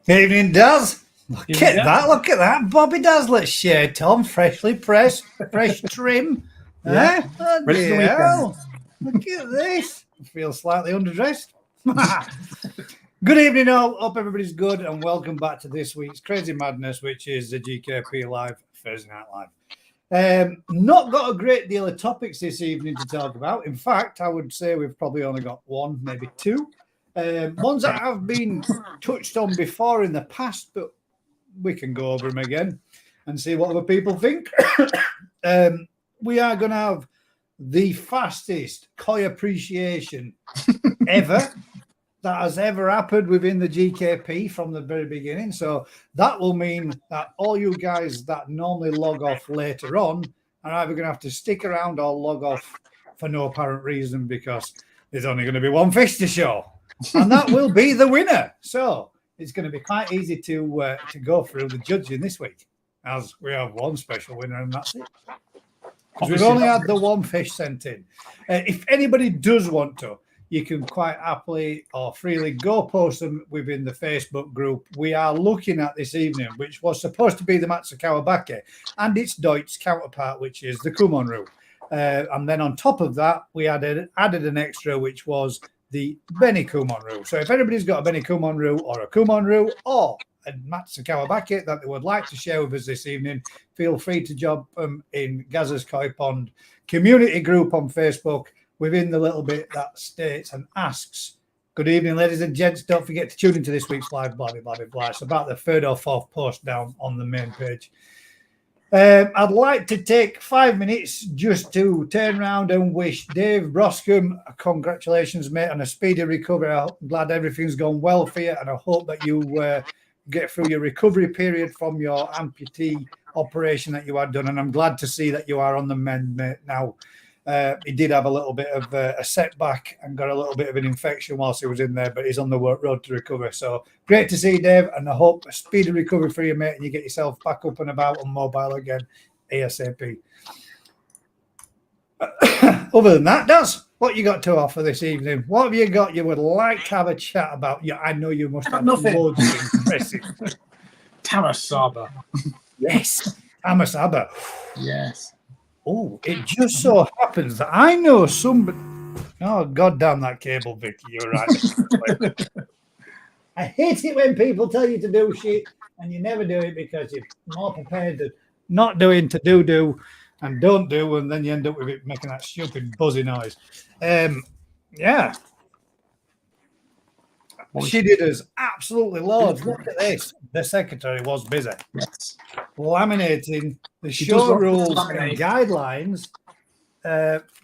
Evening, Daz. Look at that. Bobby Dazzler shirt on, freshly pressed, fresh trim. Yeah. Oh, Ready for the weekend. Look at this. I feel slightly underdressed. Good evening, all. Hope everybody's good, and welcome back to this week's Crazy Madness, which is the GKP Live, Thursday Night Live. Not got a great deal of topics this evening to talk about. In fact, I would say we've probably only got one, maybe two. Ones that have been touched on before in the past, but we can go over them again and see what other people think. We are going to have the fastest koi appreciation ever that has ever happened within the GKP from the very beginning. So that will mean that all you guys that normally log off later on are either going to have to stick around or log off for no apparent reason, because there's only going to be one fish to show. And that will be the winner. So it's going to be quite easy to go through the judging this week, as we have one special winner, and that's it. Because we've only had the one fish sent in. If anybody does want to, you can quite happily or freely go post them within the Facebook group. We are looking at this evening, which was supposed to be the Matsukawabake and its Deutsch counterpart, which is the Kumonru. And then on top of that, we added an extra, which was the Beni Kumonru. So if anybody's got a Beni Kumonru or a Kumonru or a Matsukawabake that they would like to share with us this evening, feel free to join them in Gaza's Koi Pond community group on Facebook within the little bit that states and asks, "Good evening, ladies and gents. Don't forget to tune into this week's live, blah, blah, blah, blah." It's about the third or fourth post down on the main page. I'd like to take 5 minutes just to turn around and wish Dave Broscombe congratulations, mate, on a speedy recovery. I'm glad everything's gone well for you, and I hope that you get through your recovery period from your amputee operation that you had done. And I'm glad to see that you are on the mend, mate, now. He did have a little bit of a setback and got a little bit of an infection whilst he was in there, but he's on the road to recover. So great to see you, Dave, and I hope a speedy recovery for you, mate, and you get yourself back up and about and mobile again ASAP. Other than that, Daz, what you got to offer this evening? What have you got you would like to have a chat about? Yeah, I know you must have loads of impressive. Tamasaba. Yes, Tamasaba. Yes. Oh, it just so happens that I know somebody. Oh, God damn that cable, Vicky. You're right. I hate it when people tell you to do shit and you never do it because you're more prepared to not doing to do and don't do, and then you end up with it making that stupid buzzy noise. Yeah. She did us absolutely loads. Look at this. The secretary was busy. Yes. Laminating the show rules and guidelines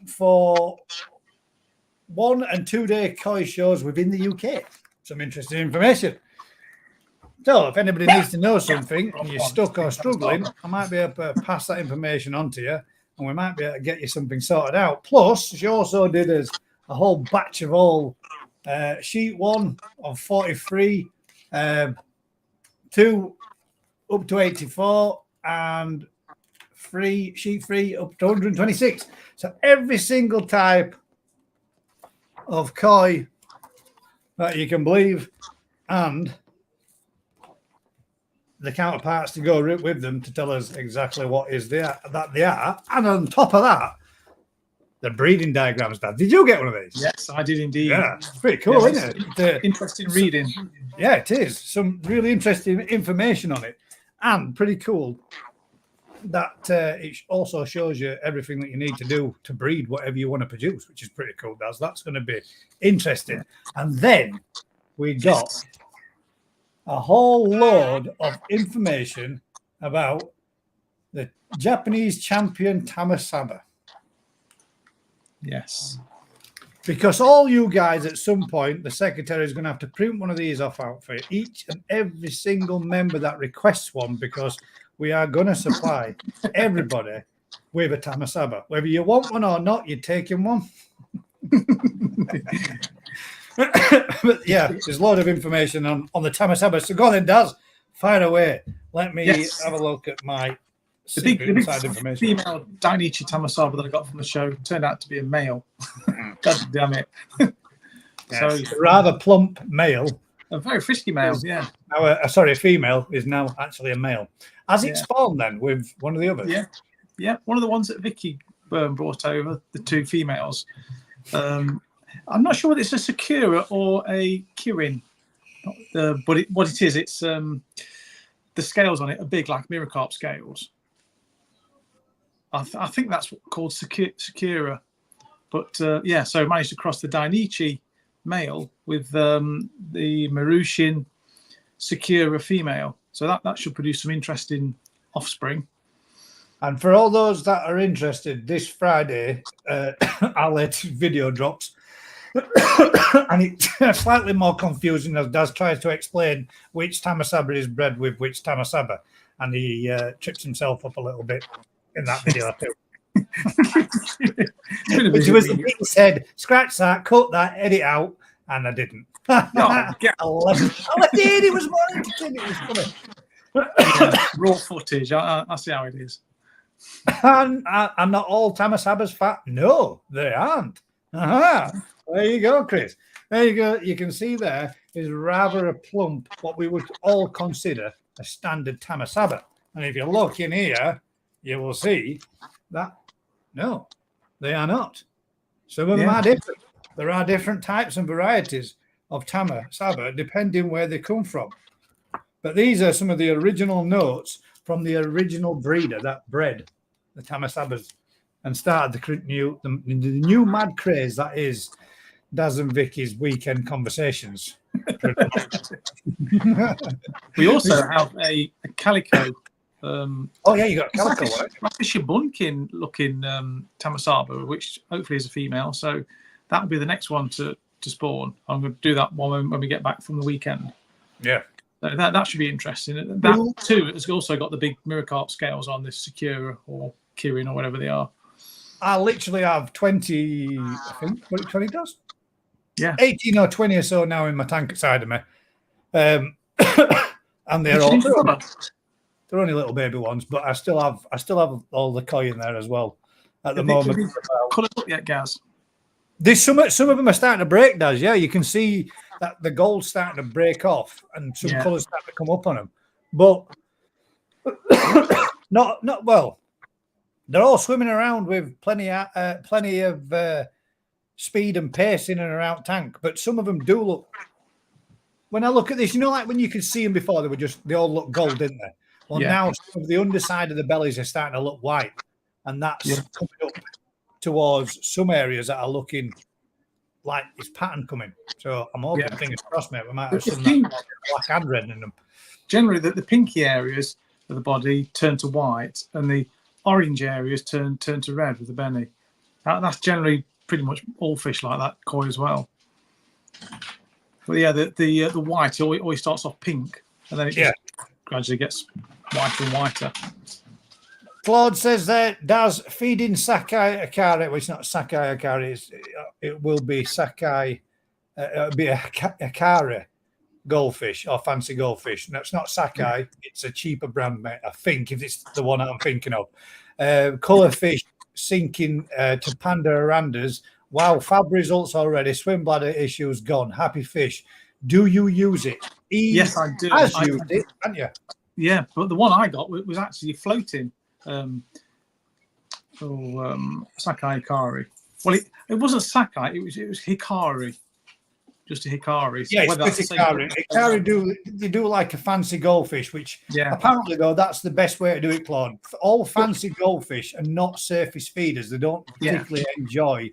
for 1 and 2 day koi shows within the UK. Some interesting information. So if anybody needs to know something and you're stuck or struggling, I might be able to pass that information on to you, and we might be able to get you something sorted out. Plus, she also did us a whole batch of all sheet 1 of 43, 2 up to 84, and sheet 3 up to 126. So every single type of koi that you can believe, and the counterparts to go with them to tell us exactly what is there that they are. And on top of that, the breeding diagrams, Dad. Did you get one of these? Yes, I did indeed. Yeah, it's pretty cool, isn't it? Interesting reading. Yeah, it is. Some really interesting information on it, and pretty cool that it also shows you everything that you need to do to breed whatever you want to produce, which is pretty cool, Daz. That's going to be interesting. And then we got a whole load of information about the Japanese champion Tamasaba. Yes. Because all you guys at some point, the secretary is going to have to print one of these off out for each and every single member that requests one, because we are going to supply everybody with a Tamasaba. Whether you want one or not, you're taking one. But yeah, there's a lot of information on the Tamasaba. So go on then, Daz, fire away. Let me have a look at my the big female Dainichi Tamasaba that I got from the show turned out to be a male. God damn it. Yes, so rather plump male A very frisky male, yeah. Now, sorry, a female is now actually a male. Has it Yeah. spawned then with one of the others? Yeah. One of the ones that Vicky brought over, the two females. I'm not sure whether it's a Sakura or a Kirin, but what it is, it's the scales on it are big, like mirror carp scales. I think that's called Sakura. But so managed to cross the Dainichi male with the Marushin Sakura female. So that should produce some interesting offspring. And for all those that are interested, this Friday, our latest video drops. And it's slightly more confusing as Daz tries to explain which Tamasaba is bred with which Tamasaba. And he trips himself up a little bit in that video too. Which was the bit he said, scratch that, cut that, edit out, and I didn't. I did. It was more entertaining. It was funny. Raw footage. I see how it is. And not all Tamasabas fat? No, they aren't. There you go, Chris. There you go. You can see there is rather a plump, what we would all consider a standard Tamasaba. And if you look in here, you will see that no, they are not. Some of them are different. There are different types and varieties of Tamasaba depending where they come from. But these are some of the original notes from the original breeder that bred the Tamasabas and started the new mad craze that is Daz and Vicky's weekend conversations. We also have a calico. You got a calico, like a Shabunkin looking Tamasaba, which hopefully is a female. So that will be the next one to spawn. I'm going to do that one when we get back from the weekend. Yeah. So that should be interesting. That too has also got the big mirror carp scales on this Sakura or Kirin or whatever they are. I literally have 20, I think, what 20 does? Yeah. 18 or 20 or so now in my tank side of me. And they're only little baby ones, but I still have all the koi in there as well at the moment. Colored up yet, Gaz? There's some of them are starting to break, Daz. Yeah, you can see that the gold's starting to break off and some colours starting to come up on them. But not well. They're all swimming around with plenty of speed and pace in and around tank. But some of them do look. When I look at this, like when you could see them before, they all look gold, didn't they? Well, now some of the underside of the bellies are starting to look white, and that's coming up towards some areas that are looking like it's pattern coming. So I'm hoping, fingers crossed, mate, we might have some black and red in them. Generally, the pinky areas of the body turn to white, and the orange areas turn to red with the belly. That's generally pretty much all fish like that, koi as well. But the white always starts off pink, and then it just gradually gets whiter and whiter. Claude says that Daz feeding Sakai Akari, well, it's not Sakai Akari, it will be Sakai, it'll be a Akari goldfish or fancy goldfish. No, it's not Sakai, it's a cheaper brand, mate, I think, if it's the one I'm thinking of. Colour fish sinking to Panda Arandas. Wow, fab results already. Swim bladder issues gone. Happy fish. Do you use it? Yes, I do. Has used it, haven't you? Yeah, but the one I got was actually floating. Sakai Hikari. Well, it wasn't Sakai. It was Hikari. Just a Hikari. So it's Hikari. Hikari do like a fancy goldfish, which apparently though that's the best way to do it, Claude. All fancy goldfish are not surface feeders. They don't particularly enjoy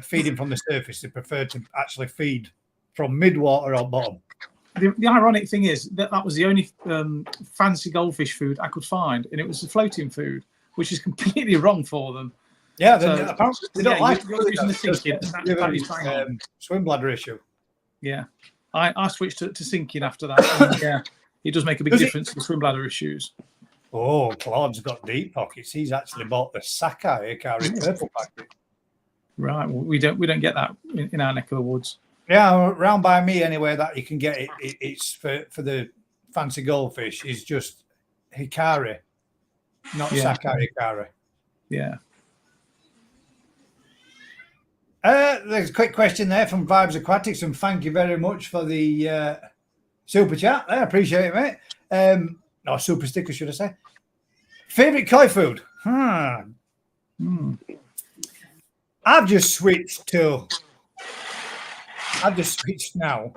feeding from the surface. They prefer to actually feed from mid-water or bottom. The ironic thing is that was the only fancy goldfish food I could find, and it was the floating food, which is completely wrong for them. Yeah, apparently they don't like using the sinking. Swim bladder issue. Yeah, I switched to sinking after that. And, it does make a big difference to the swim bladder issues. Oh, Claude's got deep pockets. He's actually bought the Sakai Hikari purple packet. Right, well, we don't get that in our neck of the woods. Yeah, around by me anyway, that you can get it. It's for the fancy goldfish. Is just Hikari, not Sakai Hikari. Yeah. There's a quick question there from Vibes Aquatics, and thank you very much for the super chat. I appreciate it, mate. Or super sticker, should I say? Favorite koi food? I've just switched now.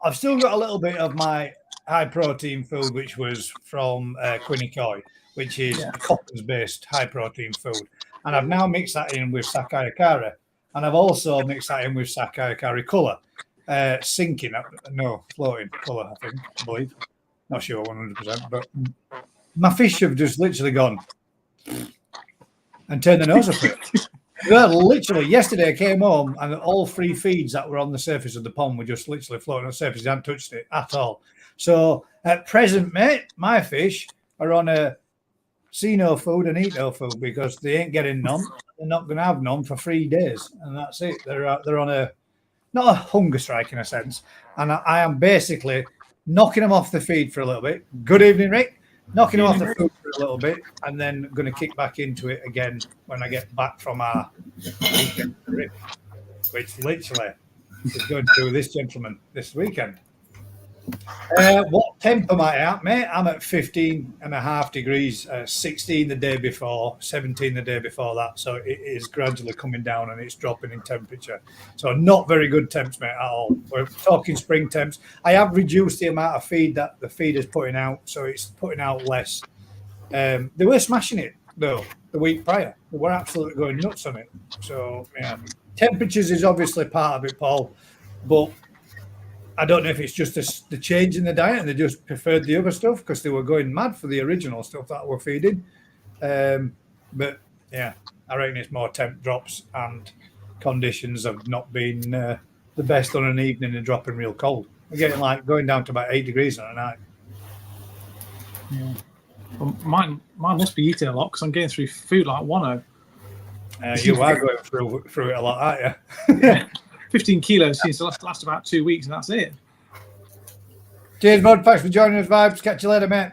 I've still got a little bit of my high protein food, which was from Quinny Koi, which is coppers based high protein food. And I've now mixed that in with Sakai Akari. And I've also mixed that in with Sakai Akari colour. Floating colour, I believe. Not sure 100%. But my fish have just literally gone and turned their nose up it. Well, literally, yesterday I came home and all 3 feeds that were on the surface of the pond were just literally floating on the surface. I hadn't touched it at all. So at present, mate, my fish are on a see no food and eat no food because they ain't getting none. They're not going to have none for 3 days, and that's it. They're on a not a hunger strike in a sense, and I am basically knocking them off the feed for a little bit. Good evening, Rick. Knocking them off the food for a little bit, and then going to kick back into it again when I get back from our weekend trip, which literally is going to do this gentleman this weekend. What temp am I at, mate? I'm at 15.5 degrees, 16 the day before, 17 the day before that. So it is gradually coming down and it's dropping in temperature. So not very good temps, mate, at all. We're talking spring temps. I have reduced the amount of feed that the feed is putting out, so it's putting out less. They were smashing it, though, the week prior. They were absolutely going nuts on it. So, yeah. Temperatures is obviously part of it, Paul, but I don't know if it's just the change in the diet and they just preferred the other stuff because they were going mad for the original stuff that we're feeding. But yeah, I reckon it's more temp drops and conditions have not been the best on an evening and dropping real cold. We're getting like going down to about 8 degrees on a night. Yeah. Well, mine must be eating a lot because I'm getting through food like Wano. You are going through it a lot, aren't you? Yeah. 15 kilos seems to last about 2 weeks, and that's it. Cheers, bud. Thanks for joining us, Vibes. Catch you later, mate.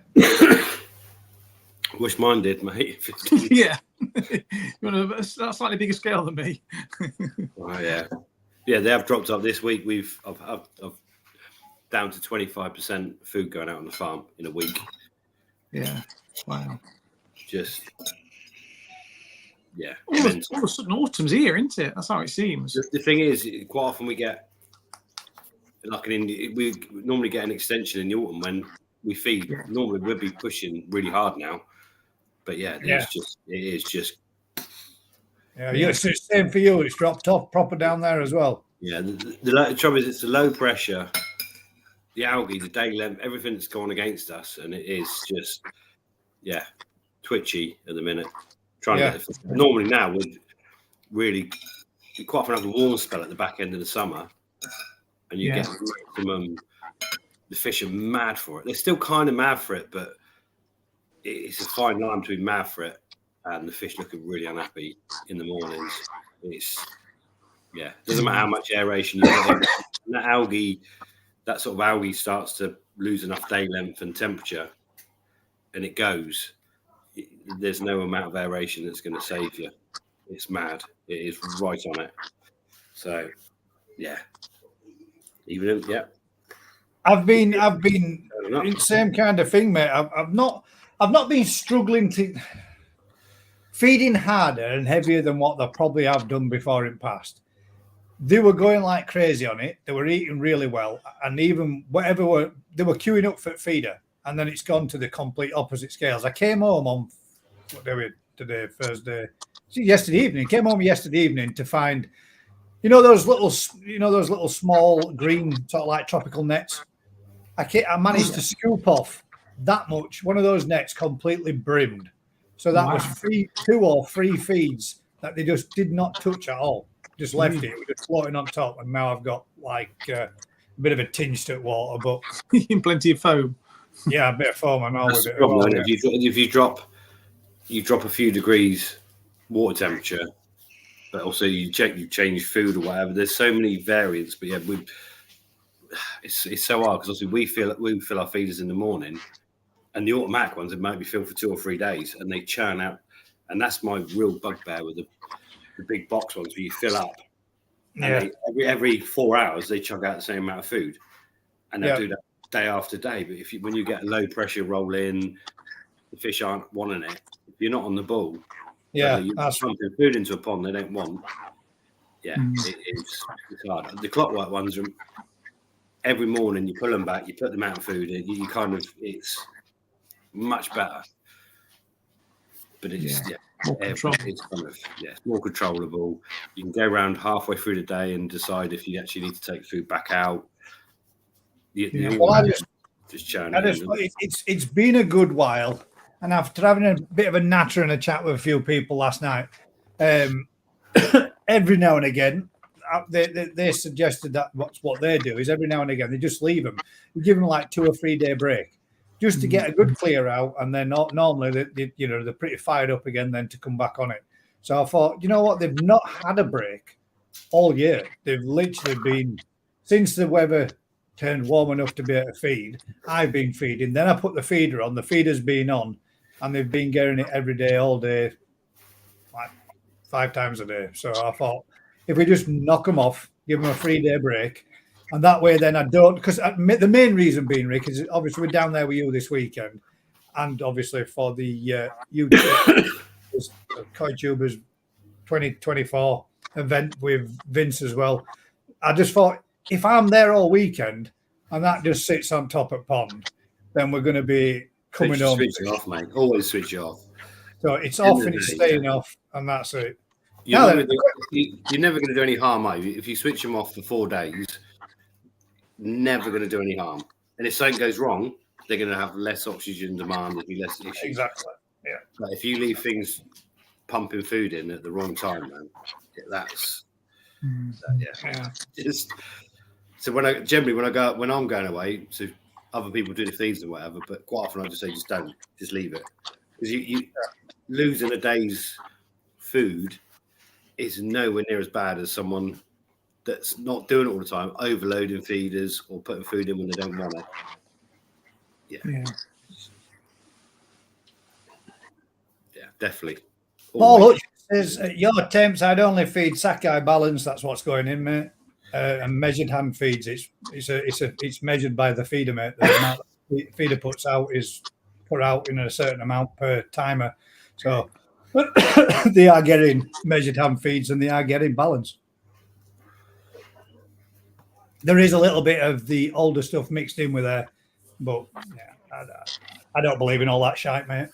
Wish mine did, mate. Yeah. You want a slightly bigger scale than me. Oh, yeah. Yeah, they have dropped up this week. I've down to 25% food going out on the farm in a week. Yeah. Wow. Just... Yeah. All of a sudden, autumn's here, isn't it? That's how it seems. The thing is, quite often we get we normally get an extension in the autumn when we feed. Yeah. Normally we'll be pushing really hard now, but it is just. Yeah, it's the same for you. It's dropped off proper down there as well. Yeah, the trouble is it's the low pressure, the algae, the day length, everything's gone against us, and it is just twitchy at the minute. Normally now we'd really quite often have a warm spell at the back end of the summer, and you get maximum. The fish are mad for it. They're still kind of mad for it, but it's a fine line between mad for it and the fish looking really unhappy in the mornings. Doesn't matter how much aeration you get. That sort of algae starts to lose enough day length and temperature, and it goes. There's no amount of aeration that's going to save you. It's mad. It is right on it. So, I've been in the same kind of thing, mate. I've not been struggling to feeding harder and heavier than what they probably have done before in past. They were going like crazy on it. They were eating really well, and even they were queuing up for feeder. And then it's gone to the complete opposite scales. I came home on what day we today, Thursday, yesterday evening. Came home yesterday evening to find, those little small green sort of like tropical nets. I managed to scoop off that much. One of those nets completely brimmed. So that was 2 or 3 feeds that they just did not touch at all. Just left it. It was just floating on top, and now I've got like a bit of a tinge to water, but plenty of foam. Yeah, a bit of foam and all with it. If you drop a few degrees water temperature, but also you change food or whatever. There's so many variants, but it's so hard because obviously we fill our feeders in the morning, and the automatic ones it might be filled for 2 or 3 days, and they churn out. And that's my real bugbear with the big box ones where you fill up And every 4 hours they chug out the same amount of food, and they'll do that day after day. But when you get a low pressure roll in, the fish aren't wanting it. If you're not on the ball, you're pumping food into a pond they don't want. It's hard. The clockwork ones are every morning. You pull them back, you put them out of food, and it's much better. But it's more controllable. You can go around halfway through the day and decide if you actually need to take food back out. It's been a good while, and after having a bit of a natter and a chat with a few people last night, every now and again, they suggested that what they do is every now and again they just leave them. We give them like 2 or 3 day break just to get a good clear out, and then normally they're pretty fired up again then to come back on it. So I thought, you know what, they've not had a break all year. They've literally been, since the weather turned warm enough to be able to feed, I've been feeding. Then I put the feeder on. The feeder's been on, and they've been getting it every day, all day, like 5 times a day. So I thought, if we just knock them off, give them a 3 day break, and that way then I don't, because the main reason being, Rick, is obviously we're down there with you this weekend, and obviously for the YouTube Koi Tubers 2024 event with Vince as well. I just thought, if I'm there all weekend and that just sits on top of pond, then we're going to be coming home. Switch it off, mate. Always switch it off. So it's off and it's staying off, and that's it. You're never going to do any harm, mate. If you switch them off for 4 days, never going to do any harm. And if something goes wrong, they're going to have less oxygen demand, there'll be less issues. Exactly. Yeah. But if you leave things pumping food in at the wrong time, man, So when I'm going away, so other people do the feeds and whatever, but quite often I just say, just leave it, because you losing a day's food is nowhere near as bad as someone that's not doing it all the time, overloading feeders or putting food in when they don't want it. Yeah, definitely. Paul Hutch says, at your temps, I'd only feed Sakai balance. That's what's going in, mate. And measured hand feeds. It's measured by the feeder, mate. The amount the feeder puts out is put out in a certain amount per timer. So they are getting measured hand feeds and they are getting balance. There is a little bit of the older stuff mixed in with there, but I don't believe in all that shite, mate.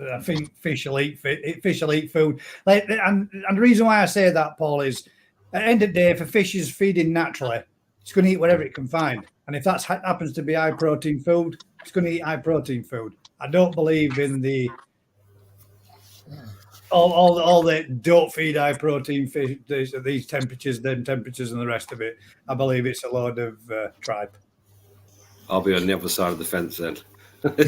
I think fish will eat food. And the reason why I say that, Paul, is at the end of the day, if a fish is feeding naturally, it's going to eat whatever it can find. And if that happens to be high protein food, it's going to eat high protein food. I don't believe in the all the don't feed high protein fish these temperatures, them temperatures, and the rest of it. I believe it's a load of tripe. I'll be on the other side of the fence then. But the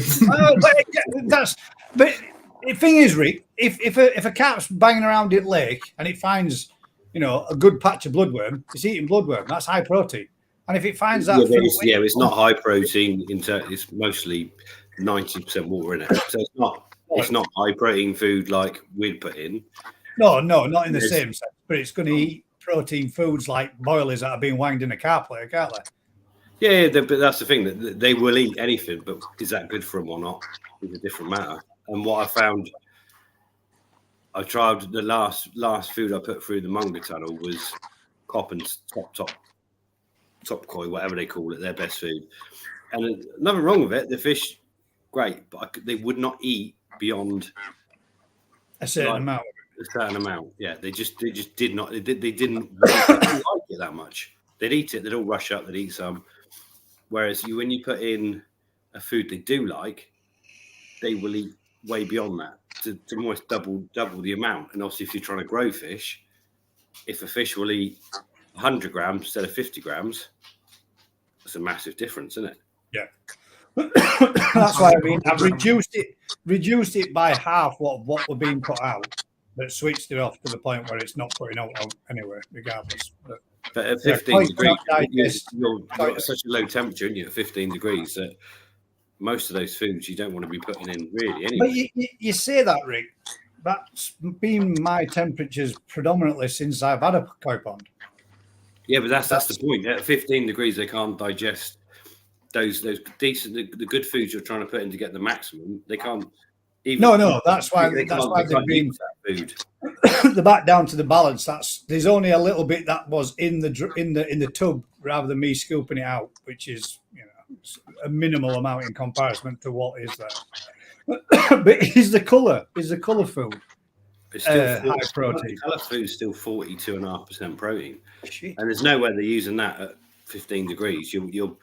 thing is, Rick, if a cat's banging around in lake and it finds, a good patch of bloodworm, it's eating bloodworm. That's high protein. And if it finds that, it's not high protein. It's mostly 90% water in it, so it's not high protein food like we'd put in. No, not in the same sense. But it's going to eat protein foods like boilies that are being wanged in a car play, can't they? Yeah, but that's the thing, that they will eat anything, but is that good for them or not is a different matter. And what I found, I tried the last food I put through the Munger tunnel was Coppen's top koi, whatever they call it, their best food. And nothing wrong with it. The fish, great, but they would not eat beyond a certain amount. A certain amount, yeah. They just did not. They didn't like it that much. They'd eat it. They'd all rush up. They'd eat some. Whereas when you put in a food they do like, they will eat way beyond that to almost double the amount. And obviously, if you're trying to grow fish, if a fish will eat 100 grams instead of 50 grams, that's a massive difference, isn't it? Yeah. That's why I've reduced it by half what we're being put out, but switched it off to the point where it's not putting out anywhere, regardless. But at 15 degrees, you're at such a low temperature, and you're at 15 degrees that most of those foods you don't want to be putting in really anyway. But you say that, Rick. That's been my temperatures predominantly since I've had a koi pond. Yeah, but that's the point. At 15 degrees, they can't digest those decent, the good foods you're trying to put in to get the maximum. They can't even. No, that's why they they've can't been use that food. the back down to the balance. There's only a little bit that was in the tub rather than me scooping it out, which is a minimal amount in comparison to what is there. But is the colour food? It's still high protein. Colour food's still 42.5% protein, Shit. and there's no way they're using that at 15 degrees. You'll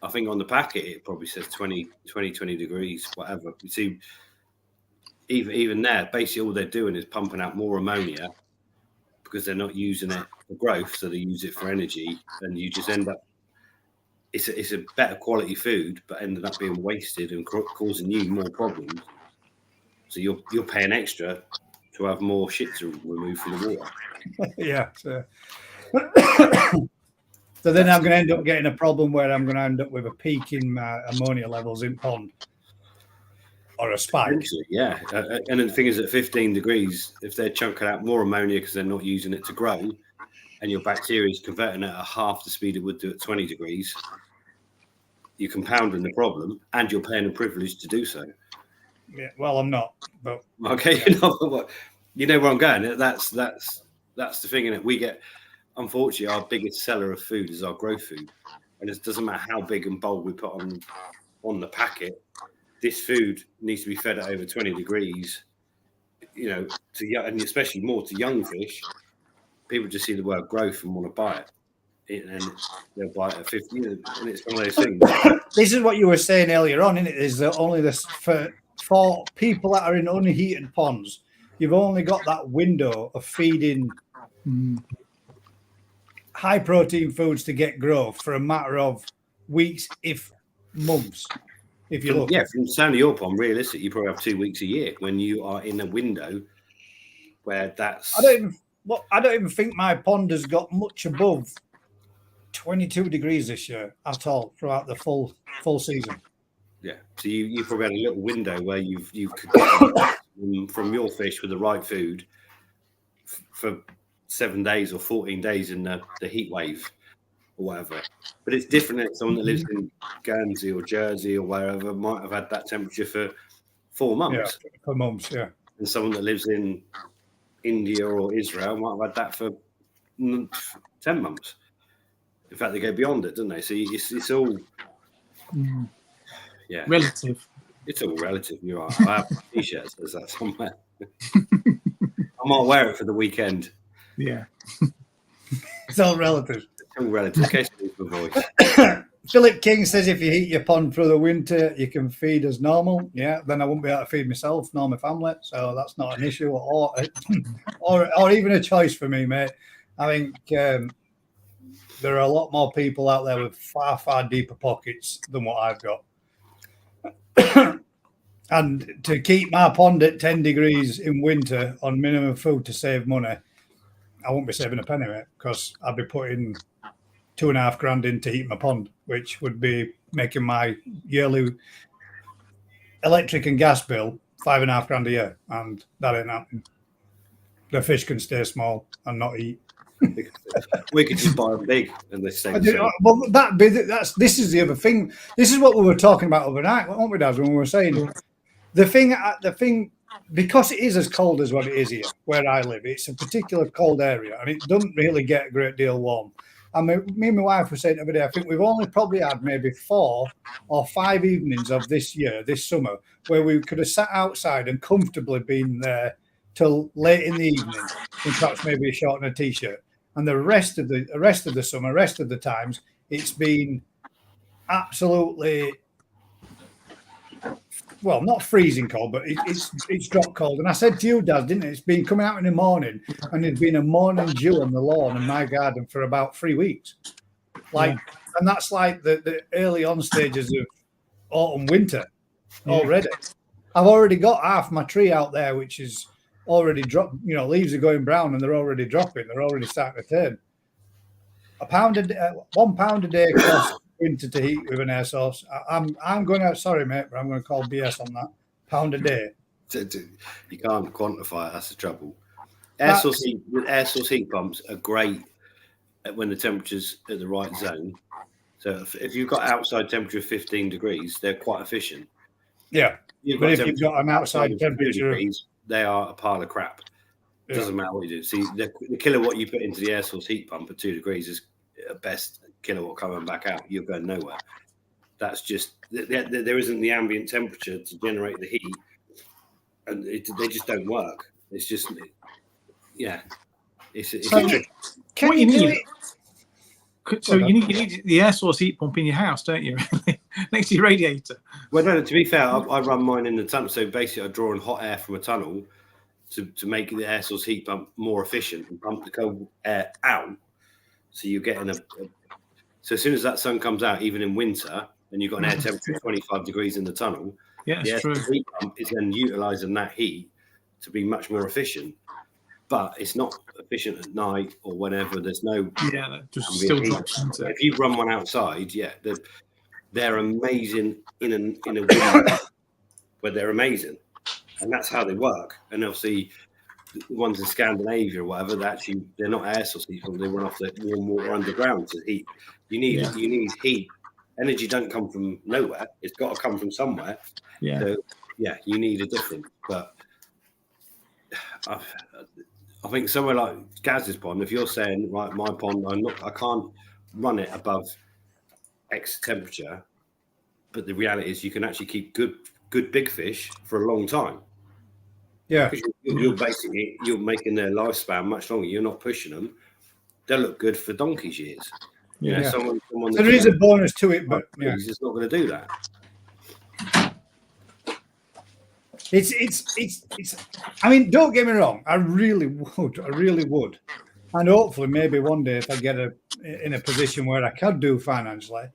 I think on the packet it probably says 20 degrees, whatever. You see, even there, basically all they're doing is pumping out more ammonia because they're not using it for growth, so they use it for energy, and you just end up. It's a better quality food, but ended up being wasted and causing you more problems. So you're paying extra to have more shit to remove from the water. Yeah. So then I'm going to end up getting a problem where I'm going to end up with a peak in my ammonia levels in pond or a spike. Yeah. And the thing is, at 15 degrees, if they're chunking out more ammonia because they're not using it to grow, and your bacteria is converting it at half the speed it would do at 20 degrees, you're compounding the problem and you're paying a privilege to do so. Yeah, well, I'm not. But okay, you know where I'm going. That's the thing in it. We get, unfortunately, our biggest seller of food is our growth food, and it doesn't matter how big and bold we put on the packet. This food needs to be fed at over 20 degrees. And especially more to young fish. People just see the word growth and want to buy it, and they'll buy it at 50. And it's one of those things. This is what you were saying earlier on, isn't it? Is that only this for people that are in unheated ponds, you've only got that window of feeding high protein foods to get growth for a matter of weeks, if months. If you look, from the sound of your pond, realistically, you probably have 2 weeks a year when you are in a window where that's. I don't even think my pond has got much above 22 degrees this year at all throughout the full season. Yeah, so you probably had a little window where you could get from your fish with the right food for 7 days or 14 days in the heat wave or whatever. But it's different if someone that lives in Guernsey or Jersey or wherever might have had that temperature for 4 months. Yeah, for months, yeah. And someone that lives in India or Israel might have had that for 10 months. In fact, they go beyond it, don't they? So it's all relative. It's all relative. You're right. I have a t-shirt that says that somewhere. I might wear it for the weekend. Yeah. It's all relative. It's all relative. In case you lose my voice. Philip King says if you heat your pond through the winter, you can feed as normal. Yeah, then I wouldn't be able to feed myself nor my family, so that's not an issue or even a choice for me, mate. I think there are a lot more people out there with far, far deeper pockets than what I've got. And to keep my pond at 10 degrees in winter on minimum food to save money, I won't be saving a penny, mate, because I'd be putting $2,500 in to heat my pond, which would be making my yearly electric and gas bill $5,500 a year, and that ain't happening. The fish can stay small and not eat. We could just buy them big and they stay. Well, this is the other thing. This is what we were talking about overnight, weren't we, Dad? When we were saying the thing, because it is as cold as what it is here where I live. It's a particular cold area, and it doesn't really get a great deal warm. And me and my wife were saying the other day, I think we've only probably had maybe 4 or 5 evenings of this summer, where we could have sat outside and comfortably been there till late in the evening, in perhaps maybe a short and a t-shirt. And the rest of the summer, rest of the times, it's been absolutely, well, not freezing cold, but it's dropped cold. And I said to you, Dad, didn't it? It's been coming out in the morning, and there's been a morning dew on the lawn in my garden for about 3 weeks. And that's like the early on stages of autumn, winter already. I've already got half my tree out there, which is already dropped. Leaves are going brown and they're already dropping. They're already starting to turn. £1 a day costs winter to heat with an air source. I'm going out. Sorry, mate, but I'm going to call BS on that. £1 a day. You can't quantify it. That's the trouble. Air source heat pumps are great when the temperature's at the right zone. So if you've got outside temperature of 15 degrees, they're quite efficient. Yeah. But if you've got an outside of temperature, degrees, they are a pile of crap. It doesn't matter what you do. See, the kilowatt you put into the air source heat pump at 2 degrees is at best kilowatt coming back out. You're going nowhere. That's just there isn't the ambient temperature to generate the heat, and they just don't work. It's just it's So, a trick. can you do it? So you need the air source heat pump in your house, don't you? Next to your radiator. Well, no. To be fair, I run mine in the tunnel. So basically, I draw in hot air from a tunnel to make the air source heat pump more efficient and pump the cold air out. So you're getting So as soon as that sun comes out, even in winter, and you've got an air temperature of 25 degrees in the tunnel, yeah, the air true. source heat pump is then utilising that heat to be much more efficient. But it's not efficient at night or whenever. There's no just still drops. If you run one outside, they're amazing in a window where they're amazing, and that's how they work. And obviously, the ones in Scandinavia or whatever, they're not air source heat pumps. They run off the warm water underground to heat. You need heat. Energy don't come from nowhere. It's got to come from somewhere. Yeah. So you need a different. But I think somewhere like Gaz's pond, if you're saying, right, my pond, I can't run it above X temperature, but the reality is you can actually keep good big fish for a long time. Yeah. You're making their lifespan much longer. You're not pushing them. They'll look good for donkey's years. Yeah. Someone so there is a bonus to it, but he's just not going to do that. It's. I mean, don't get me wrong. I really would, and hopefully, maybe one day, if I get in a position where I can do financially,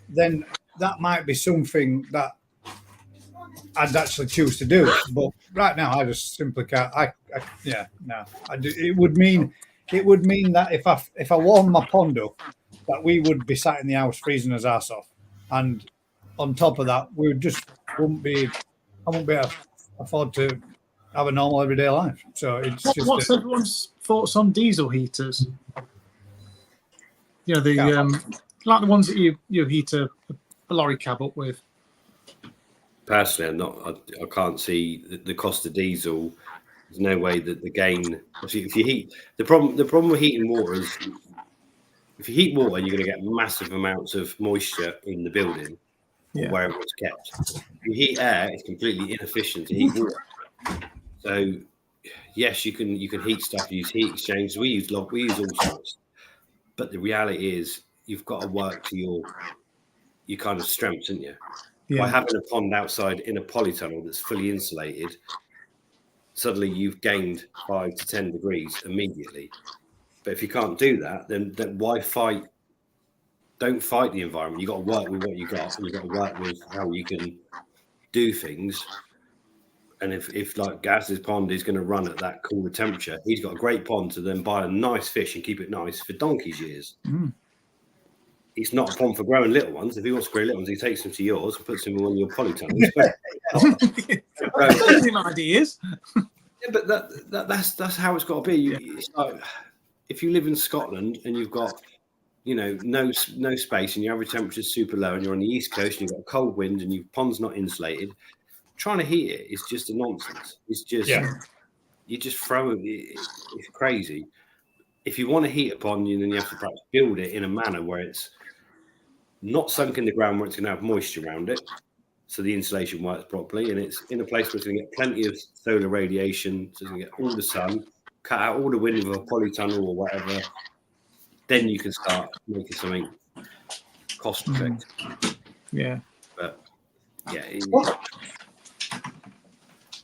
then that might be something that I'd actually choose to do. But right now, I just simply can't. It would mean that if I warmed my pond up, that we would be sat in the house freezing his ass off, and on top of that, we wouldn't be. I won't be able to afford to have a normal everyday life. So it's what's everyone's thoughts on diesel heaters? Like the ones that you heat a lorry cab up with. Personally, I can't see the cost of diesel. There's no way that the gain. If you heat the problem with heating water is if you heat water, you're going to get massive amounts of moisture in the building. Wherever it's kept. If you heat air, it's completely inefficient to heat water. So, yes, you can heat stuff. Use heat exchangers. We use all sorts. But the reality is, you've got to work to your kind of strengths, haven't you? Yeah. By having a pond outside in a polytunnel that's fully insulated, suddenly you've gained 5 to 10 degrees immediately. But if you can't do that, then why fight? Don't fight the environment. You've got to work with what you got, and you've got to work with how you can do things. And if like Gaz's pond is going to run at that cooler temperature, he's got a great pond to then buy a nice fish and keep it nice for donkey's years. Mm. It's not a pond for growing little ones. If he wants to grow little ones, he takes them to yours and puts them in one of your polytunnels. Ideas. Yeah, but that's how it's got to be. It's like, if you live in Scotland and you've got no space, and your average temperature is super low, and you're on the east coast, and you've got a cold wind, and your pond's not insulated. Trying to heat it is just a nonsense. It's just you just throw it. It's crazy. If you want to heat a pond, then you have to perhaps build it in a manner where it's not sunk in the ground, where it's going to have moisture around it, so the insulation works properly, and it's in a place where it's going to get plenty of solar radiation, so it's going to get all the sun, cut out all the wind with a polytunnel or whatever. Then you can start making something cost effective. Yeah. But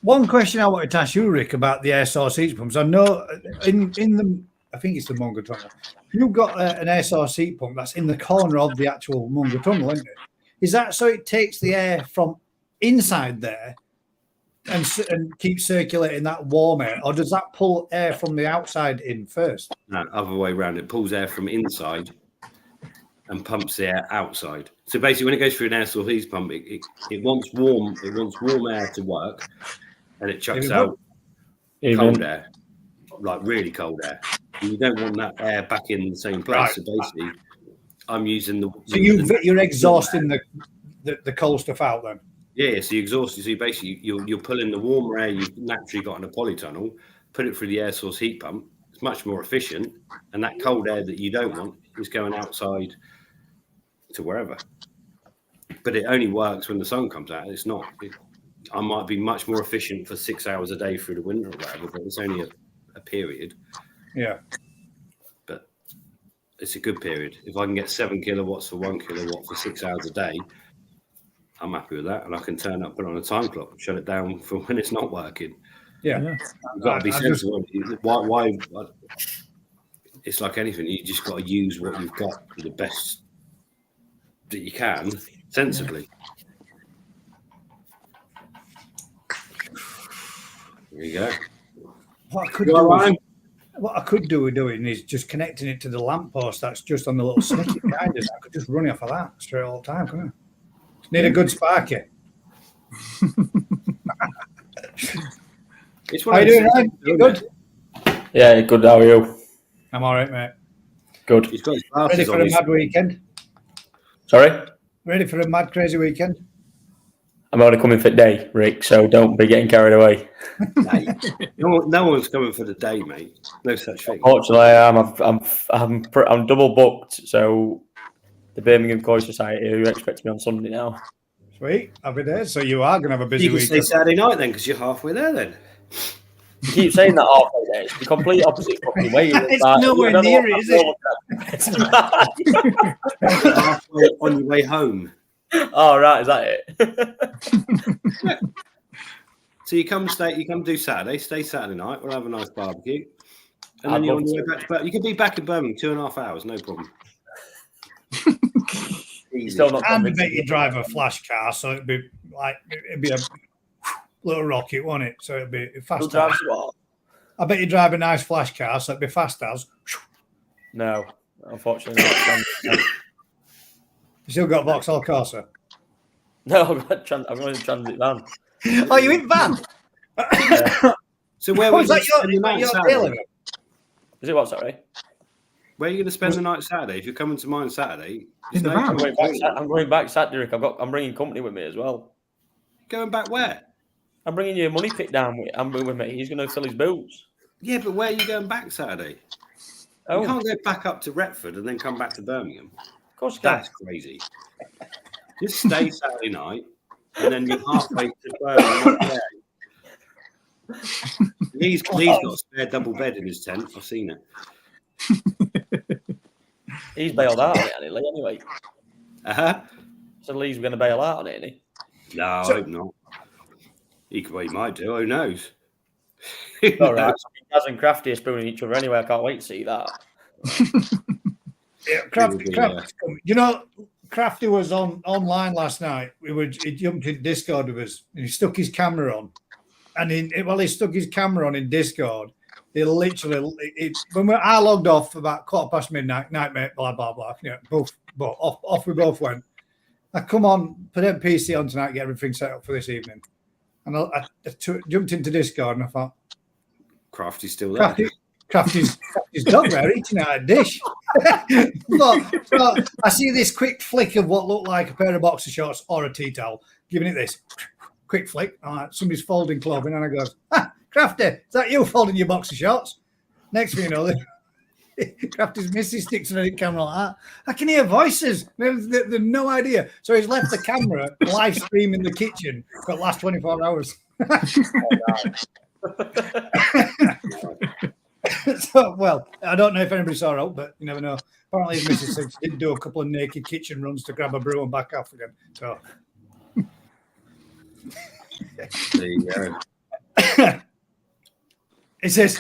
one question I wanted to ask you, Rick, about the air source heat pumps. I know in the, I think it's the Mungo Tunnel, you've got an air source heat pump that's in the corner of the actual Mungo Tunnel, isn't it? Is that so it takes the air from inside there and keeps circulating that warm air, or does that pull air from the outside in first? No, other way around. It pulls air from inside and pumps the air outside. So basically, when it goes through an air source heat pump, it wants warm air to work, and it chucks out cold air, like really cold air. You don't want that air back in the same place. Right. So basically, I'm using the. So you're exhausting the cold stuff out then. Yeah, so you exhaust. So basically, you're pulling the warmer air you've naturally got in a polytunnel, put it through the air source heat pump. It's much more efficient, and that cold air that you don't want is going outside to wherever. But it only works when the sun comes out. It's not. I might be much more efficient for 6 hours a day through the winter or whatever, but it's only a period. Yeah. But it's a good period. If I can get 7 kilowatts for 1 kilowatt for 6 hours a day, I'm happy with that, and I can turn up, put on a time clock, and shut it down for when it's not working. Yeah, You've got to be sensible. Why? It's like anything. You just got to use what you've got to the best that you can, sensibly. There you go. What I could do with doing is just connecting it to the lamppost that's just on the little snicket behind us. I could just run it off of that straight all the time, couldn't I? Need a good sparky. How you doing, Ryan? You good? Yeah, good. How are you? I'm all right, mate. Good. He's got his Ready for a mad weekend? Sorry? Ready for a mad, crazy weekend? I'm only coming for day, Rick, so don't be getting carried away. No one's coming for the day, mate. No such thing. Fortunately, I'm double booked, so the Birmingham Koi Society are expecting me on Sunday now. Sweet, happy days. So you are going to have a busy You can weekend. stay Saturday night then, because you're halfway there then. You keep saying that halfway there. It's the complete opposite fucking way. It's nowhere near it, is it? Halfway on your way home. Oh, right, is that it? So you come do Saturday, stay Saturday night, we'll have a nice barbecue. And then you're on your way back to, you can be back in Birmingham 2.5 hours, no problem. Still not And I bet you drive a flash car, so it'd be a little rocket, won't it? So it'd be fast. I bet you drive a nice flash car, so it'd be fast as. No, unfortunately not. You still got Vauxhall Corsa? No, I'm going to transit van. Oh, you in van? Yeah. So where was that your deal? Is it what, sorry? Where are you going to spend the night Saturday? If you're coming to mine Saturday, van. I'm going back Saturday, Rick. I'm bringing company with me as well. Going back where? I'm bringing your money pit down with me. He's going to fill his boots. Yeah, but where are you going back Saturday? Oh. You can't go back up to Retford and then come back to Birmingham. Of course you can. That's crazy. Just stay Saturday night and then you're halfway to Birmingham. Lee's got a spare double bed in his tent. I've seen it. He's bailed out on it, hasn't he, anyway. Uh-huh. So Lee's going to bail out on it, isn't he? No, I hope not. He might do. Who knows? All right. Gaz and Crafty are spooning each other anyway. I can't wait to see that. Yeah, Crafty. You know, Crafty was online last night. He jumped in Discord with us. And he stuck his camera on, and he stuck his camera on in Discord. He literally, I logged off about midnight, night mate, blah blah blah. You know, off we both went. I come on, put that PC on tonight, get everything set up for this evening, and I jumped into Discord and I thought, Crafty's still there. Crafty's dog there eating out a dish. so I see this quick flick of what looked like a pair of boxer shorts or a tea towel, giving it this quick flick. All right, somebody's folding clothing, and I goes, Crafty, is that you folding your boxer shorts? Next thing you know, Crafty's missus sticks on the camera like that. I can hear voices. There's no idea. So he's left the camera live stream in the kitchen for the last 24 hours. So, well, I don't know if anybody saw it, but you never know. Apparently, his missus said she did do a couple of naked kitchen runs to grab a brew and back off again. So, there you go. It says,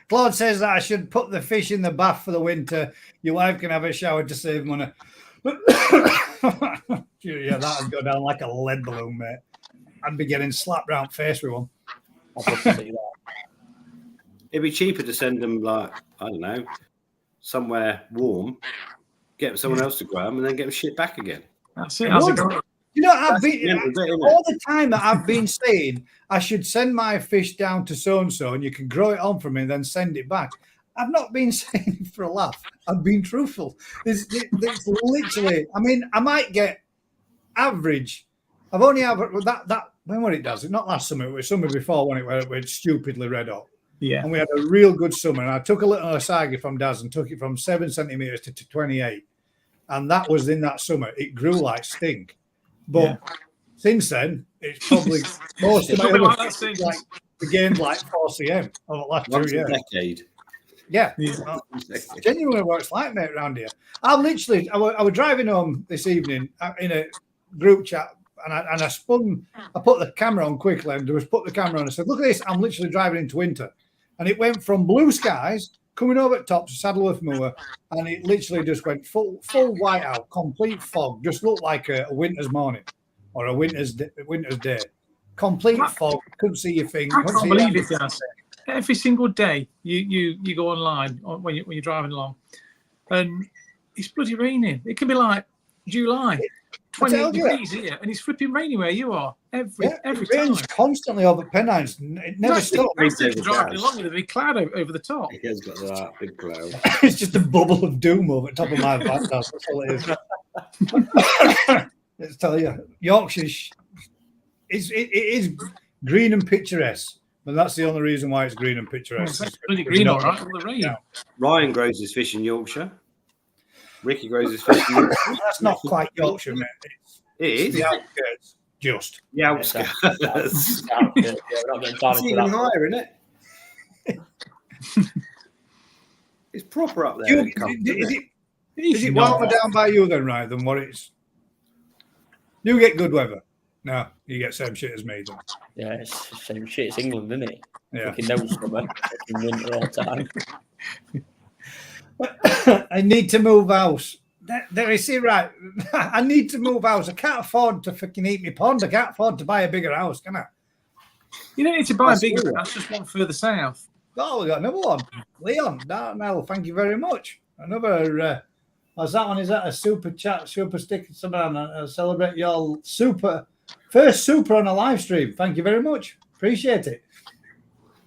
Claude says that I should put the fish in the bath for the winter. Your wife can have a shower to save money. Yeah, that would go down like a lead balloon, mate. I'd be getting slapped round face with one. I'd love to see that. It'd be cheaper to send them, like, I don't know, somewhere warm, get someone else to grab them, and then get them shipped back again. That's it. How's it going? You know, all the time that I've been saying I should send my fish down to so-and-so and you can grow it on for me and then send it back. I've not been saying it for a laugh. I've been truthful. It's literally. I mean, I might get average. I've only averaged that. When what it does? It's not last summer. It was summer before when it went stupidly red hot. Yeah. And we had a real good summer. And I took a little asagi from Daz and took it from 7 centimeters to 28. And that was in that summer. It grew like stink. But since then, it's probably most of my other fish gained like 4 cm over the last 2 years. Decade. Yeah. Well, genuinely what it's like, mate, around here. I was driving home this evening in a group chat, and I put the camera on quickly and put the camera on. I said, look at this, I'm literally driving into winter. And it went from blue skies coming over at top to Saddleworth Moor, and it literally just went full whiteout, complete fog, just looked like a winter's morning or a winter's day. Complete fog, couldn't see your thing. I can't believe it, Darcy. Every single day you go online when you're driving along, and it's bloody raining. It can be like July, 28 degrees here, and it's flipping raining where you are every it time. rains constantly over Pennines. It never stops. Driving along with a big cloud over the top. He has got that big cloud. It's just a bubble of doom over the top of my back. That's all it is. Let's tell you, Yorkshire it is green and picturesque, but that's the only reason why it's green and picturesque. It's pretty green, all right, with the rain. Yeah. Ryan grows his fish in Yorkshire. Ricky grows his fish in Yorkshire. That's not quite Yorkshire, mate. It is. The outskirts, just. The outskirts. It's even higher, isn't it? It's proper up there. Is it warmer down by you then, right, than what it's... You get good weather. No, you get same shit as me then. Yeah, it's the same shit. It's England, isn't it? Yeah. Fucking no summer, fucking winter all the time. I need to move house. There you see, right? I need to move house. I can't afford to fucking eat my pond. I can't afford to buy a bigger house, can I? You don't need to buy a bigger house, just one further south. Oh, we got another one. Leon, Darnell, thank you very much. Another, what's that one? Is that a super chat, super sticker? Somebody celebrate your first super on a live stream. Thank you very much. Appreciate it.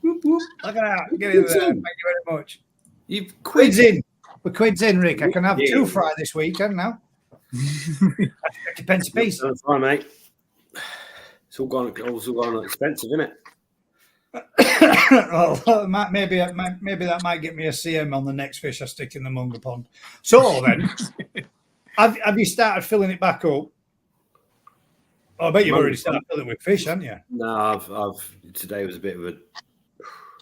Whoop, whoop. Look at that. Get in there. Thank you very much. You've Quids in. We're quids in, Rick. I can have 2 fry this weekend now. 50 pence a piece. That's fine, mate. It's all gone expensive, isn't it? Well, maybe that might get me a CM on the next fish I stick in the Munger pond. So then, have you started filling it back up? Oh, I bet you've already started filling it with fish, haven't you? No, I've. Today was a bit of a.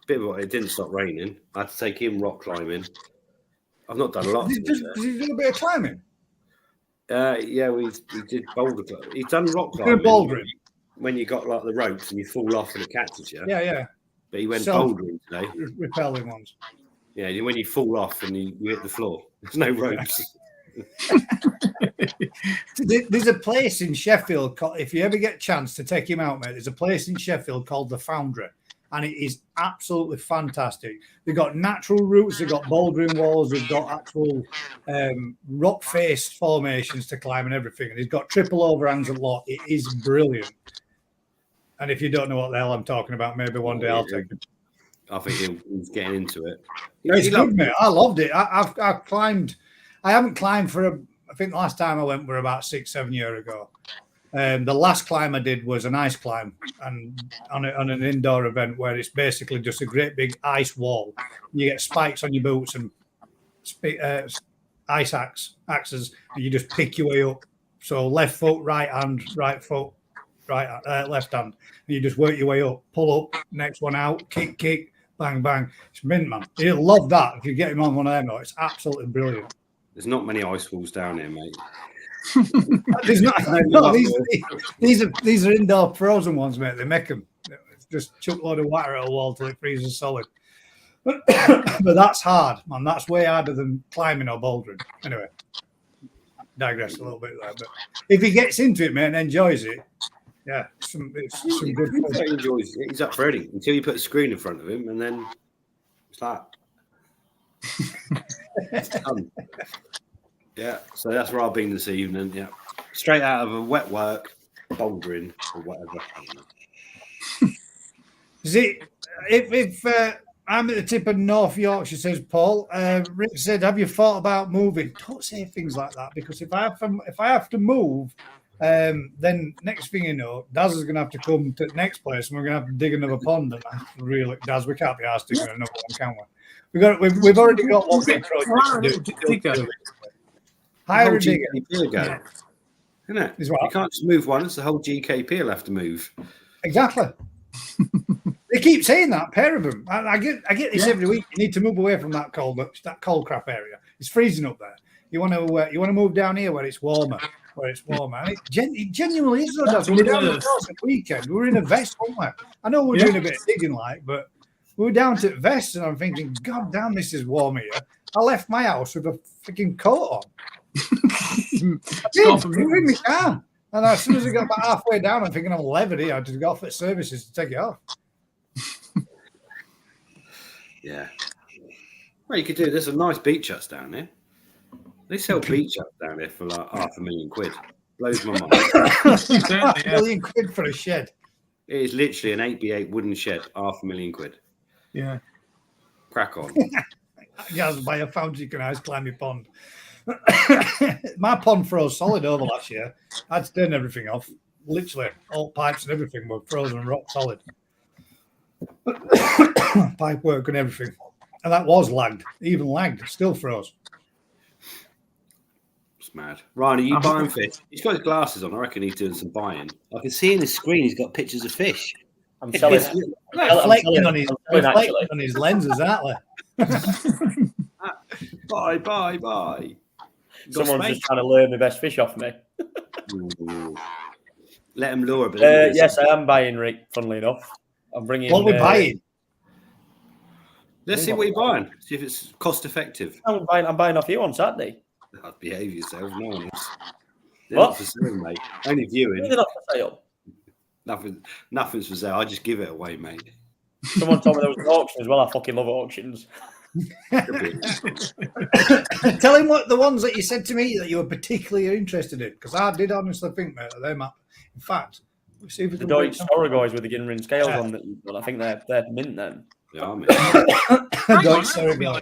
It didn't stop raining. I had to take him rock climbing. I've not done a lot. Did you do a bit of climbing? Yeah, we did boulder. He's done rock climbing. Bouldering. When you got like the ropes and you fall off and it catches you. Yeah. But he went bouldering today. Repelling ones. Yeah, when you fall off and you hit the floor, there's no ropes. There's a place in Sheffield called, if you ever get a chance to take him out, mate, there's a place in Sheffield called the Foundry, and it is absolutely fantastic. They've got natural routes, they've got bouldering walls, they've got actual rock face formations to climb and everything, and he's got triple overhangs a lot. It is brilliant. And if you don't know what the hell I'm talking about, maybe one day I'll take it. I think he's getting into it. It's good, mate. I loved it. I've climbed. I haven't climbed I think the last time I went were about 6-7 years ago. The last climb I did was an ice climb, and on an indoor event where it's basically just a great big ice wall. You get spikes on your boots and ice axes, and you just pick your way up. So left foot, right hand, right foot, left hand, and you just work your way up. Pull up, next one out, kick, bang, bang. It's mint, man. You'll love that if you get him on one of them. It's absolutely brilliant. There's not many ice walls down here, mate. There's not. No, these are indoor frozen ones, mate. They make them. Just chuck a load of water at a wall till it freezes solid. But that's hard, man. That's way harder than climbing or bouldering. Anyway, digress a little bit there. But if he gets into it, mate, and enjoys it, yeah, it's some good fun. He enjoys it. He's up for anything until you put a screen in front of him, and then it's like. It's done. Yeah, so that's where I've been this evening. Yeah, straight out of a wet work, bouldering or whatever. Is it if I'm at the tip of North Yorkshire, says Paul. Rick said, "Have you thought about moving?" Don't say things like that, because if I have to move, then next thing you know, Daz is going to have to come to the next place, and we're going to have to dig another pond. And really, Daz, we can't be asked digging another one, can we? We've already got one big project to do. Hire a digger. Go, isn't it? You can't just move one; it's the whole GKP will have to move. Exactly. They keep saying that, pair of them. I get this every week. You need to move away from that cold crap area. It's freezing up there. You want to move down here where it's warmer. And it genuinely is. We were down the coast at the weekend. We were in a vest, weren't we? I know we're doing a bit of digging, but we were down to vest, and I'm thinking, God damn, this is warm here. I left my house with a freaking coat on. I did. We were in my car. And as soon as I got about halfway down, I'm thinking I'm levered here. I just go off at services to take it off. Yeah. Well, you could do. There's some nice beach huts down there. They sell beach huts down there for like £500,000. Blows my mind. £500,000 for a shed. It is literally an 8x8 wooden shed, £500,000. Yeah. Crack on. Yes, by a fountain you can ice climb your pond. My pond froze solid over last year. I had to turn everything off. Literally, all pipes and everything were frozen rock solid. Pipe work and everything. And that was lagged. Even lagged. Still froze. It's mad. Ryan, are you buying fish? He's got his glasses on. I reckon he's doing some buying. I can see in his screen he's got pictures of fish. I'm selling. Reflecting on his lenses, aren't they? Bye. Someone's just trying to lure the best fish off me. Let him lure. But yes, I am buying, Rick, funnily enough. I'm bringing. What we're buying? Let's see what you're buying. See if it's cost effective. I'm buying off you on Saturday. Behave yourself. No one else. They're What? not for sale, mate. Only viewing. They're not for sale. Nothing's for sale. I just give it away, mate. Someone told me there was an auction as well. I fucking love auctions. Tell him what the ones that you said to me that you were particularly interested in, because I did honestly think, mate, that they're in fact, we'll see if we the can Deutsch Sorrogoys with the Ginrin scales on that. But I think they're mint then. Yeah, mate. Deutsch Sorrogoy.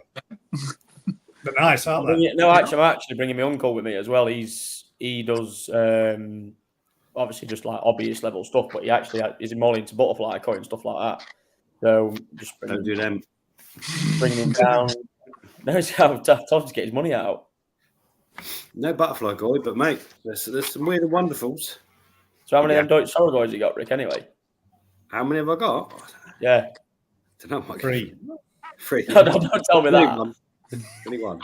But nice, aren't they? No, actually, I'm actually bringing my uncle with me as well. He does obviously just like obvious level stuff, but he actually is more into butterfly koi and stuff like that. So just don't do them. Bringing him down. No, it's tough to get his money out. No butterfly koi, but mate, there's some weird and wonderfuls. So how many of them Deutsch Sorrogoys you got, Rick? Anyway, how many have I got? Yeah, I don't know. Three. No, don't tell me that. 21.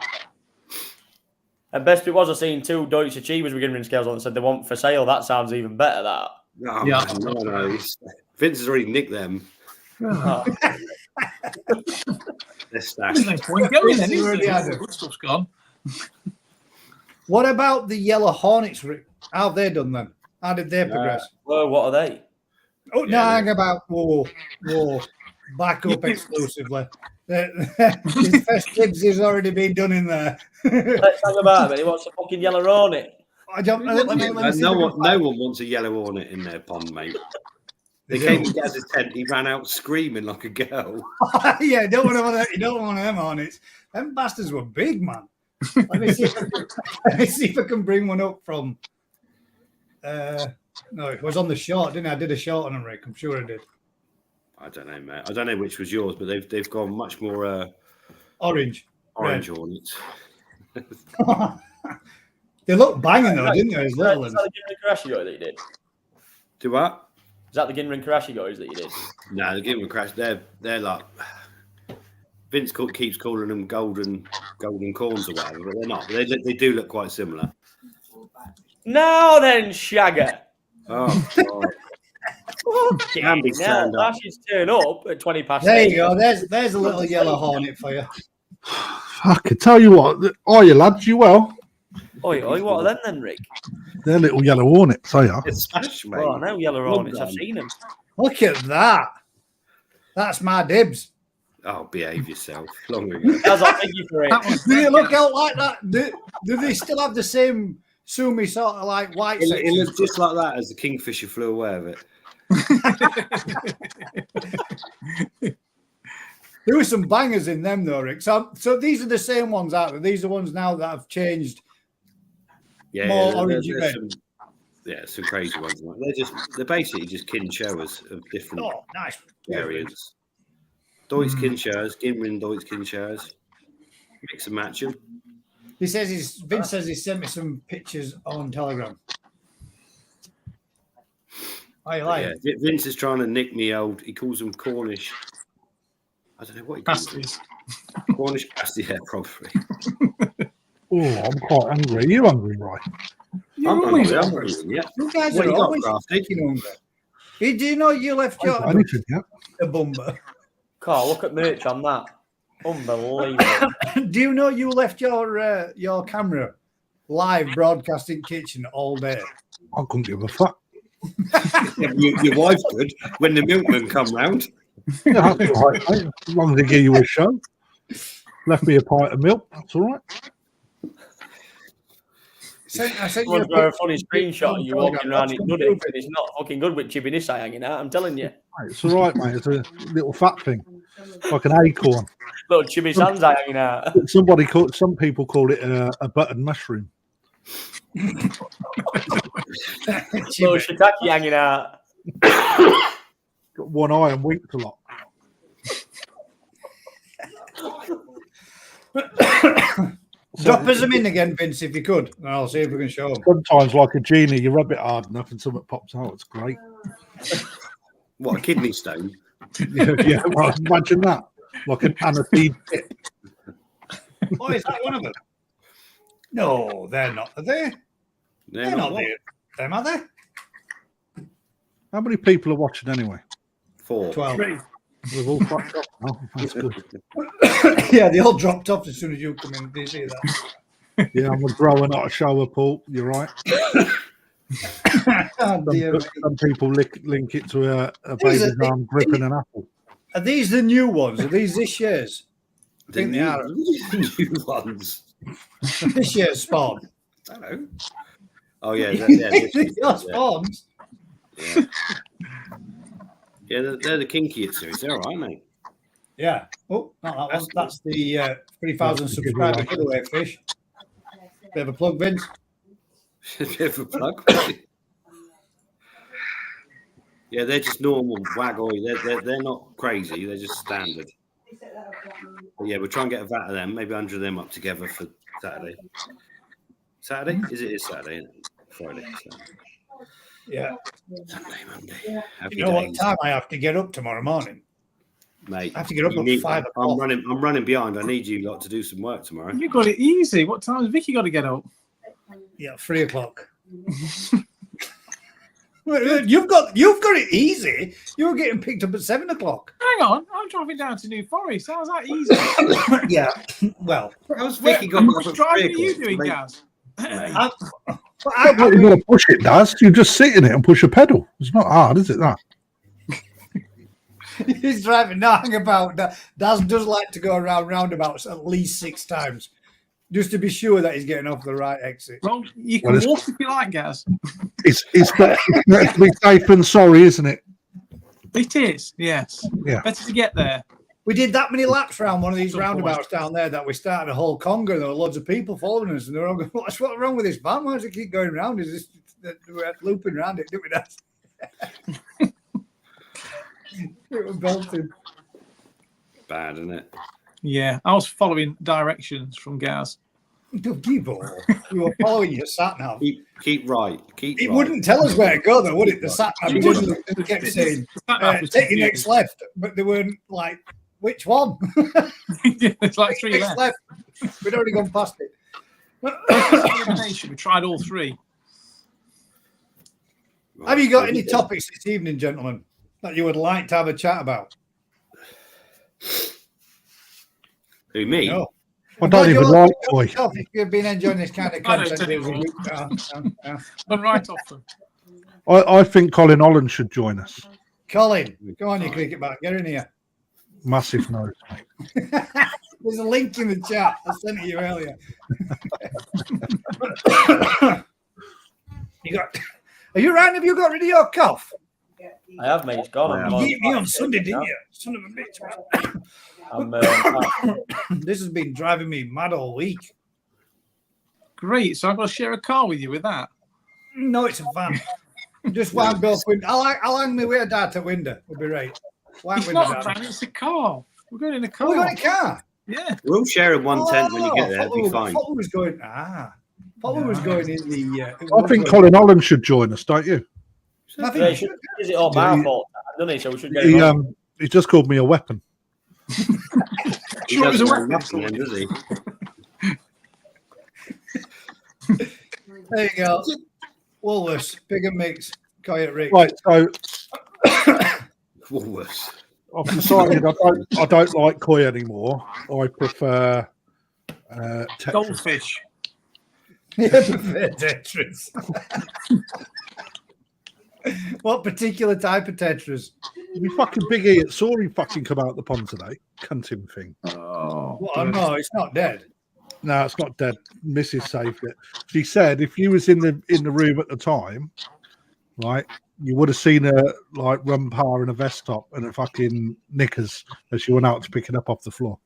And best bit was I seen 2 Deutsche Achievers with Ginrin scales on and said they want for sale. That sounds even better. That. No, yeah. No. Vince has already nicked them. Oh. They're stashed. There's no point going then, is there? Good stuff's gone. What about the Yellow Hornets, Rick? How have they done then? How did they progress? Well, what are they? Oh, no, hang about. Whoa. Back up exclusively. His first dibs has already been done in there. Let's talk about it. He wants a fucking yellow hornet. No one wants a yellow hornet in their pond, mate. They came to Gaz's tent. He ran out screaming like a girl. Yeah, you don't want one of them hornets. Them bastards were big, man. Let me see if I can bring one up from. No, it was on the short, didn't I? I did a short on them, Rick. I'm sure I did. I don't know, mate. I don't know which was yours, but they've gone much more orange hornets. They look banging though, didn't they? As little Is that the Ginrin Karashigoy that you did? Do what? Is that the Ginrin Karashigoys that you did? No, the Ginrin Crash. They're like Vince keeps calling them golden corns or whatever, but they're not. They do look quite similar. Now then, Shagger. Oh God. Now Lashes turn up at 20 past. There you go. There's a little yellow hornet for you. I can tell you what. Are you lads? You well? Oi, what are them then, Rick? They're little yellow hornets, they are. It's smash, mate. Oh, I know yellow hornets. I've seen them. Look at that. That's my dibs. Oh, behave yourself. Long ago. I'll thank you for it. Do you look out like that? Do they still have the same sumi sort of like white section? It looks just like that as the kingfisher flew away of it. There were some bangers in them though, Rick. So these are the same ones, aren't they? These are ones now that have changed. Yeah, More there's orangey. some crazy ones. They're basically just kin showers of different Oh, nice. variants. Deutz kin showers, Gimrin Deutz kin showers. Mix and match them. Vince says he sent me some pictures on Telegram. Oh, you like? Yeah, Vince is trying to nick me old. He calls them Cornish. I don't know what he calls them. Cornish pasties, yeah, probably. Oh, I'm quite hungry. Are you hungry, right? You're I'm always hungry. hungry. Yeah. You guys What are you got, always Crafty? taking hungry. Hey, do you know you left I haven't got your anything yet. a bumper? Carl, look at merch on that. Unbelievable. Do you know you left your camera live broadcasting kitchen all day? I couldn't give a fuck. Yeah, your wife could when the milkman come round. Yeah, that's all right, mate. As long as they give you a show. Left me a pint of milk. That's all right. I sent you Someone's got a picture funny screenshot of you walking around in That's nutty, and it's not fucking good with Chippy Nissai hanging out, I'm telling you. Mate, it's all right, mate. It's a little fat thing, like an acorn. Little Chippy Sanzai hanging out. Some people call it a button mushroom. Little shiitake hanging out. Got one eye and winked a lot. Drop us them in again, Vince, if you could. And I'll see if we can show them. Sometimes, like a genie, you rub it hard enough and something pops out. It's great. What, a kidney stone? Yeah, well, imagine that. Like an aniseed tip. Oh, is that one of them? No, they're not. Are they? They're not there. Them, are they? How many people are watching anyway? 4. 12. We've all fucked up now. That's good. Yeah, they all dropped off as soon as you come in. Do you see that? Yeah, I'm a grower, not a shower, Paul. You're right. Oh, dear. Some people link it to a baby's arm gripping an apple. Are these the new ones? Are these this year's? I think they are. New ones. This year's spawn. I don't know. Oh, yeah. Your spawns. Yeah. Yeah, they're the kinkiest series. They're all right, mate. Yeah. Oh, not that one. That's the 3,000 subscriber giveaway fish. Bit of a plug, Vince. Bit of a plug. Yeah, they're just normal wagoi. They're not crazy. They're just standard. But yeah, we'll try and get a vat of them. Maybe 100 of them up together for Saturday. Saturday? It is Saturday, isn't it? Friday. Saturday. Yeah. Sunday, Monday. Happy You know what days. time I have to get up tomorrow morning? Mate, I have to get up at 5 o'clock. I'm running behind. I need you lot to do some work tomorrow. You got it easy. What time has Vicky got to get up? Yeah, 3 o'clock. You've got it easy. You were getting picked up at 7 o'clock. Hang on, I'm driving down to New Forest. How's that easy? Yeah. Well, How's Vicky got up Which at driving 3 are you o'clock? doing, Mate, Gaz? You've got to push it, Daz. You just sit in it and push a pedal. It's not hard, is it? That. He's driving now. Hang about. Daz does like to go around roundabouts at least 6 times, just to be sure that he's getting off the right exit. Well, you can walk if you like, Gaz. It's better to be safe than sorry, isn't it? It is, yes. Yeah. Better to get there. We did that many laps around one of these roundabouts down there that we started a whole conga. There were loads of people following us, and they're all going, "What's wrong with this van? Why does it keep going round? Is this we're looping around it? Didn't we? That it was belting. bad, isn't it? Yeah, I was following directions from Gaz. You were following your sat nav. Keep right. Keep It right. wouldn't tell us where to go, though, would it? The sat nav just kept saying, "Take your next left," but they weren't like, "Which one?" It's like 3 Next left. left. We'd already gone past it. We tried all 3. Right. Have you got any topics this evening, gentlemen, that you would like to have a chat about? Who, me? No. I don't even like toy. If you've been enjoying this kind of I don't content, anymore. Run right off them. I think Colin Holland should join us. Colin, go on, you cricket back. Get in here. Massive nose, mate. There's a link in the chat. I sent it you earlier. Are you right? Have you got rid of your cough? I have, mate. It's gone. You hit me on Sunday, didn't you? Son of a bitch. This has been driving me mad all week. Great. So I've got to share a car with you with that. No, it's a van. Just wind up window. I'll hang my way down to window. We'll be right. It's not a van, it's a car. We're going in a car. We're going in a car. Yeah. We'll share in one tent when you get there. It'll be fine. I thought we was going. Was going in the. I think Colin Holland should join us, don't you? I think is it all my fault? Doesn't he? So we should get him on. He just called me a weapon. He Sure, it was a doesn't weapon. know nothing then, does he? There you go. Woolworths, Pig and Mix, Coyote Rick. Right, so Woolworths. I've decided I don't like koi anymore. I prefer Tetris. Goldfish. Yeah, prefer Tetris. What particular type of Tetris? You fucking big ear saw him fucking come out the pond today. Cunting thing. Oh, Well, no, it's not dead. No, it's not dead. Mrs. saved it. She said if you was in the room at the time, right, you would have seen her like run par in a vest top and a fucking knickers as she went out to pick it up off the floor.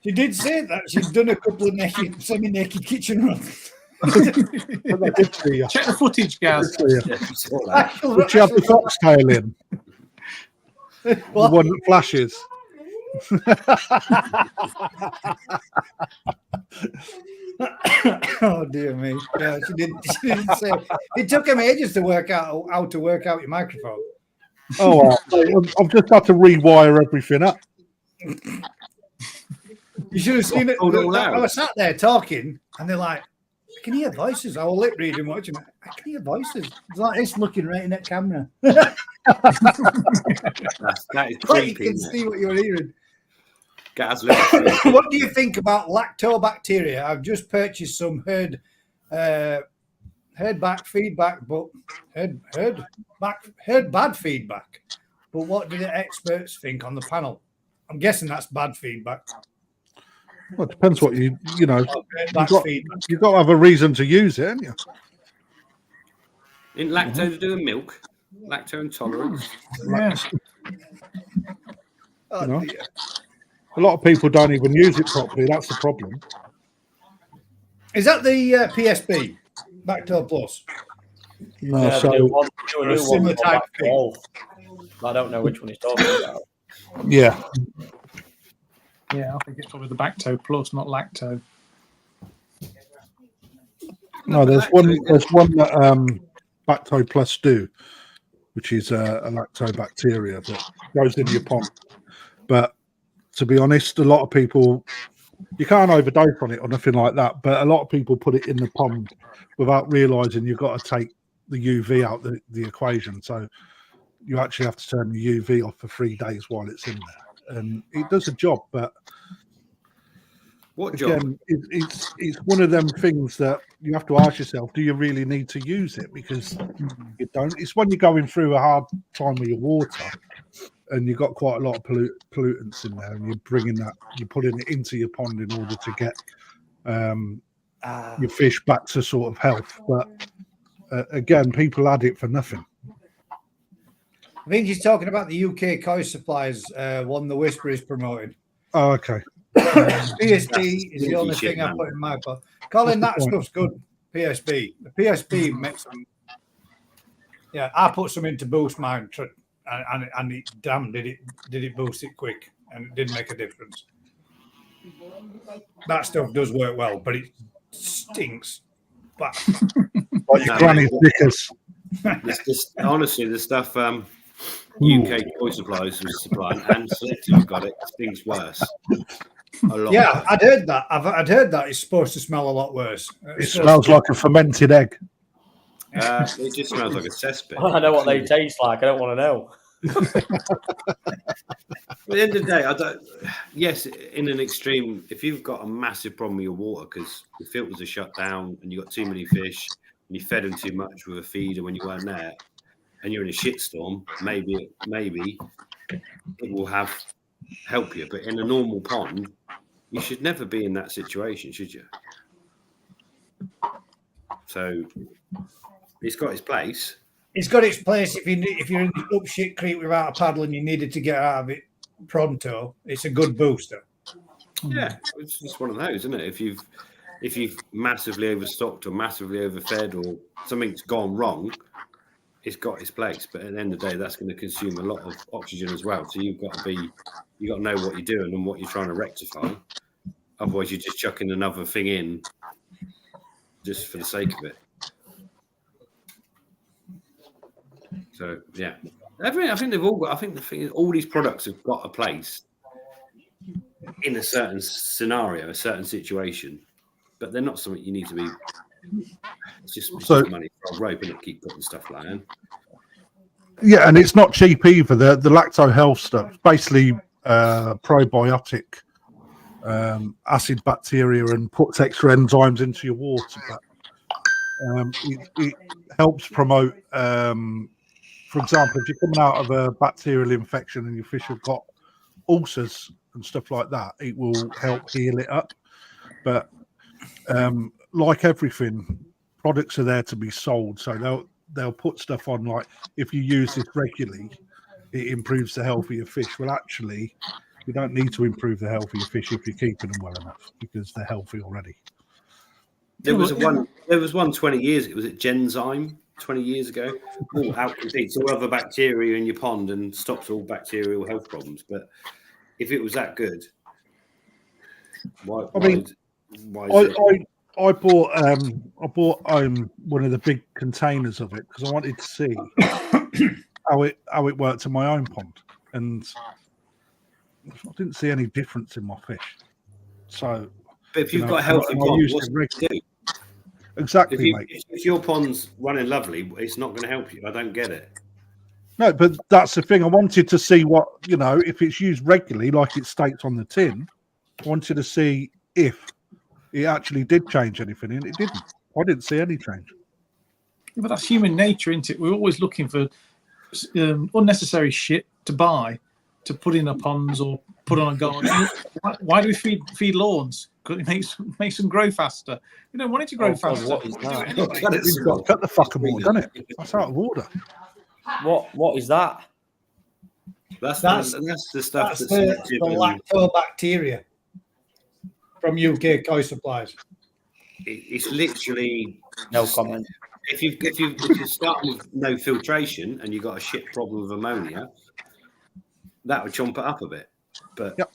She did say that. She's done a couple of semi-naked kitchen runs. But I did see you. check the footage, guys. Did she have the foxtail in? The one that flashes. Oh dear me! Yeah, she didn't say. It took him ages to work out how to work out your microphone. Oh, I've just had to rewire everything up. You should have seen it. Hold all out. I was sat there talking, and they're like, "I can hear voices." I was lip reading, watching it. I can hear voices. It's like this looking right in that camera. That is Right, you creepy. can Isn't it? see what you're hearing. Gaz, look at it. What do you think about lactobacteria? I've just purchased some heard bad feedback. But what do the experts think on the panel? I'm guessing that's bad feedback. Well, it depends what you know. Bad feedback. You've got to have a reason to use it, haven't you? In lactose to do with milk, lactose intolerance. Yeah. Oh, You know? dear. A lot of people don't even use it properly. That's the problem. Is that the PSB Bacto Plus? No, Yeah, so do a new one similar called type Back thing. 12. I don't know which one he's talking about. yeah, Yeah, I think it's probably the Bacto Plus, not Lacto. no. There's one that Bacto Plus do, which is a lactobacteria that goes in your pond. But to be honest, a lot of people, you can't overdose on it or nothing like that. But a lot of people put it in the pond without realizing you've got to take the UV out the equation. So you actually have to turn the UV off for 3 days while it's in there, and it does a job. But What job? again, it's one of them things that you have to ask yourself: do you really need to use it? Because you don't. It's when you're going through a hard time with your water, and you've got quite a lot of pollutants in there, and you're putting it into your pond in order to get your fish back to sort of health. But again, people add it for nothing. I think he's talking about the UK koi supplies, one the Whisper is promoting. Oh, okay. PSB is the only Shit, thing I man. put in my pot. Colin, that What's the point? stuff's good. PSB. The PSB makes them. Yeah, I put some in to boost mine, and it, damn, did it boost it quick, and it did make a difference. That stuff does work well, but it stinks. But Like your No, granny's knickers. Honestly, the stuff UK Koi Supplies was supplying and Selective got it stinks worse. A lot. yeah, I'd heard that. I'd heard that it's supposed to smell a lot worse. It smells like a fermented egg. It just smells like a cesspit. I know what they taste like. I don't want to know. At the end of the day, I don't. Yes, in an extreme, if you've got a massive problem with your water because the filters are shut down and you've got too many fish and you fed them too much with a feeder when you weren't there, and you're in a shitstorm, maybe it will help you. But in a normal pond, you should never be in that situation, should you? So it's got its place. It's got its place if you're in the up shit creek without a paddle and you needed to get out of it. pronto, it's a good booster. Yeah, it's just one of those, isn't it? If you've massively overstocked or massively overfed or something's gone wrong, it's got its place. But at the end of the day, that's going to consume a lot of oxygen as well. So you've got to know what you're doing and what you're trying to rectify. Otherwise, you're just chucking another thing in just for the sake of it. So yeah, I think they've all got. I think the thing is, all these products have got a place in a certain scenario, a certain situation, but they're not something you need to be. It's just money for a rope, and keep putting stuff like that. Yeah, and it's not cheap either. The lacto health stuff, basically probiotic, acid bacteria, and puts extra enzymes into your water. But it helps promote. For example, if you're coming out of a bacterial infection and your fish have got ulcers and stuff like that, it will help heal it up. But like everything, products are there to be sold, so they'll put stuff on like, if you use this regularly, it improves the health of your fish. Well, actually, you don't need to improve the health of your fish if you're keeping them well enough, because they're healthy already. There was one 20 years. It was at Genzyme 20 years ago. All outcompetes all other bacteria in your pond and stops all bacterial health problems. But if it was that good, why is it? I bought one of the big containers of it because I wanted to see how it worked in my own pond, and I didn't see any difference in my fish. So, but if you've got a healthy pond, what's it to do? Exactly, mate. If your pond's running lovely, it's not going to help you. I don't get it. No, but that's the thing. I wanted to see what, if it's used regularly, like it states on the tin. I wanted to see if it actually did change anything, and it didn't. I didn't see any change. Yeah, but that's human nature, isn't it? We're always looking for unnecessary shit to buy, to put in our ponds or put on a garden. Why do we feed lawns? Because it makes them grow faster. We don't want it to grow faster. What is that? You've got to cut the fucking water, doesn't it? That's out of order. What is that? That's the stuff that's the lactobacteria from UK Koi Supplies. It's literally no comment. If you start with no filtration and you've got a shit problem with ammonia, that would chomp it up a bit. But yep.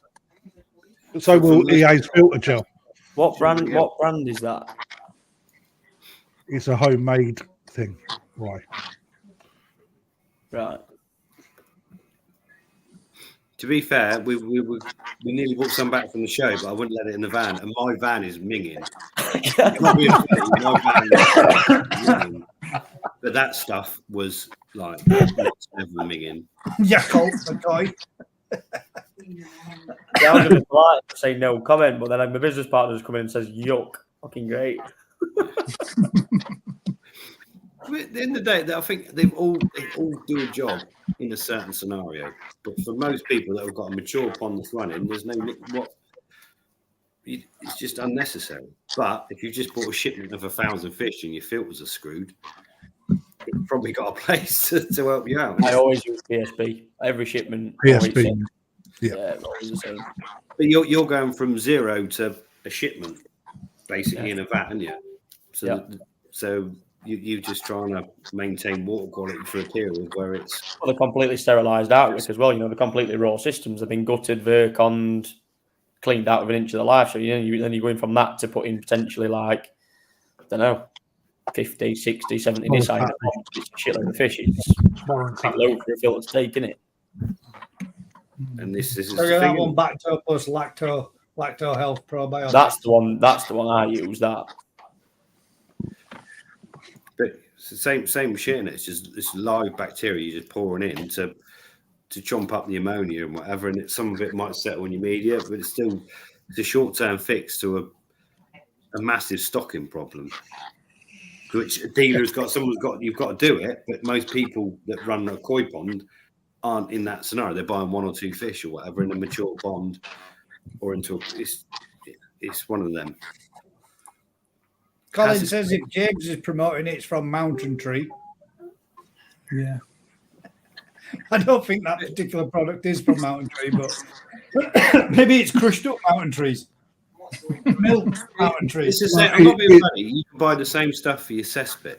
So will EA's filter gel. What brand is that? It's a homemade thing, right? Right. To be fair, we nearly brought some back from the show, but I wouldn't let it in the van, and my van is minging. But that stuff was like never minging. Yakult. Yeah, I was going to say no comment, but then my business partner just come in and says, yuck, fucking great. At the end of the day, I think they all do a job in a certain scenario. But for most people that have got a mature pond that's running, there's it's just unnecessary. But if you just bought a shipment of 1,000 fish and your filters are screwed, it's probably got a place to help you out. I always use PSP. Every shipment. PSP. Yeah, always the same. But you're going from zero to a shipment, basically in a vat, aren't you? So you're just trying to maintain water quality for a period where it's... Well, they're completely sterilised out as well. They're completely raw systems. They've been gutted, verconned, cleaned out of an inch of their life. So, then you're going from that to putting potentially like, I don't know, 50, 60, 70 decide it's a shitload of fish. It's quite low for a filter to take, isn't it? And this is that one Bacto plus lacto health probiotic. That's the one I use. That. But it's the same shit, and it's just this live bacteria you're just pouring in to chomp up the ammonia and whatever, and some of it might settle in your media, but it's a short-term fix to a massive stocking problem, which a dealer's got. You've got to do it, but most people that run a koi pond aren't in that scenario. They're buying one or two fish or whatever in a mature pond or into it's one of them. Colin says if James is promoting it's from Mountain Tree. Yeah. I don't think that particular product is from Mountain Tree, but maybe it's crushed up mountain trees. Milk mountain trees. It's the same. I'm not being funny. You can buy the same stuff for your cesspit.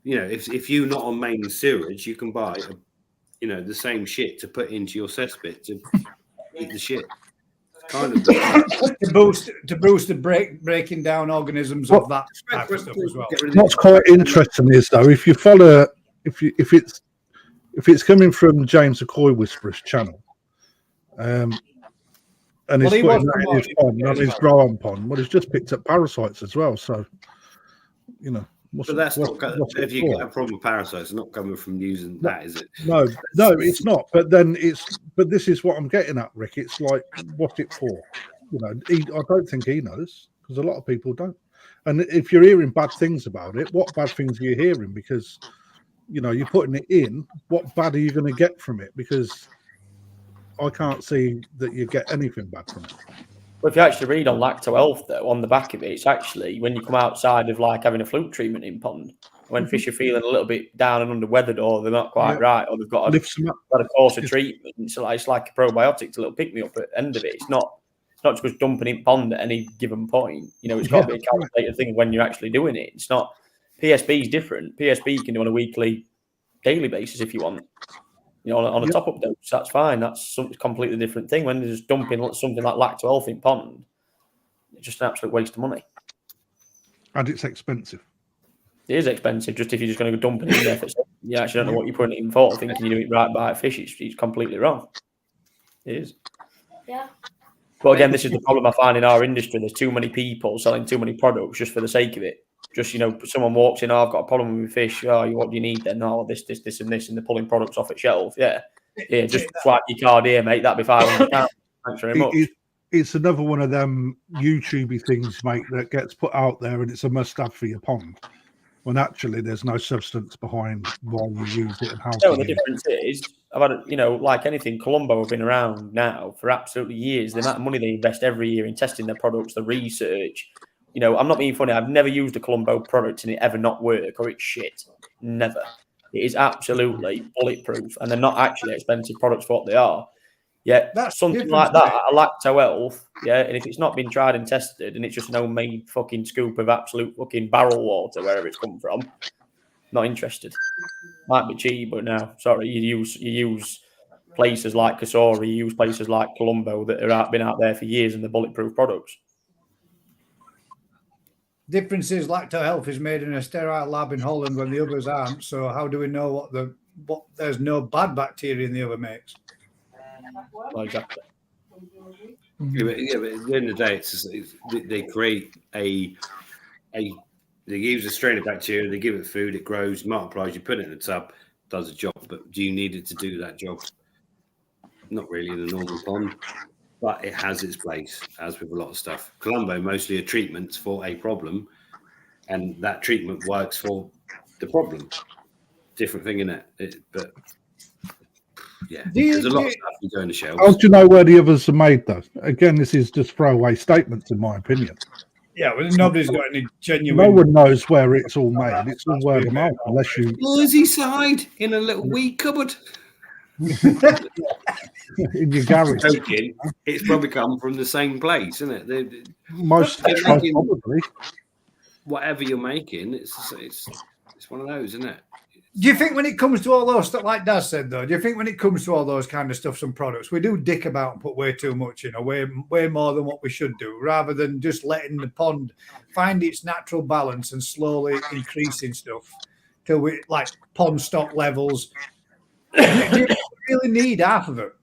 You know, if you're not on main sewage, you can buy, the same shit to put into your cesspit to eat the shit. Kind of to boost the breaking down organisms of that type of stuff as well. What's quite interesting is though, if you follow, if it's coming from James Acoy Whisperer's channel, and he's putting that in his pond, on his grow-on pond, well, he's just picked up parasites as well. So, but that's not. If you get a problem with parasites, it's not coming from using that, is it? No, it's not. But then But this is what I'm getting at, Rick. It's like, what's it for? I don't think he knows, because a lot of people don't. And if you're hearing bad things about it, what bad things are you hearing? Because you're putting it in. What bad are you going to get from it? Because I can't see that you get anything bad from it. Well, if you actually read on Lacto Health, though, on the back of it, it's actually when you come outside of like having a fluke treatment in pond, when fish are feeling a little bit down and under weathered, or they're not quite right, or they've got a course of treatment. It's like a probiotic to little pick me up at the end of it. It's not just dumping in pond at any given point. It's got to be a calculated thing when you're actually doing it. It's not. PSB is different. PSB you can do on a weekly, daily basis if you want. On a top-up dose, that's fine. That's something completely different thing. When they're just dumping something like Lacto Health in pond, it's just an absolute waste of money. And it's expensive. It is expensive. Just if you're just going to go dump it in there, you actually don't know what you're putting it in for. Thinking you're doing it right by a fish, it's completely wrong. It is. Yeah. But again, this is the problem I find in our industry. There's too many people selling too many products just for the sake of it. Just, someone walks in, I've got a problem with fish. Oh, what do you need then? Oh, this, and this, and they're pulling products off a shelf. Yeah, just swipe your card here, mate. That'd be £500. Thanks very much. It's another one of them YouTubey things, mate, that gets put out there, and it's a must-have for your pond. When actually, there's no substance behind why you use it and how. The difference is, I've had, like anything, Colombo have been around now for absolutely years. The amount of money they invest every year in testing their products, the research. I'm not being funny. I've never used a Colombo product and it ever not work, or it's shit. Never. It is absolutely bulletproof, and they're not actually expensive products for what they are. Yeah, that's something like that, a Lacto Health, yeah, and if it's not been tried and tested, and it's just an homemade fucking scoop of absolute fucking barrel water, wherever it's come from, not interested. Might be cheap, but no, sorry, you use places like Kasori, you use places like Colombo that have been out there for years, and they're bulletproof products. Difference is Lacto Health is made in a sterile lab in Holland when the others aren't. So how do we know what there's no bad bacteria in the other makes? Well, exactly. But at the end of the day, they create they use a strain of bacteria, they give it food, it grows, multiplies, you put it in a tub, does a job. But do you need it to do that job? Not really in a normal pond. But it has its place, as with a lot of stuff. Colombo mostly are treatments for a problem, and that treatment works for the problem. Different thing in it, but yeah, there's a lot of stuff you go in the shelves. How do you know where the others are made, though? Again, this is just throwaway statements, in my opinion. Yeah, well, nobody's got any genuine. No one knows where it's all made. It's all word of mouth, unless you. Merseyside in a little wee cupboard. In your garage. It's probably come from the same place, isn't it? Most probably. Whatever you're making, it's one of those, isn't it? Do you think when it comes to all those stuff, like Daz said, though, do you think when it comes to all those kind of stuffs and products, we do dick about and put way too much in, or way more than what we should do, rather than just letting the pond find its natural balance and slowly increasing stuff till we like pond stock levels? Do you really need half of it?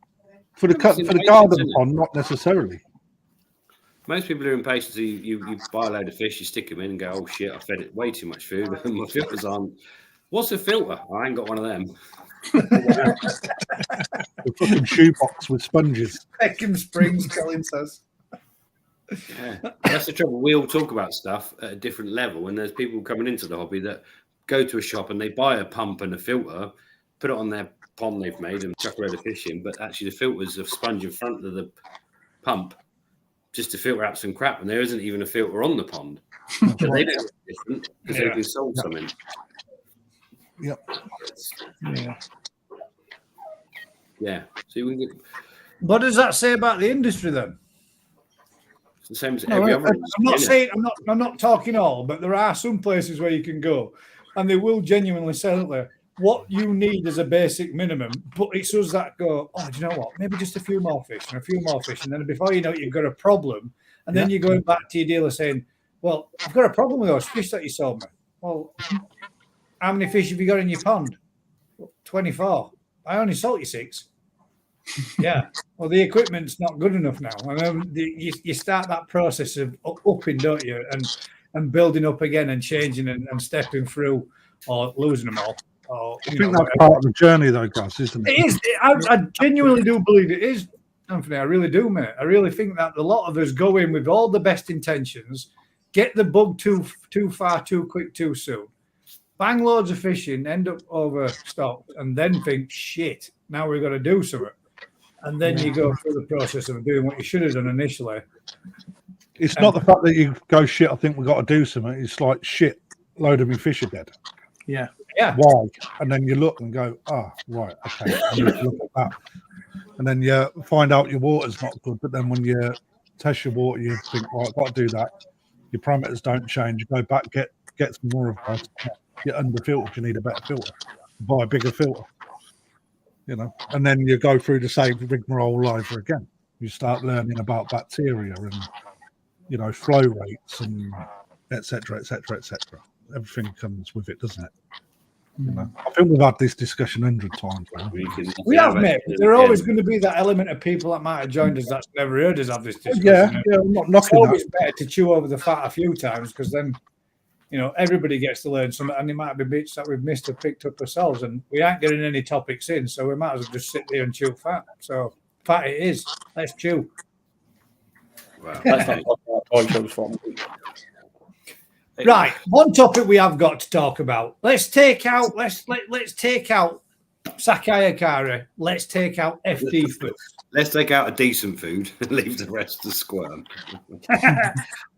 For the garden pond, not necessarily. Most people are impatient. So you buy a load of fish, you stick them in and go, oh shit, I fed it way too much food and my filters aren't. What's a filter? I ain't got one of them. A fucking shoebox with sponges. Peckham Springs, Colin says. Yeah, that's the trouble. We all talk about stuff at a different level, and there's people coming into the hobby that go to a shop and they buy a pump and a filter, put it on their pond they've made and chuck a load of fish in, but actually the filter's a sponge in front of the pump just to filter out some crap, and there isn't even a filter on the pond. But they don't look different because they've sold something. Yep. Yeah. Yeah. So we can get, What does that say about the industry then? it's the same as No, every I'm other. not industry, saying I'm not talking all, but there are some places where you can go, and they will genuinely sell there what you need as a basic minimum. But it's us that go, oh, do you know what? Maybe just a few more fish and a few more fish, and then before you know it, you've got a problem, and then you're going back to your dealer saying, "Well, I've got a problem with those fish that you sold me." Well, how many fish have you got in your pond? 24. I only sold you 6. Yeah. Well, the equipment's not good enough now. And then you start that process of upping, don't you? And building up again and changing and stepping through or losing them all. Or, I think that's part of the journey, though, Gus, isn't it? It is. I genuinely do believe it is, Anthony. I really do, mate. I really think that a lot of us go in with all the best intentions, get the bug too far, too quick, too soon, bang loads of fishing, end up overstocked, and then think, shit, now we've got to do something. And then you go through the process of doing what you should have done initially. It's not the fact that you go, shit, I think we've got to do something. It's like, shit, load of me fish are dead. Yeah. Why? And then you look and go, right, okay, I need to look at that. And then you find out your water's not good. But then when you test your water, you think, right, I've got to do that. Your parameters don't change. You go back, get some more of us. Get under filtered. You need a better filter. Buy a bigger filter. And then you go through the same rigmarole all over again. You start learning about bacteria and flow rates and etc. Everything comes with it, doesn't it? I think we've had this discussion 100 times. We have, mate. There are always going to be that element of people that might have joined us that's never heard us have this discussion. Yeah, I'm not knocking it's always that. better to chew over the fat a few times because then everybody gets to learn something, and there might be bits that we've missed or picked up ourselves, and we aren't getting any topics in, so we might as well just sit there and chew fat. So fat it is. Let's chew. Wow. That's not what toy shows for. Right, one topic we have got to talk about. Let's take out Sakayakari. Let's take out FD food. Let's take out a decent food and leave the rest to squirm.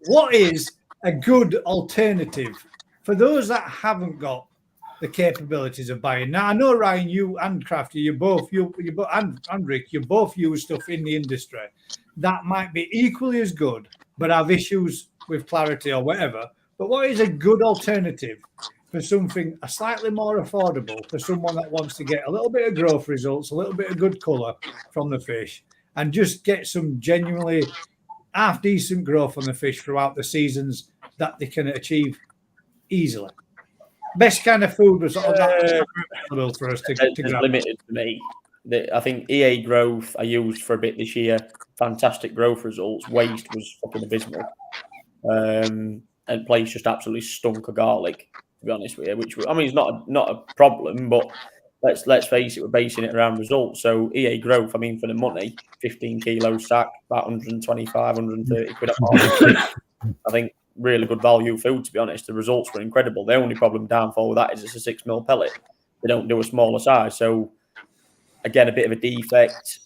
What is a good alternative for those that haven't got the capabilities of buying? Now I know, Ryan, you and Crafty, you both and Rick, you both use stuff in the industry that might be equally as good, but have issues with clarity or whatever. But what is a good alternative for something slightly more affordable for someone that wants to get a little bit of growth results, a little bit of good colour from the fish, and just get some genuinely half decent growth on the fish throughout the seasons that they can achieve easily? Best kind of food was sort of that for us to grab. Limited to me. I think EA growth I used for a bit this year. Fantastic growth results. Waste was fucking abysmal. And place just absolutely stunk of garlic, to be honest with you. Which it's not a problem, but let's face it, we're basing it around results. So EA growth, for the money, 15 kilo sack, about 125, 130 quid a part. I think really good value food, to be honest. The results were incredible. The only downfall with that is it's a 6 mil pellet. They don't do a smaller size. So again, a bit of a defect.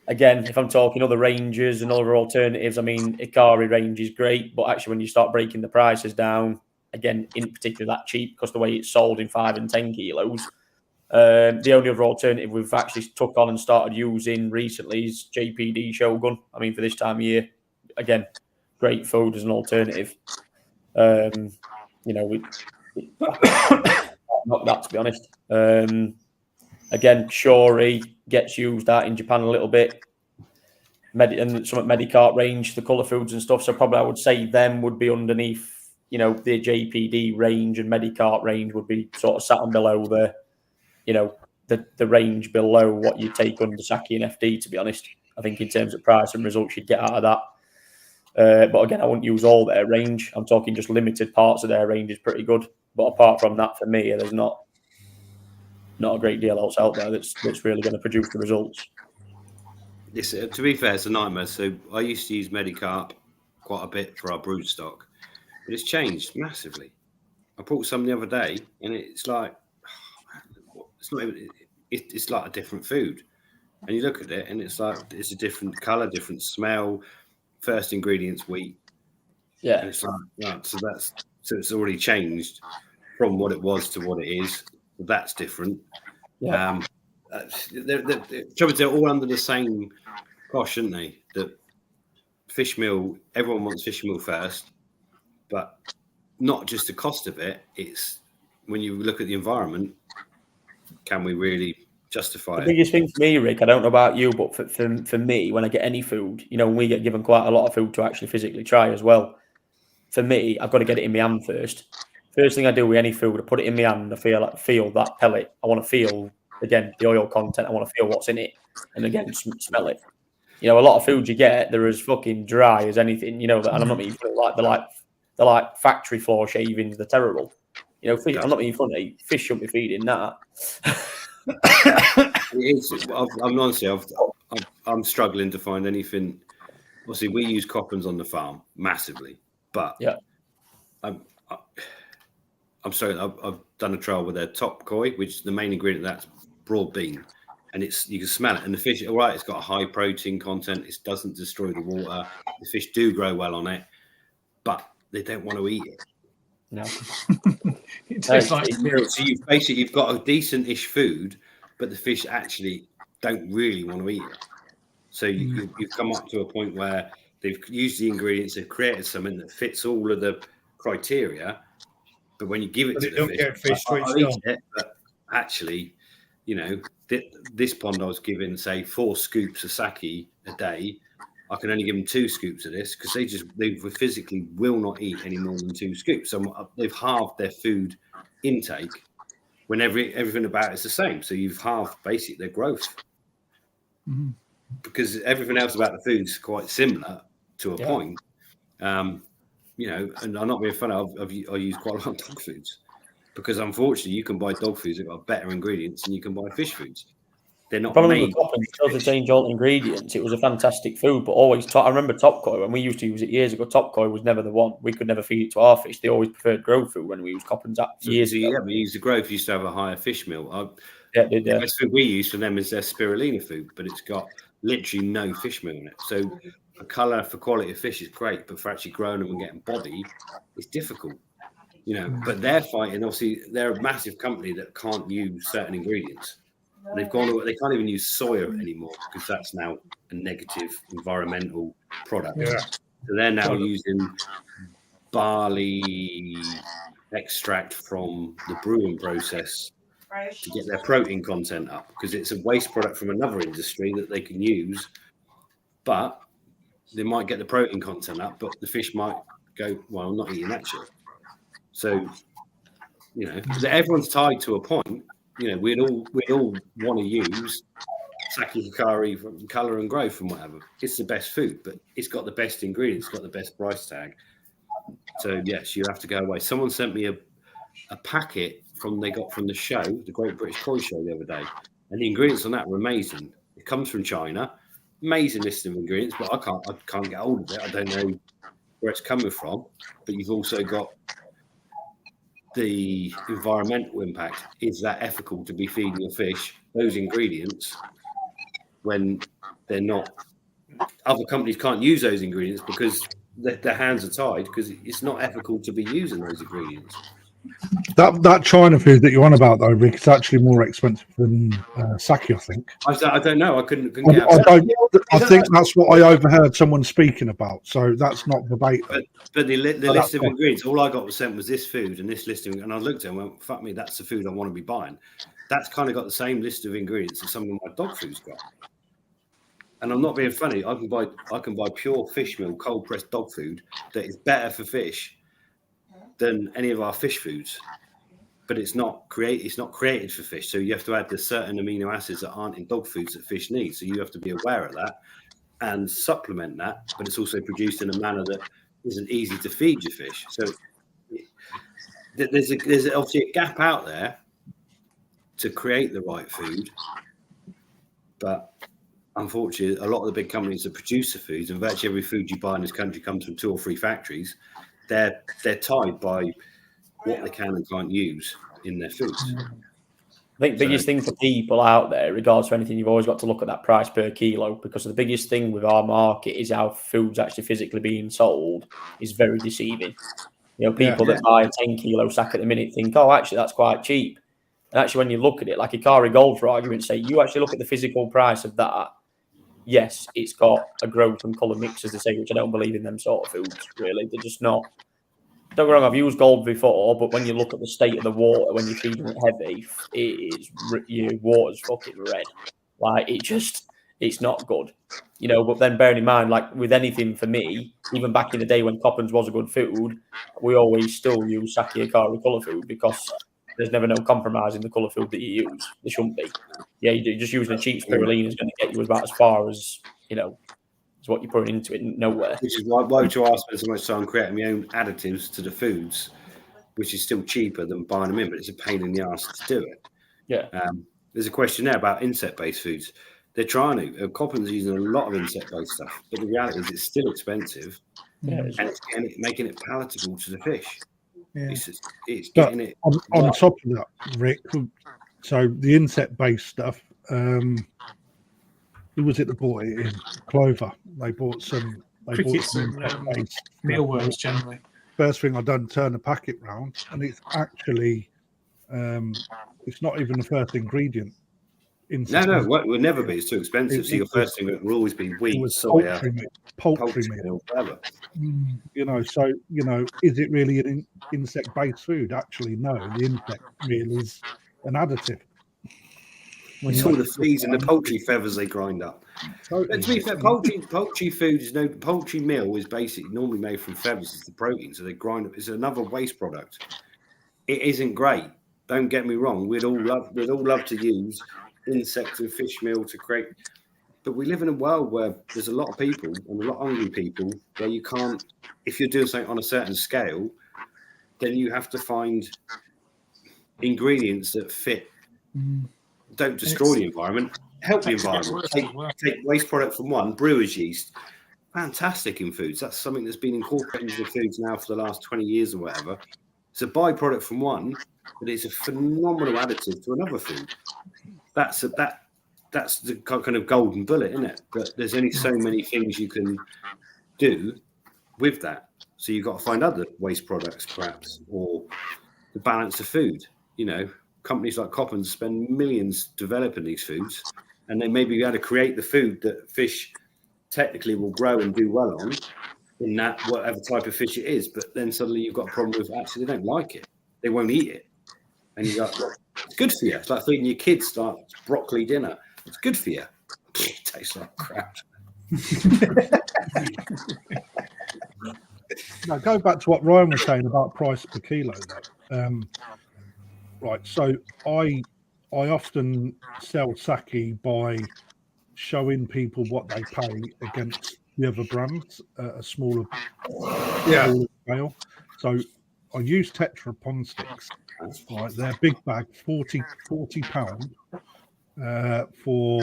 Again, if I'm talking other ranges and other alternatives, Ikari range is great, but actually when you start breaking the prices down, again, in particular that cheap because the way it's sold in 5 and 10 kilos, the only other alternative we've actually took on and started using recently is JPD Shogun. For this time of year, again, great food as an alternative. Not that, to be honest. Again, Shori gets used out in Japan a little bit. And some at Medicart range, the colour foods and stuff. So probably I would say them would be underneath, the JPD range, and Medicart range would be sort of sat on below the range below what you take under Saki and FD, to be honest. I think in terms of price and results you'd get out of that. But again, I wouldn't use all their range. I'm talking just limited parts of their range is pretty good. But apart from that, for me, there's not a great deal else out there that's really going to produce the results. To be fair, it's a nightmare. So I used to use Medicarp quite a bit for our brood stock, but it's changed massively. I bought some the other day, and it's like it's like a different food. And you look at it, and it's like it's a different colour, different smell. First ingredient's wheat. Yeah, and it's like right, so it's already changed from what it was to what it is. That's different. Yeah. they're all under the same cost, shouldn't they? The fish meal, everyone wants fish meal first, but not just the cost of it. It's when you look at the environment, can we really justify The it? biggest thing for me, Rick, I don't know about you, but for me, when I get any food, we get given quite a lot of food to actually physically try as well. For me, I've got to get it in my hand first. First thing I do with any food, I put it in my hand. I feel that pellet. I want to feel, again, the oil content. I want to feel what's in it. And again, smell it. A lot of food you get, they're as fucking dry as anything, and I'm not being funny, they're like factory floor shavings. They're terrible. Fish, I'm not being funny. Fish shouldn't be feeding that. I'm honestly, I'm struggling to find anything. Obviously, we use coppens on the farm massively, but yeah, I'm sorry. I've done a trial with their top koi, which the main ingredient that's broad bean, and you can smell it. And the fish, all right, it's got a high protein content. It doesn't destroy the water. The fish do grow well on it, but they don't want to eat it. No, it tastes like. So you've got a decent-ish food, but the fish actually don't really want to eat it. So you've come up to a point where they've used the ingredients, they've created something that fits all of the criteria, but when you give it to the fish, I'll eat it, but actually, this pond I was given, say, 4 scoops of sake a day. I can only give them 2 scoops of this because they physically will not eat any more than 2 scoops. So they've halved their food intake when everything about it's the same. So you've halved basically their growth because everything else about the food is quite similar to a point. And I'm not being funny. I use quite a lot of dog foods because unfortunately you can buy dog foods that got better ingredients than you can buy fish foods. They're not probably made. Because they change all the ingredients. It was a fantastic food, but always I remember top koi when we used to use it years ago. Top koi was never the one. We could never feed it to our fish. They always preferred growth food when we used coppens years ago. Yeah, we used the growth. Used to have a higher fish meal. The best food we use for them is their spirulina food, but it's got literally no fish meal in it. So for colour, for quality of fish is great, but for actually growing them and getting body, it's difficult. But they're fighting. Obviously, they're a massive company that can't use certain ingredients. They can't even use soya anymore because that's now a negative environmental product. Yeah. So they're now using barley extract from the brewing process to get their protein content up because it's a waste product from another industry that they can use, but they might get the protein content up, but the fish might go, well, I'm not eating that shit. So, everyone's tied to a point. We'd all want to use sake hikari from colour and growth and whatever. It's the best food, but it's got the best ingredients, it's got the best price tag. So yes, you have to go away. Someone sent me a packet they got from the show, the Great British Koi Show the other day, and the ingredients on that were amazing. It comes from China, amazing list of ingredients, but I can't get hold of it. I don't know where it's coming from. But you've also got the environmental impact. Is that ethical to be feeding your fish those ingredients when they're not? Other companies can't use those ingredients because their hands are tied because it's not ethical to be using those ingredients. That China food that you're on about, though, Rick, is actually more expensive than sake, I think. I don't know. I couldn't get I think that's what I overheard someone speaking about. So that's not verbatim. But the list of ingredients, all I got sent was this food and this listing, and I looked at it and went, "Fuck me, that's the food I want to be buying." That's kind of got the same list of ingredients as some of my dog food's got. And I'm not being funny. I can buy pure fish meal, cold pressed dog food that is better for fish than any of our fish foods. But it's not created for fish. So you have to add the certain amino acids that aren't in dog foods that fish need. So you have to be aware of that and supplement that. But it's also produced in a manner that isn't easy to feed your fish. So there's obviously a gap out there to create the right food. But unfortunately, a lot of the big companies that produce the foods, and virtually every food you buy in this country comes from 2 or 3 factories, they're tied by what they can and can't use in their foods. I think the biggest thing for people out there, regardless of anything, you've always got to look at that price per kilo, because the biggest thing with our market is how food's actually physically being sold is very deceiving. People that buy a 10 kilo sack at the minute think, oh, actually, that's quite cheap. And actually, when you look at it, like Ikari Gold, for argument's sake, you actually look at the physical price of that. Yes, it's got a growth and colour mix, as they say, which I don't believe in them sort of foods, really. They're just not. Don't get me wrong, I've used gold before, but when you look at the state of the water, when you're feeding it heavy, your water's fucking red. Like, it's not good. But then bearing in mind, like with anything for me, even back in the day when Coppens was a good food, we always still use Sake Ikari colour food because there's never no compromise in the colour food that you use. There shouldn't be. Yeah, you're just using a cheap spirulina is going to get you about as far as, as what you're putting into it, nowhere. Which is why would you ask me so much time creating my own additives to the foods, which is still cheaper than buying them in, but it's a pain in the ass to do it. Yeah. There's a question there about insect-based foods. They're trying to. Coppens are using a lot of insect-based stuff, but the reality is it's still expensive, and it's making it palatable to the fish. Yeah. It's getting it on top of that, Rick. So the insect-based stuff. Who was it that bought it in? Clover. They bought some. Crickets and mealworms generally. First thing I done, turn the packet round, and it's actually, it's not even the first ingredient. No, it will never be. It's too expensive. So your first thing will always be wheat, soya, poultry meal, whatever. So is it really an insect-based food? Actually, no. The insect meal is an additive. It's all the fleas and the poultry feathers they grind up. Totally. But to be fair, poultry food is poultry meal is basically normally made from feathers. It's the protein, so they grind up. It's another waste product. It isn't great. Don't get me wrong. We'd all love to use insects and fish meal to create, but we live in a world where there's a lot of people and a lot of hungry people where you can't. If you're doing something on a certain scale, then you have to find ingredients that fit. Don't destroy the environment, help the environment. Take waste product from one, brewer's yeast, fantastic in foods. That's something that's been incorporated into foods now for the last 20 years or whatever. It's a byproduct from one, but it's a phenomenal additive to another food. That's the kind of golden bullet, isn't it? But there's only so many things you can do with that. So you've got to find other waste products, perhaps, or the balance of food. Companies like Coppens spend millions developing these foods, and they may be able to create the food that fish technically will grow and do well on in that whatever type of fish it is. But then suddenly you've got a problem with actually they don't like it. They won't eat it. And you go, it's good for you. It's like feeding your kids like broccoli dinner. It's good for you. It tastes like crap. Now, go back to what Ryan was saying about price per kilo. Right, so I often sell sake by showing people what they pay against the other brands at a smaller scale. So I use Tetra Pond sticks. Right, they're big bag, 40 pound for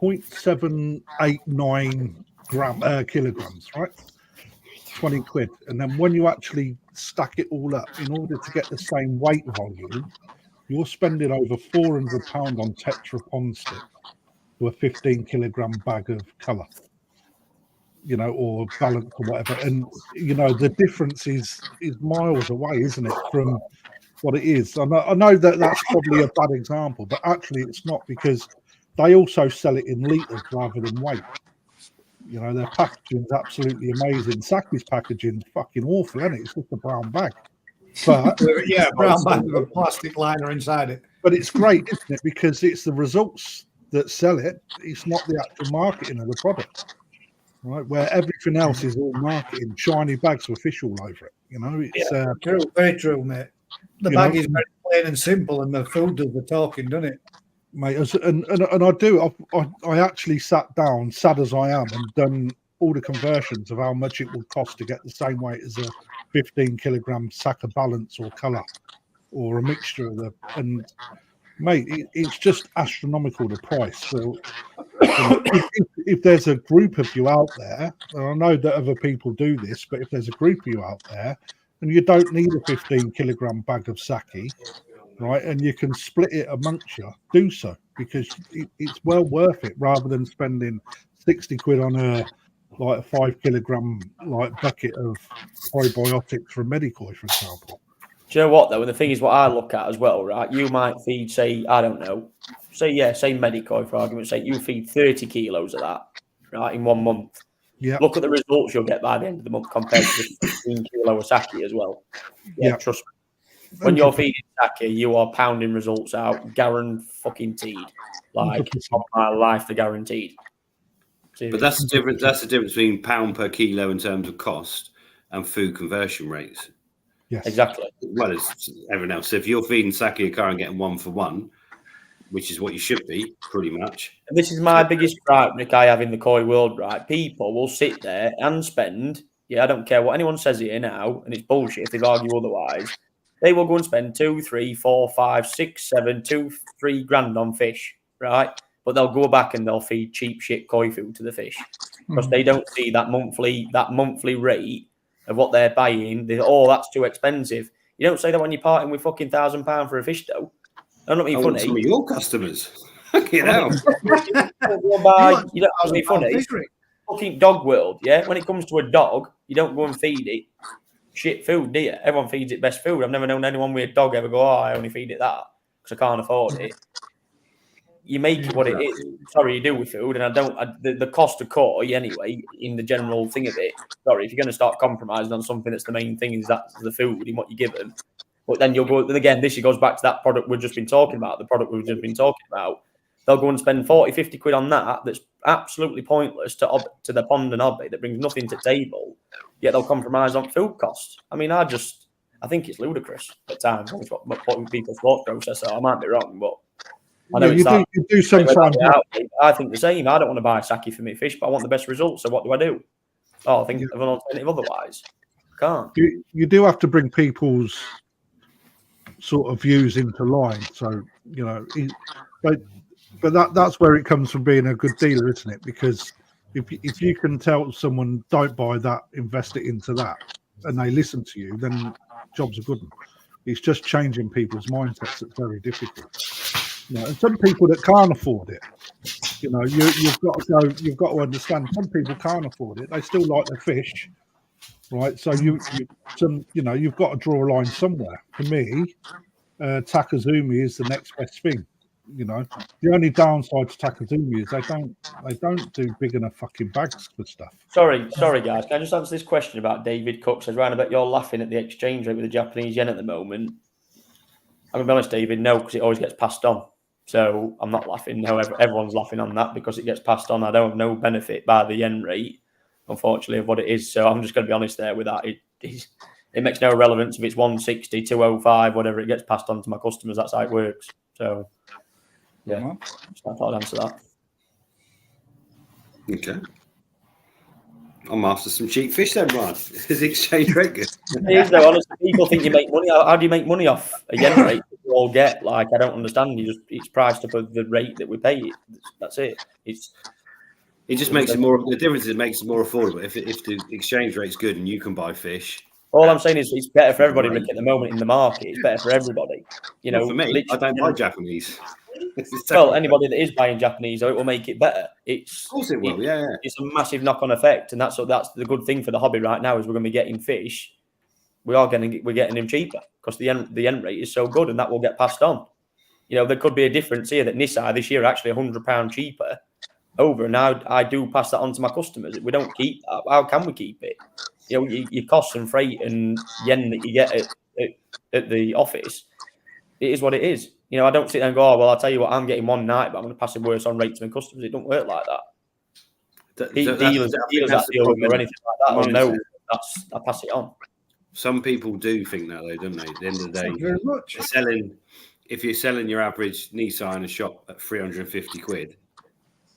0.789 kilograms, right? 20 quid. And then when you actually stack it all up, in order to get the same weight volume, you're spending over £400 on Tetra Pond stick to a 15 kilogram bag of colour, or balance or whatever. And, the difference is miles away, isn't it, from what it is. I know that that's probably a bad example, but actually it's not, because they also sell it in litres rather than weight. Their packaging is absolutely amazing. Sake's packaging is fucking awful, isn't it? It's just a brown bag. But brown bag with a plastic liner inside it. But it's great, isn't it? Because it's the results that sell it. It's not the actual marketing of the product, right? Where everything else is all marketing, shiny bags with fish all over it. It's true, very true, mate. The bag is very plain and simple, and the food does the talking, doesn't it? Mate, and I do. I actually sat down, sad as I am, and done all the conversions of how much it would cost to get the same weight as a 15 kilogram sack of balance or colour or a mixture of them. And mate, it's just astronomical, the price. So if there's a group of you out there, and I know that other people do this, but if there's a group of you out there and you don't need a 15 kilogram bag of sake, right, and you can split it amongst you, do so, because it's well worth it, rather than spending 60 quid on a 5 kilogram bucket of probiotics from Medicoy, for example. Do you know what though? And the thing is, what I look at as well, right? You might feed, say, I don't know, say Medicoy for argument's sake, you feed 30 kilos of that, right, in 1 month. Yeah. Look at the results you'll get by the end of the month compared to just 15 kilo of sake as well. Yeah, trust me. When you're feeding sake, you are pounding results out, guaranteed. Like, of my life, they're guaranteed. Seriously. But that's the difference. That's the difference between pound per kilo in terms of cost and food conversion rates. Yes, exactly. Well as everyone else. So if you're feeding sake a car and getting 1 for 1, which is what you should be, pretty much. And this is my biggest gripe, Nick, I have in the koi world, right? People will sit there and spend, I don't care what anyone says here now, and it's bullshit if they argue otherwise. They will go and spend 2, 3, 4, 5, 6, 7, 2, 3 grand on fish, right? But they'll go back and they'll feed cheap shit koi food to the fish because they don't see that monthly rate of what they're buying. That's too expensive. You don't say that when you're parting with fucking £1,000 for a fish dough. I'm not being funny. Some of your customers. You know. You don't be funny. Fucking dog world, yeah? When it comes to a dog, you don't go and feed it shit food, do you? Everyone feeds it best food. I've never known anyone with a dog ever go, I only feed it that because I can't afford it. You make it what it is. Sorry, you do with food, and the cost of koi anyway, in the general thing of it. Sorry, if you're going to start compromising on something that's the main thing is that's the food and what you give them. But then you'll go, and again, this goes back to that product we've just been talking about, They'll go and spend 40, 50 quid on that's absolutely pointless to the pond and hobby that brings nothing to table, yet they'll compromise on food costs. I mean, I think it's ludicrous at times what people's thought process are. I might be wrong, but I know you do sometimes. I think the same. I don't want to buy sake for me fish, but I want the best results. So what do? I think of an alternative otherwise. I can't. You do have to bring people's sort of views into line. So, but that's where it comes from being a good dealer, isn't it? Because if you can tell someone don't buy that, invest it into that, and they listen to you, then job's a good one. It's just changing people's mindsets that's very difficult. And some people that can't afford it, you've got to understand. Some people can't afford it; they still like their fish, right? So you've got to draw a line somewhere. For me, Takazumi is the next best thing. The only downside to Takazumi is they don't do big enough fucking bags for stuff. Sorry, guys. Can I just answer this question about David Cook? Says, round about you're laughing at the exchange rate with the Japanese yen at the moment. I'm gonna be honest, David. No, because it always gets passed on. So I'm not laughing. No, everyone's laughing on that because it gets passed on. I don't have no benefit by the yen rate, unfortunately, of what it is. So I'm just going to be honest there with that. It makes no relevance if it's 160, 205, whatever. It gets passed on to my customers. That's how it works. So, yeah, I thought I'd answer that. Okay. I'm after some cheap fish then, Ryan. Is the exchange rate good? It is, though, honestly. People think you make money. How do you make money off a yen rate that you all get? Like, I don't understand. It's priced up at the rate that we pay it. That's it. It just makes it more. The difference is it makes it more affordable. If the exchange rate's good and you can buy fish. All I'm saying is it's better for everybody, Rick, at the moment in the market. It's better for everybody. For me, I don't buy Japanese. Well, anybody that is buying Japanese, it will make it better. Of course it will, yeah. It's a massive knock-on effect, and that's the good thing for the hobby right now is we're going to be getting fish. We're getting them cheaper because the yen rate is so good, and that will get passed on. There could be a difference here that Nisai this year are actually £100 cheaper over, and I do pass that on to my customers. If we don't keep that, how can we keep it? Your costs and freight and yen that you get at the office, it is what it is. I don't sit there and go, I'll tell you what, I'm getting one night, but I'm going to pass a worse on rate to my customers. It don't work like that. Dealers that deal with me or anything like that, no, I pass it on. Some people do think that, though, don't they? At the end of the day, very much. If you're selling your average Nissan in a shop at 350 quid,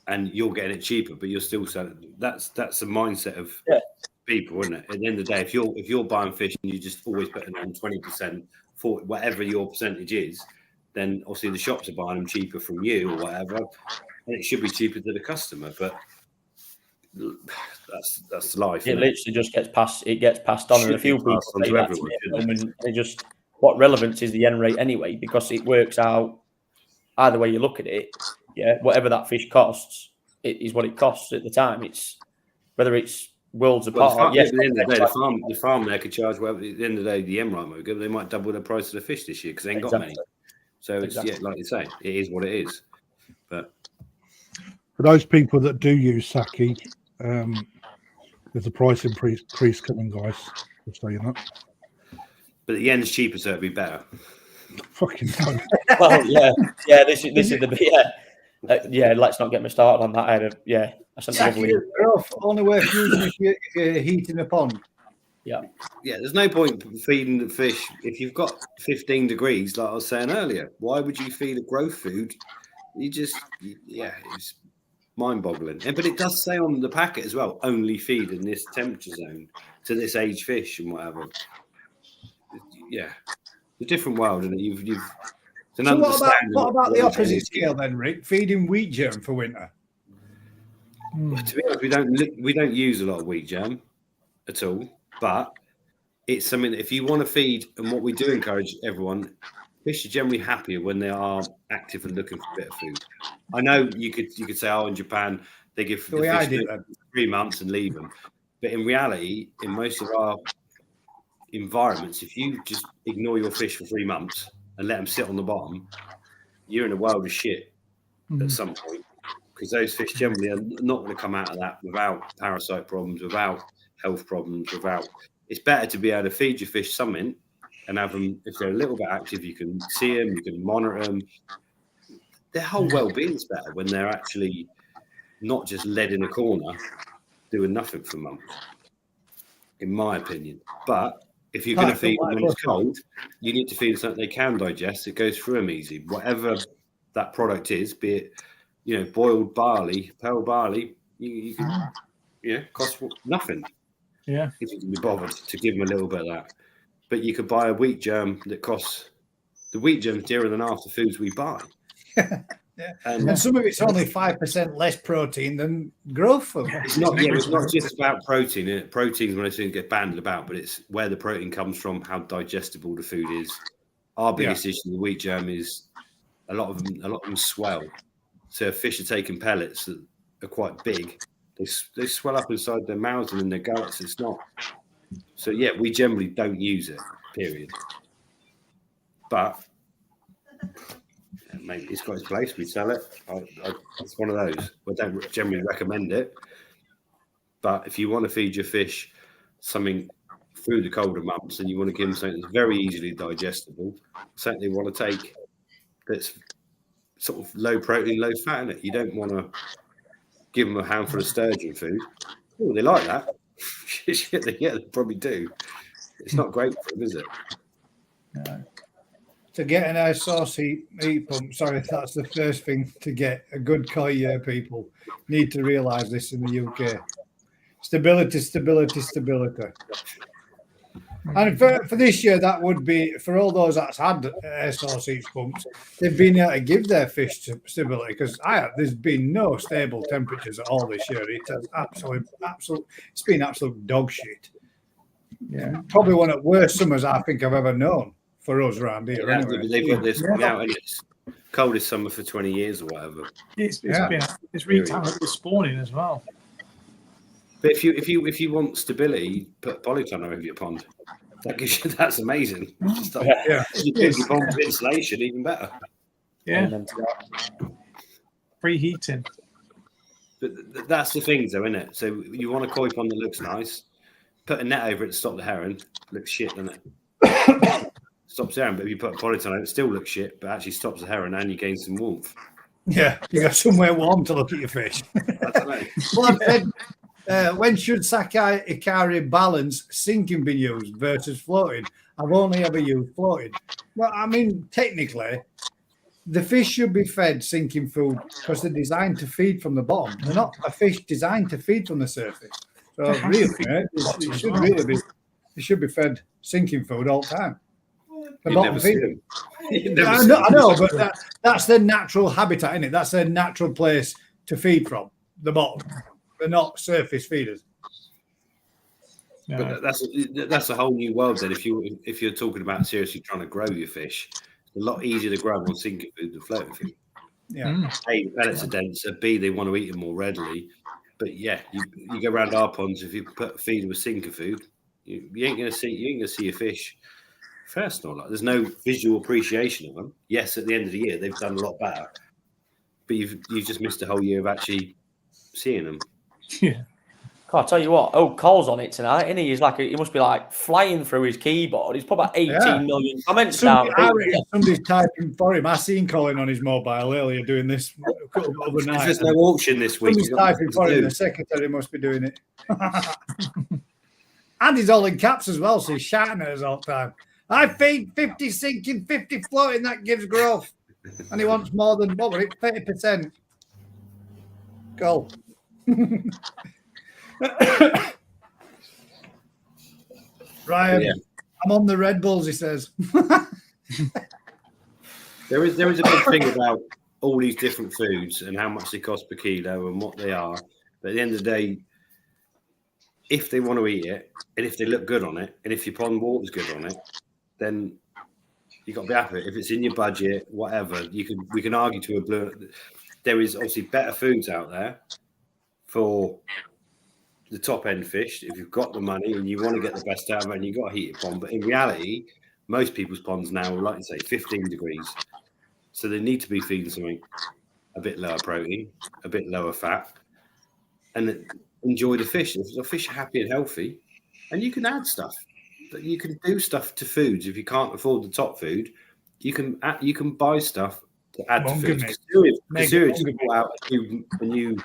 and you're getting it cheaper, but you're still selling. That's the mindset of people, isn't it? At the end of the day, if you're buying fish and you just always putting on 20%, 40%, whatever your percentage is, then obviously the shops are buying them cheaper from you or whatever, and it should be cheaper to the customer. But that's life. It literally just gets passed. It gets passed on, and a few people say that to me at the moment. They just, what relevance is the yen rate anyway? Because it works out either way you look at it. Yeah, whatever that fish costs, it is what it costs at the time. It's whether it's worlds Well, apart. at the end of the day, the farm there could charge, well, at the end of the day, the Emrite motor, they might double the price of the fish this year because they ain't got many. So it's, yeah, like you say, it is what it is. But for those people that do use sake, there's a price increase coming, guys. Just so you know. But the yen's cheaper, so it'd be better. Fucking no. Well, yeah. This is the let's not get me started on that. That's Sake growth only worth using if you're heating a pond. Yeah, there's no point feeding the fish if you've got 15 degrees, like I was saying earlier. Why would you feed a growth food? It's mind-boggling. But it does say on the packet as well, only feed in this temperature zone to this age fish and whatever. Yeah, it's a different world, and you've. So what about the opposite scale then, Rick? Feeding wheat germ for winter. Well, to be honest, we don't use a lot of wheat germ at all. But it's something that if you want to feed, and what we do encourage everyone, fish are generally happier when they are active and looking for a bit of food. I know you could say, in Japan they give the fish 3 months and leave them, but in reality, in most of our environments, if you just ignore your fish for 3 months and let them sit on the bottom, you're in a world of shit at some point, because those fish generally are not going to come out of that without parasite problems, without health problems, it's better to be able to feed your fish something and have them, if they're a little bit active, you can see them, you can monitor them. Their whole well-being's better when they're actually not just led in a corner doing nothing for months, in my opinion. But if you're going to feed them when it's cold, you need to feed them something they can digest. It goes through them easy. Whatever that product is, be it, boiled barley, pearl barley, you can, cost nothing. Yeah, if you can be bothered to give them a little bit of that. But you could buy a wheat germ that costs, the wheat germ's dearer than half the foods we buy. And some of it's only 5% less protein than growth food. It's not just about protein. Protein's when I see it get banded about, but it's where the protein comes from, how digestible the food is. Our biggest issue with the wheat germ is a lot of them swell. So if fish are taking pellets that are quite big, they swell up inside their mouths and in their gullets. It's not. So yeah, we generally don't use it. Period. But maybe it's got its place. We sell it. It's one of those. I don't generally recommend it. But if you want to feed your fish something through the colder months and you want to give them something that's very easily digestible, something they want to take that's sort of low protein, low fat in it. You don't want to give them a handful of sturgeon food. Oh, they like that. They probably do. It's not great for them, is it? No. To get an nice saucy heat pump, sorry, that's the first thing to get. A good koi people need to realise this in the UK. Stability. And for this year, that would be, for all those that's had air source heat pumps, they've been able to give their fish stability, because there's been no stable temperatures at all this year. It has it's been absolute dog shit. Yeah, probably one of the worst summers I think I've ever known for us around here. Anyway. They've got this now, and it's coldest summer for 20 years or whatever. It's reached out this spawning as well. But if you want stability, put polytunnel over your pond. That's amazing. You give your pond with insulation, even better. Yeah. Preheating. But that's the thing, though, isn't it? So you want a koi pond that looks nice. Put a net over it to stop the herring. Looks shit, doesn't it? Stops the herring, but if you put a polytunnel over it, still looks shit, but actually stops the herring and you gain some warmth. Yeah, you got somewhere warm to look at your fish. I don't know. Well, when should Sakai Ikari balance sinking be used versus floating? I've only ever used floating. Well, I mean, technically, the fish should be fed sinking food because they're designed to feed from the bottom. They're not a fish designed to feed from the surface. So really, it should be fed sinking food all the time. The bottom feeding. I know, but that's their natural habitat, isn't it? That's their natural place to feed from, the bottom. They're not surface feeders. But that's a whole new world then. If you're talking about seriously trying to grow your fish, it's a lot easier to grow on sinking food than floating food. Yeah. A, the pellets are denser. B, they want to eat them more readily. But yeah, you go around our ponds. If you put feed with sinker food, you ain't gonna see a fish first or like. There's no visual appreciation of them. Yes, at the end of the year they've done a lot better, but you've just missed a whole year of actually seeing them. Yeah. God, I'll tell you what. Oh, Cole's on it tonight, and he must be like flying through his keyboard. He's put about 18 million comments down. I reckon somebody's typing for him. I seen Colin on his mobile earlier doing this overnight. There's no auction this week. Somebody's typing for him. The secretary must be doing it. And he's all in caps as well, so he's shouting at us all the time. I feed 50 sinking, 50 floating. That gives growth, and he wants more than 30%. Go. Ryan, yeah. I'm on the Red Bulls, he says. There is a good thing about all these different foods and how much they cost per kilo and what they are. But at the end of the day, if they want to eat it and if they look good on it and if your pond water's good on it, then you've got to be happy. If it's in your budget, whatever, we can argue to a blue. There is obviously better foods out there for the top end fish. If you've got the money and you want to get the best out of it, and you've got to heat your pond. But in reality, most people's ponds now are, like you say, 15 degrees. So they need to be feeding something a bit lower protein, a bit lower fat, and enjoy the fish. If the fish are happy and healthy, and you can add stuff. You can do stuff to foods. If you can't afford the top food, you can buy stuff to add to foods. Sewage brought out a new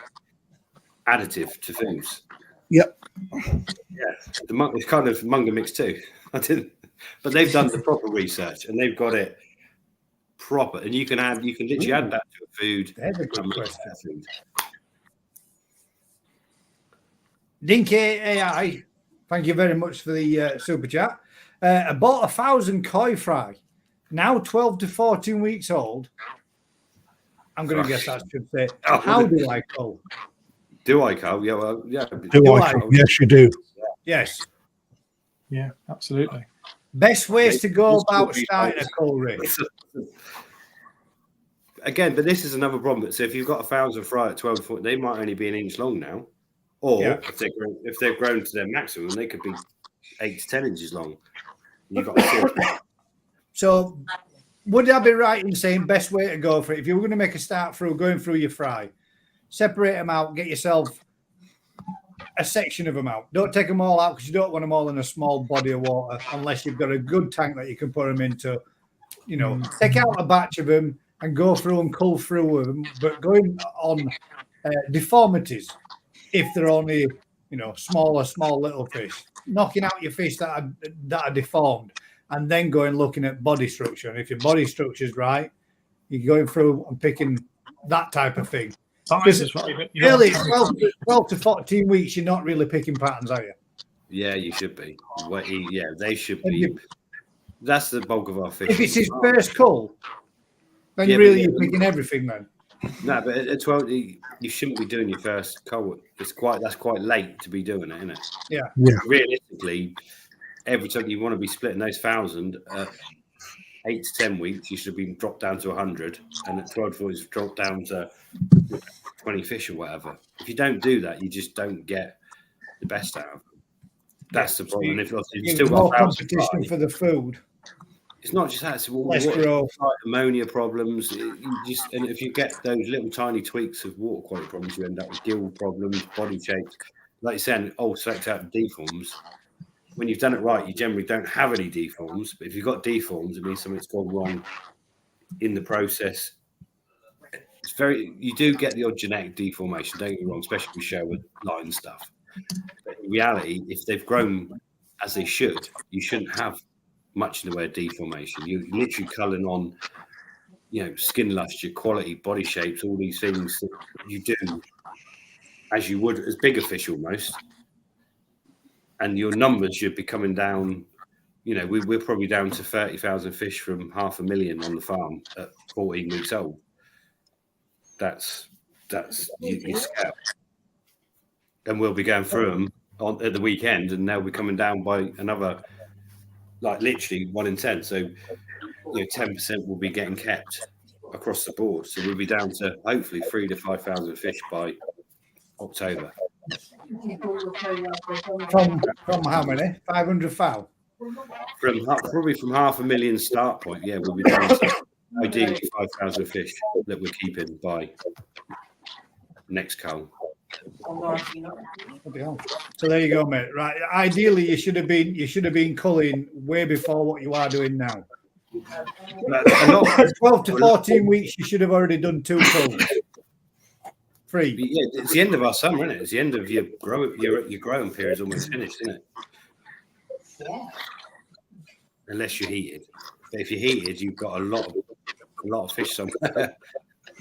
additive to foods. Yep. Yeah, it's kind of Munger Mix too. But they've done the proper research and they've got it proper. And you can literally add that to a food. That's a good question. Dinky AI, thank you very much for the super chat. I bought 1,000 koi fry, now 12 to 14 weeks old. I'm going to guess that should say, how do I cull? Do I cull? Yeah, well, yeah. Do I cull? Yes, you do. Yes. Yeah, absolutely. Best ways to go about starting a cull rig. Again, but this is another problem. So if you've got 1,000 fry at 12 foot, they might only be an inch long now. Or if they've grown to their maximum, they could be 8 to 10 inches long. You've got to So would I be right in saying best way to go for it? If you were going to make a start through going through your fry, separate them out, get yourself a section of them out. Don't take them all out because you don't want them all in a small body of water unless you've got a good tank that you can put them into. You know, take out a batch of them and go through and cull through them. But going on deformities, if they're only, small little fish, knocking out your fish that are deformed, and then going looking at body structure. And if your body structure is right, you're going through and picking that type of thing. Really, 12 to 14 weeks, you're not really picking patterns, are you? Yeah, you should be. Yeah, they should be. That's the bulk of our fish. If it's his first cull, then you're picking everything then. No, but at 12, you shouldn't be doing your first cull. That's quite late to be doing it, isn't it? Yeah. Realistically, every time you want to be splitting those 1,000, 8 to 10 weeks, you should have been dropped down to 100, and at 12 it's dropped down to 20 fish or whatever. If you don't do that, you just don't get the best out of them. That's the problem. If you've still got competition for the food. It's not just that. It's less growth, ammonia problems. And if you get those little tiny tweaks of water quality problems, you end up with gill problems, body shapes. Like you're saying, select out deforms. When you've done it right, you generally don't have any deforms. But if you've got deforms, it means something's gone wrong in the process. You do get the odd genetic deformation, don't get me wrong, especially if you share with line stuff. But in reality, if they've grown as they should, you shouldn't have much in the way of deformation. You're literally culling on, skin luster, quality, body shapes, all these things that you do as you would as bigger fish almost. And your numbers should be coming down. We're probably down to 30,000 fish from 500,000 on the farm at 14 weeks old. That's your scale. And we'll be going through them at the weekend, and they'll be coming down by another, like literally 1 in 10. So 10% will be getting kept across the board. So we'll be down to hopefully 3,000 to 5,000 fish by October. From how many? 500 foul. Probably from 500,000 start point. Yeah, we'll be down to ideally 5,000 fish that we're keeping by next cull. So there you go, mate. Right. Ideally, you should have been culling way before what you are doing now. 12 to 14 weeks, you should have already done 2 culls. 3. Yeah, it's the end of our summer, isn't it? It's the end of your growing period's almost finished, isn't it? Yeah. Unless you're heated. But if you're heated, you've got a lot of fish somewhere.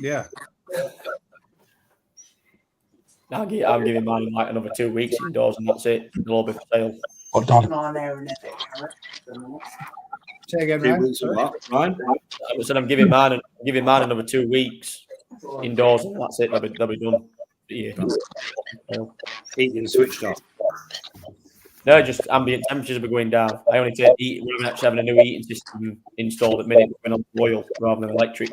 Yeah. I'm giving mine like another 2 weeks indoors, and that's it. They'll all be for sale. Well done. Say again, 2 Ryan. weeks of what, Ryan? I said I'm giving mine another 2 weeks indoors, and that's it. They'll be done. Yeah. Heating switched off. No, just ambient temperatures will be going down. I only take heat. We're actually having a new heating system installed at minute going on oil rather than electric.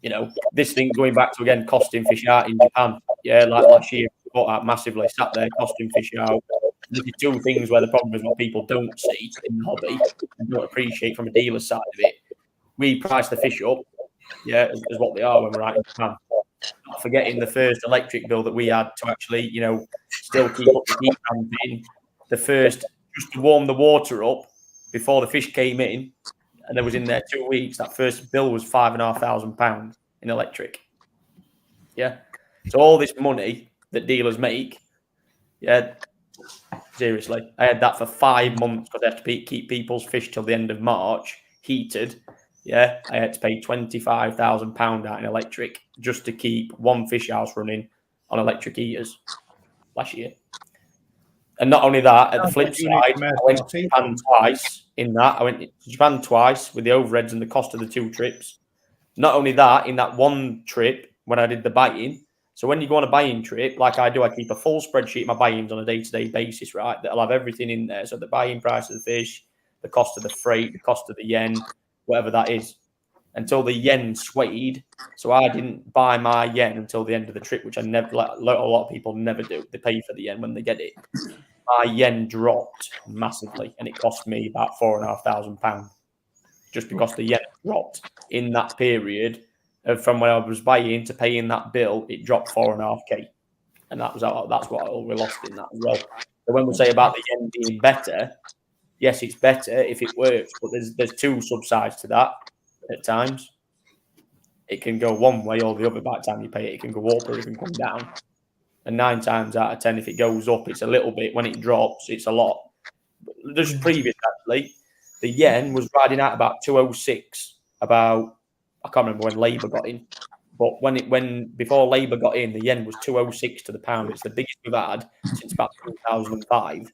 You know, this thing going back to again costing fish out in Japan. Yeah, like last year, bought out massively, sat there costing fish out. There's 2 things where the problem is what people don't see in the hobby and don't appreciate from a dealer's side of it. We price the fish up, yeah, as what they are when we're out in Japan. Not forgetting the first electric bill that we had to actually, you know, still keep up the heat ramping. The first, just to warm the water up before the fish came in, and there was in there 2 weeks. That first bill was £5,500 in electric. Yeah. So all this money that dealers make, yeah, seriously, I had that for 5 months because I had to keep people's fish till the end of March heated. Yeah, I had to pay £25,000 out in electric just to keep one fish house running on electric heaters last year. And not only that, at the flip side, I went to Japan twice in that. I went to Japan twice with the overheads and the cost of the 2 trips. Not only that, in that one trip when I did the buying. So when you go on a buying trip, like I do, I keep a full spreadsheet of my buy-ins on a day-to-day basis, right? That'll have everything in there. So the buying price of the fish, the cost of the freight, the cost of the yen, whatever that is, until the yen swayed. So I didn't buy my yen until the end of the trip, which I never, like, a lot of people never do. They pay for the yen when they get it. My yen dropped massively, and it cost me about £4,500 just because the yen dropped in that period. From when I was buying to paying that bill, it dropped 4.5k, and that's what we lost in that as well. So when we say about the yen being better, yes, it's better if it works, but there's 2 subsides to that. At times, it can go one way or the other. By the time you pay it, it can go up or it can come down. And 9 times out of 10, if it goes up, it's a little bit. When it drops, it's a lot. Just previous, actually, the yen was riding out about 206. About, I can't remember when Labour got in, but before Labour got in, the yen was 206 to the pound. It's the biggest we've had since about 2005,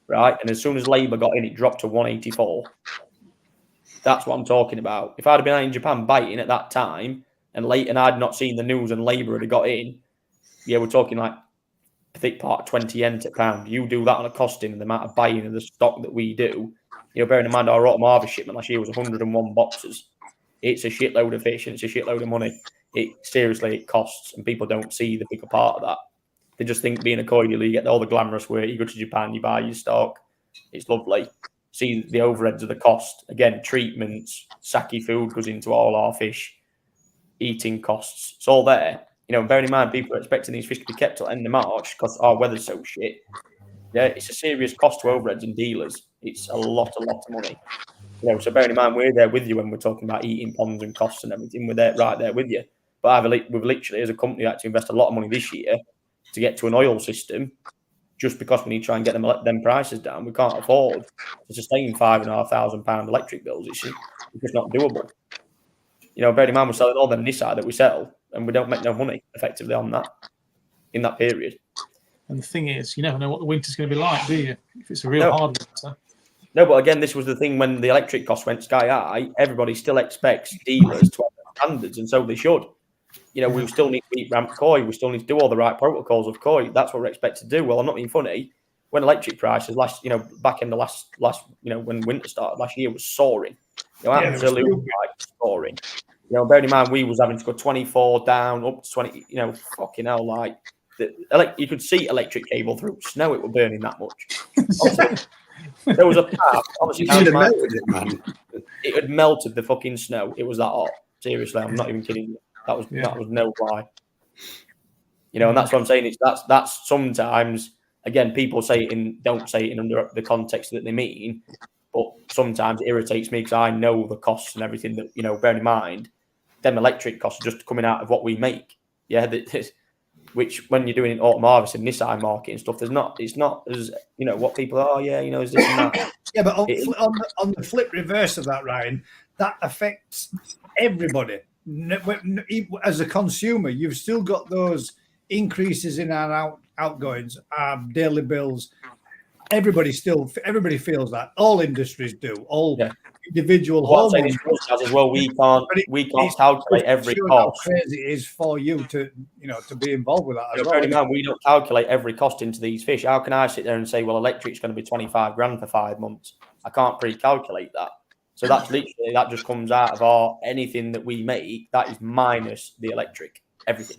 right? And as soon as Labour got in, it dropped to 184. That's what I'm talking about. If I'd have been out in Japan biting at that time and I'd not seen the news and Labour had got in, yeah, we're talking like I think part 20 yen to pound. You do that on a costing and the amount of buying of the stock that we do. You know, bearing in mind our autumn harvest shipment last year was 101 boxes. It's a shitload of fish and it's a shitload of money. It costs, and people don't see the bigger part of that. They just think being a koi dealer, you get all the glamorous work. You go to Japan, you buy your stock. It's lovely. See the overheads of the cost. Again, treatments, sake food goes into all our fish. Eating costs. It's all there. You know, bearing in mind people are expecting these fish to be kept till end of March because our weather's so shit. Yeah, it's a serious cost to overheads and dealers. It's a lot of money. You know, so bearing in mind we're there with you when we're talking about eating ponds and costs and everything. We're there right there with you. But we've literally, as a company, had to invest a lot of money this year to get to an oil system, just because we need to try and get them prices down. We can't afford to sustain £5,500 electric bills. It's just not doable. You know, bearing in mind we're selling all the Nissan that we sell, and we don't make no money effectively on that in that period. And the thing is, you never know what the winter's going to be like, do you? If it's a real hard winter. No, but again, this was the thing when the electric costs went sky high. Everybody still expects dealers to have standards, and so they should. You know, we still need to eat ramp koi. We still need to do all the right protocols of koi. That's what we're expected to do. Well, I'm not being funny. When electric prices back in the last, when winter started last year was soaring. You know, absolutely soaring. You know, bearing in mind we was having to go 24 down up to 20. You know, fucking hell, like You could see electric cable through snow. It was burning that much. There was a path. Obviously, it had melted the fucking snow. It was that hot. Seriously, I'm not even kidding you. That was no lie. And that's what I'm saying. That's sometimes, again, people don't say it in under the context that they mean, but sometimes it irritates me because I know the costs and everything that, bear in mind, them electric costs are just coming out of what we make. Yeah, which when you're doing autumn harvesting, this eye market and stuff, it's not as, what people are, is this and that. Yeah, but on the flip reverse of that, Ryan, that affects everybody. As a consumer, you've still got those increases in our outgoings, our daily bills. Everybody feels that. All industries do. All individual homeowners as well. We can't calculate every cost. How crazy it is for you to be involved with that as well. Bear in mind, we don't calculate every cost into these fish. How can I sit there and say, well, electric's going to be 25 grand for 5 months? I can't pre-calculate that. So that's literally, that just comes out of anything that we make. That is minus the electric, everything.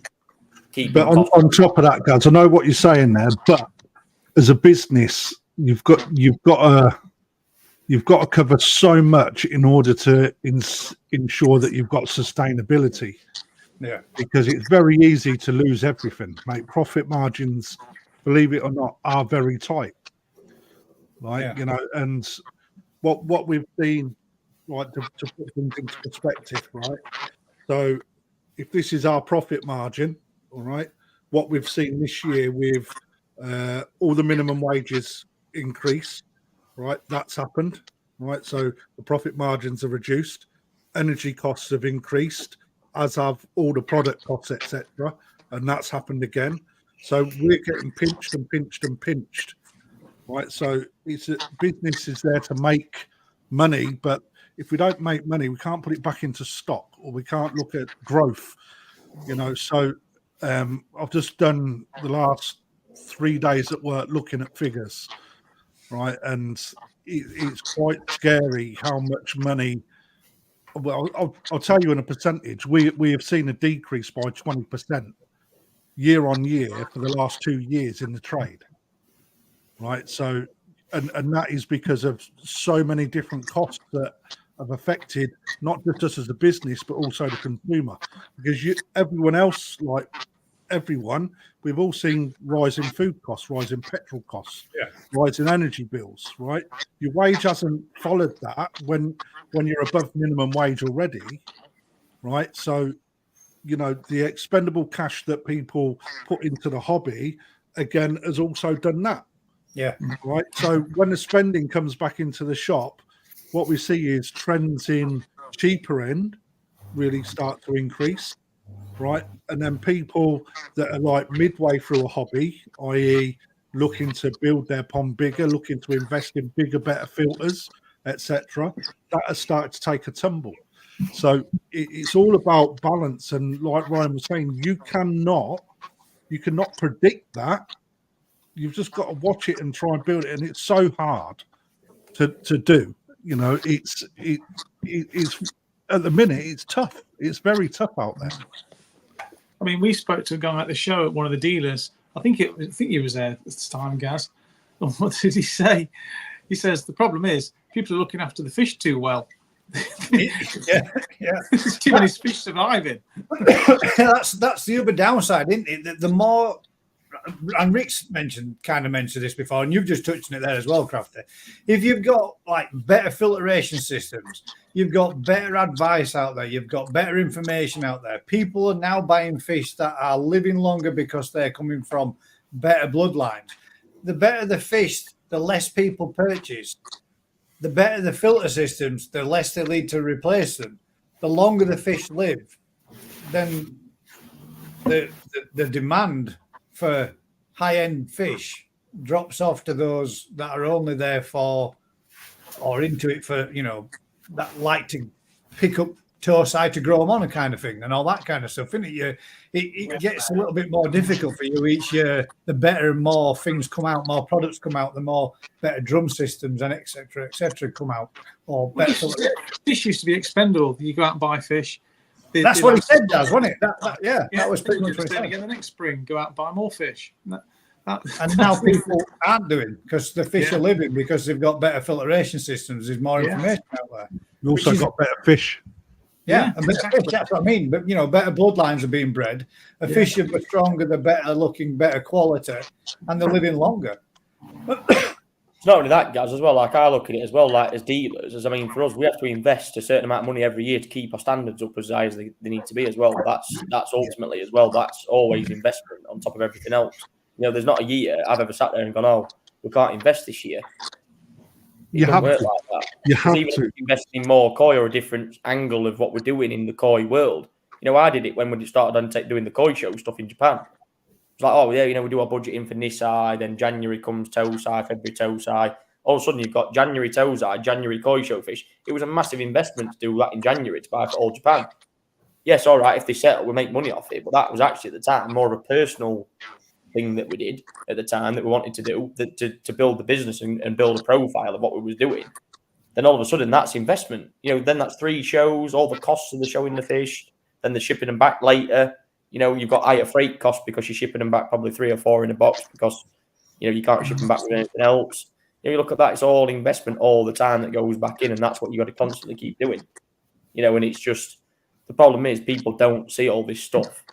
But on top of that, guys, I know what you're saying there, but as a business, you've got to cover so much in order to ensure that you've got sustainability. Yeah, because it's very easy to lose everything. Mate, profit margins, believe it or not, are very tight. Right, and what we've seen, right, to put things into perspective, right. So, if this is our profit margin, all right, what we've seen this year with all the minimum wages increase, right, that's happened, right. So the profit margins are reduced, energy costs have increased, as have all the product costs, etc., and that's happened again. So we're getting pinched and pinched and pinched, right. So business is there to make money, but if we don't make money, we can't put it back into stock, or we can't look at growth. So I've just done the last 3 days at work looking at figures, right, and it's quite scary how much money. Well, I'll tell you in a percentage. We have seen a decrease by 20% year on year for the last 2 years in the trade, right? So, and that is because of so many different costs that have affected not just us as a business, but also the consumer. Because everyone else, like everyone, we've all seen rising food costs, rising petrol costs, rising energy bills, right? Your wage hasn't followed that when you're above minimum wage already, right? So, the expendable cash that people put into the hobby, again, has also done that. Yeah. Right. So when the spending comes back into the shop, what we see is trends in cheaper end really start to increase. Right. And then people that are like midway through a hobby, i.e., looking to build their pond bigger, looking to invest in bigger, better filters, etc., that has started to take a tumble. So it's all about balance. And like Ryan was saying, you cannot predict that. You've just got to watch it and try and build it. And it's so hard to do. It's at the minute, it's tough. It's very tough out there. I mean, we spoke to a guy at the show at one of the dealers. I think he was there at the time, Gaz. And what did he say? He says the problem is people are looking after the fish too well. Yeah. There's too many fish surviving. That's the other downside, isn't it? The more, and Rick's mentioned this before, and you've just touched on it there as well, Crafty. If you've got like better filtration systems, you've got better advice out there, you've got better information out there. People are now buying fish that are living longer because they're coming from better bloodlines. The better the fish, the less people purchase. The better the filter systems, the less they need to replace them. The longer the fish live, then the demand for high-end fish drops off to those that are only there for, or into it for, that like to pick up toe-side to grow them on, a kind of thing, and all that kind of stuff. It gets a little bit more difficult for you each year. The better and more things come out, more products come out, the more better drum systems and et cetera, come out. Or better. Fish used to be expendable. You go out and buy fish, That's what he said, Daz, wasn't it? That was pretty much what he said. said. Again the next spring, go out and buy more fish. And now people aren't doing because the fish are living because they've got better filtration systems. There's more information out there. You also got better fish. Yeah, and better fish, that's what I mean. But better bloodlines are being bred. The fish are stronger, they're better looking, better quality, and they're living longer. It's not only that, guys, as well. Like I look at it as well, like as dealers, for us, we have to invest a certain amount of money every year to keep our standards up as high as they need to be as well. That's ultimately as well. That's always investment on top of everything else. There's not a year I've ever sat there and gone, "Oh, we can't invest this year." You have to. Like that. You have even to invest in more koi or a different angle of what we're doing in the koi world. I did it when we started on doing the koi show stuff in Japan. It's like, oh yeah, we do our budgeting for Nisai, then January comes Tosai, February Tosai. All of a sudden you've got January Tosai, January koi show fish. It was a massive investment to do that in January to buy for all Japan. Yes, all right, if they settle, we make money off it, but that was actually at the time more of a personal thing that we did at the time that we wanted to do to build the business and build a profile of what we was doing. Then all of a sudden that's investment. Then that's 3 shows, all the costs of the showing the fish, then the shipping them back later. You've got higher freight costs because you're shipping them back probably 3 or 4 in a box because you can't ship them back with anything else. You look at that, it's all investment all the time that goes back in, and that's what you got to constantly keep doing. And it's just the problem is people don't see all this stuff.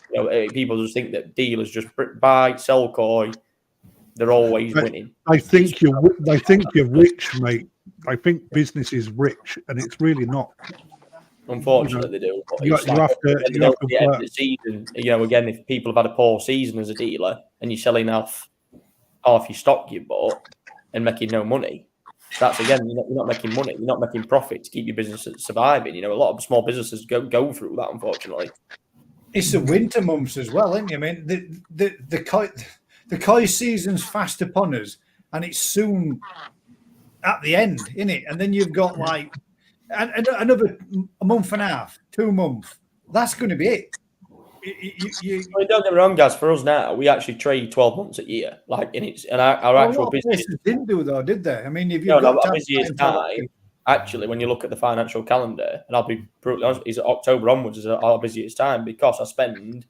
People just think that dealers just buy, sell koi, they're always winning. I think you're rich, mate. I think business is rich, and it's really not. Unfortunately, they do. But You it's have to at the end of the season, again, if people have had a poor season as a dealer and you're selling off half your stock you bought and making no money, that's again, you're not making money. You're not making profit to keep your business surviving. A lot of small businesses go through that, unfortunately. It's the winter months as well, isn't it? The koi season's fast upon us, and it's soon at the end, isn't it? And then you've got like another a month and a half, 2 months. That's going to be it. Don't get me wrong, guys. For us now, we actually trade 12 months a year. And our actual business didn't do though, did they? If you've got our busiest time, actually, when you look at the financial calendar, and I'll be brutally honest, is October onwards is our busiest time because I spend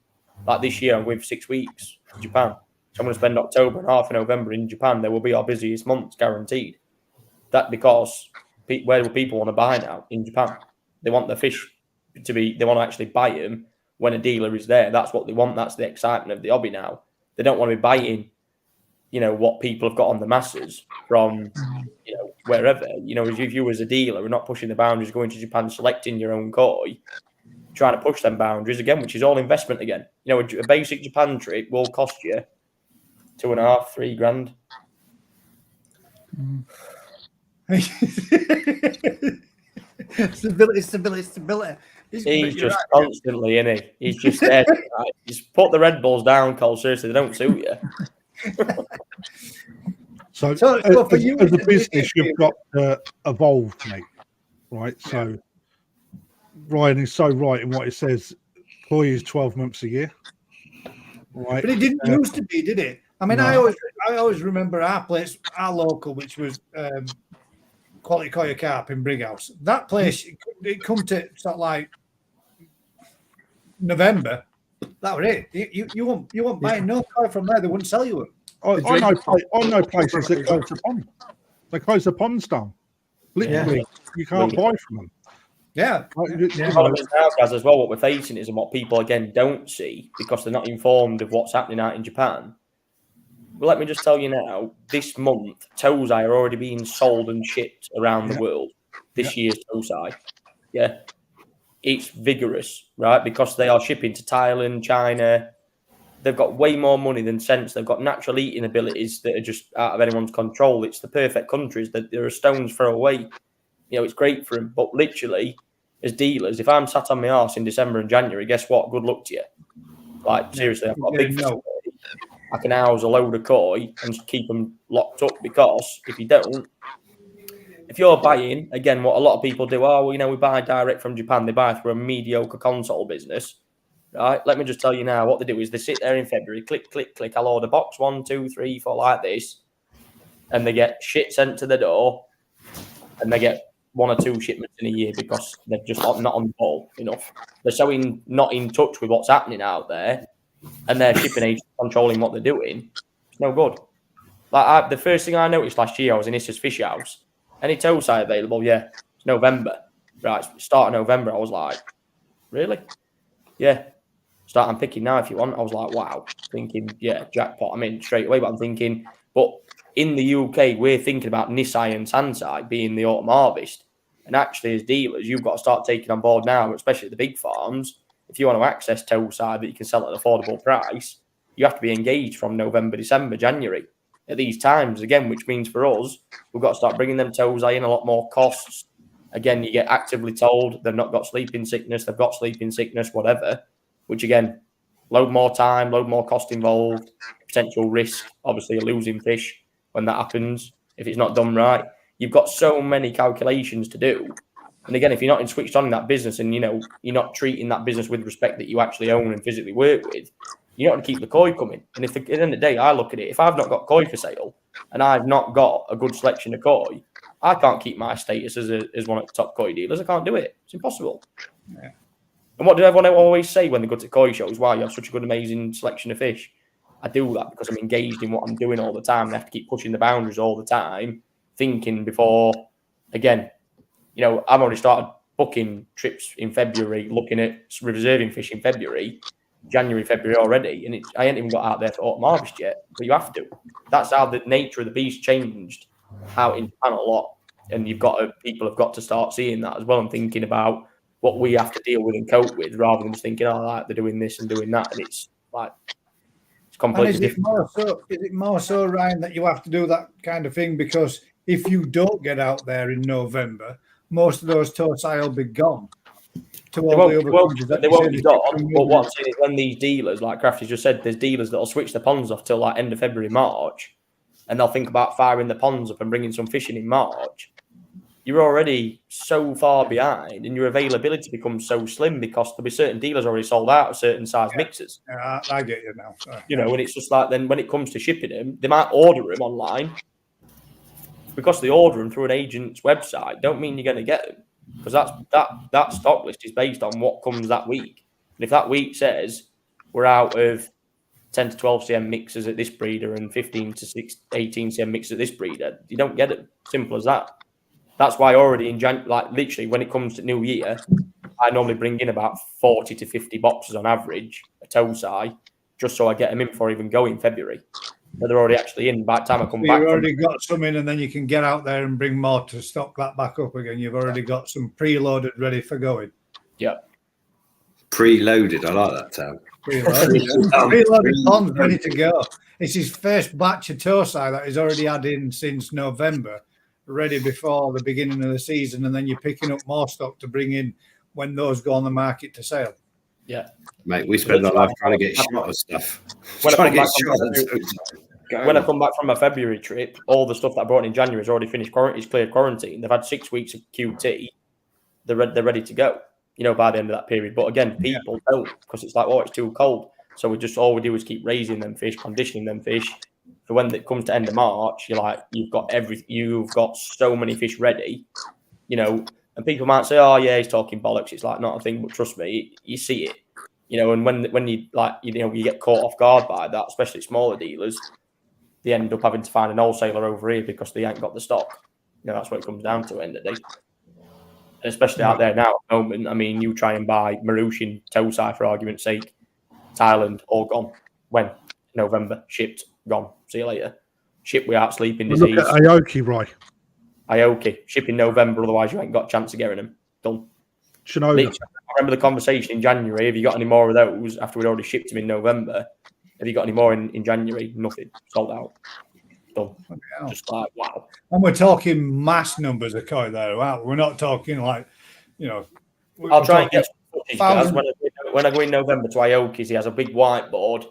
like this year I'm going for 6 weeks in Japan. So I'm going to spend October and half of November in Japan. They will be our busiest months, guaranteed. That because where do people want to buy now in Japan? They want the fish to be. They want to actually buy them when a dealer is there. That's what they want. That's the excitement of the hobby now. They don't want to be buying, what people have got on the masses from, wherever. If you as a dealer are not pushing the boundaries, going to Japan, selecting your own koi, trying to push them boundaries again, which is all investment again. A basic Japan trip will cost you $2,500, $3,000. Stability. He's just constantly in it. He's just there. Right? Just put the Red Bulls down, Cole. Seriously, they don't suit you. So for you, as a business, you've got to evolve, mate. Right. So Ryan is so right in what he says. Koi is 12 months a year. Right. But it didn't used to be, did it? No. I always remember our place, our local, which was Quality Koi Carp in Brighouse. That place, it come to sort of like November. That was it. You won't buy no koi from there. They wouldn't sell you them. I know places that close the pond. They close the ponds down. Literally, you can't buy from them. Yeah. Now, guys, as well, what we're facing is, and what people again don't see because they're not informed of what's happening out in Japan. Well, let me just tell you now, this month, Tosai are already being sold and shipped around the world. This year's Tosai. Yeah. It's vigorous, right? Because they are shipping to Thailand, China. They've got way more money than sense. They've got natural eating abilities that are just out of anyone's control. It's the perfect countries that there are stones throw away. It's great for them. But literally, as dealers, if I'm sat on my arse in December and January, guess what? Good luck to you. Like, seriously, I've got a big facility. I can house a load of koi and keep them locked up because if you don't, if you're buying, again, what a lot of people do, we buy direct from Japan. They buy through a mediocre console business, right? Let me just tell you now, what they do is they sit there in February, click, click, click. I'll order box 1, 2, 3, 4 like this. And they get shit sent to the door and they get 1 or 2 shipments in a year because they're just not on the ball enough. They're so not in touch with what's happening out there, and their shipping agents controlling what they're doing. It's no good. Like the first thing I noticed last year, I was in Issa's Fish House. Any tow site available? Yeah, it's November. Right, start of November. I was like, really? Yeah. Start I'm picking now if you want. I was like, wow. Thinking, yeah, jackpot. I'm in straight away. But I'm thinking, but in the UK, we're thinking about Nisai and Sansai being the autumn harvest. And actually, as dealers, you've got to start taking on board now, especially the big farms. If you want to access tow side that you can sell at an affordable price, you have to be engaged from November, December, January at these times again, which means for us, we've got to start bringing them tows in, a lot more costs. Again, you get actively told they've not got sleeping sickness, they've got sleeping sickness, whatever, which again, load more time, load more cost involved, potential risk, obviously a losing fish when that happens, if it's not done right. You've got so many calculations to do. And again, if you're not switched on in that business and, you're not treating that business with respect that you actually own and physically work with, you're not going to keep the koi coming. And if at the end of the day, I look at it, if I've not got koi for sale and I've not got a good selection of koi, I can't keep my status as one of the top koi dealers. I can't do it. It's impossible. Yeah. And what do everyone always say when they go to koi shows? Wow, you have such a good, amazing selection of fish. I do that because I'm engaged in what I'm doing all the time. I have to keep pushing the boundaries all the time, thinking before, again, I've already started booking trips in February, looking at reserving fish in February, January, February already, and I ain't even got out there for autumn harvest yet, but you have to. That's how the nature of the beast changed out in Japan a lot, and people have got to start seeing that as well and thinking about what we have to deal with and cope with rather than just thinking, they're doing this and doing that, and it's like it's completely different. Is it more so, Ryan, that you have to do that kind of thing because if you don't get out there in November, most of those toasai will be gone. They won't be gone. But what I'm saying is when these dealers, like Crafty's just said, there's dealers that'll switch the ponds off till like end of February, March, and they'll think about firing the ponds up and bringing some fishing in March. You're already so far behind and your availability becomes so slim because there'll be certain dealers already sold out of certain size mixers. Yeah, I get you now. And it's just like then when it comes to shipping them, they might order them online. Because they order them through an agent's website, don't mean you're going to get them. Because that stock list is based on what comes that week. And if that week says we're out of 10 to 12 cm mixers at this breeder and 15 to 18 cm mixers at this breeder, you don't get them. Simple as that. That's why already in literally when it comes to New Year, I normally bring in about 40 to 50 boxes on average, a toasai, just so I get them in before I even go in February. But they're already actually in by the time I come back. You've already got some in, and then you can get out there and bring more to stock that back up again. You've already got some preloaded, ready for going. Yeah. Preloaded. I like that term. Preloaded ponds ready to go. It's his first batch of toasai that he's already had in since November, ready before the beginning of the season, and then you're picking up more stock to bring in when those go on the market to sale. Yeah. Mate, we spend our life trying to get shot of stuff. When I come back from my February trip, all the stuff that I brought in January is already finished. It's cleared quarantine. They've had 6 weeks of QT. They're ready to go, by the end of that period. But again, people don't because it's like, it's too cold. So all we do is keep raising them fish, conditioning them fish. So when it comes to end of March, you're like, you've got so many fish ready, and people might say, oh yeah, he's talking bollocks. It's like not a thing, but trust me, you see it. And when you you get caught off guard by that, especially smaller dealers, they end up having to find an wholesaler over here because they ain't got the stock. That's what it comes down to at the end of the day. And especially out there now at the moment, I mean, you try and buy Mauritian toasai for argument's sake, Thailand, all gone. When? November, shipped, gone. See you later. Ship without sleeping disease. Look at Aoki, Roy. Aoki, ship in November, otherwise you ain't got a chance of getting them. Done. Shinoda. I remember the conversation in January. Have you got any more of those after we'd already shipped them in November? Have you got any more in January? Nothing. Sold out. Done. Just like, wow. And we're talking mass numbers of koi there. Wow. We're not talking like, I'll try and get footage, guys. When I go in November to Aoki's, he has a big whiteboard,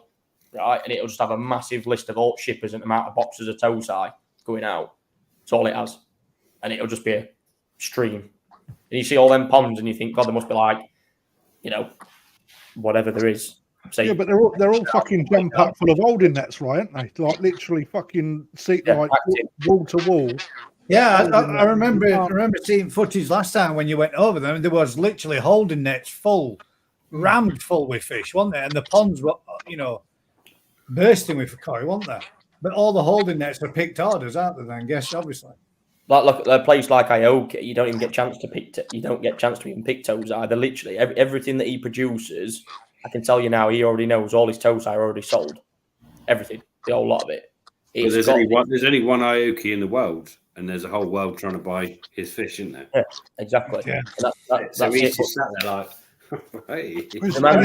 right? And it'll just have a massive list of all shippers and amount of boxes of toasai going out. That's all it has. And it'll just be a stream. And you see all them ponds and you think, God, there must be like, whatever there is. Yeah, but they're all fucking jam packed full of holding nets, right? Aren't they? Like literally fucking seat like wall to wall Yeah, I remember seeing footage last time when you went over them. There was literally holding nets full, rammed full with fish, wasn't there? And the ponds were, bursting with koi, weren't they? But all the holding nets are picked orders, aren't they? Then, guess obviously. Like look, a place like Aoki, you don't even get a chance to pick. You don't get a chance to even pick tozai. They're literally everything that he produces. I can tell you now, he already knows all his tozai are already sold. Everything, the whole lot of it. But there's only one Aoki in the world, and there's a whole world trying to buy his fish, isn't there? Yeah, exactly. Yeah. So he's just sat there like, hey. It's not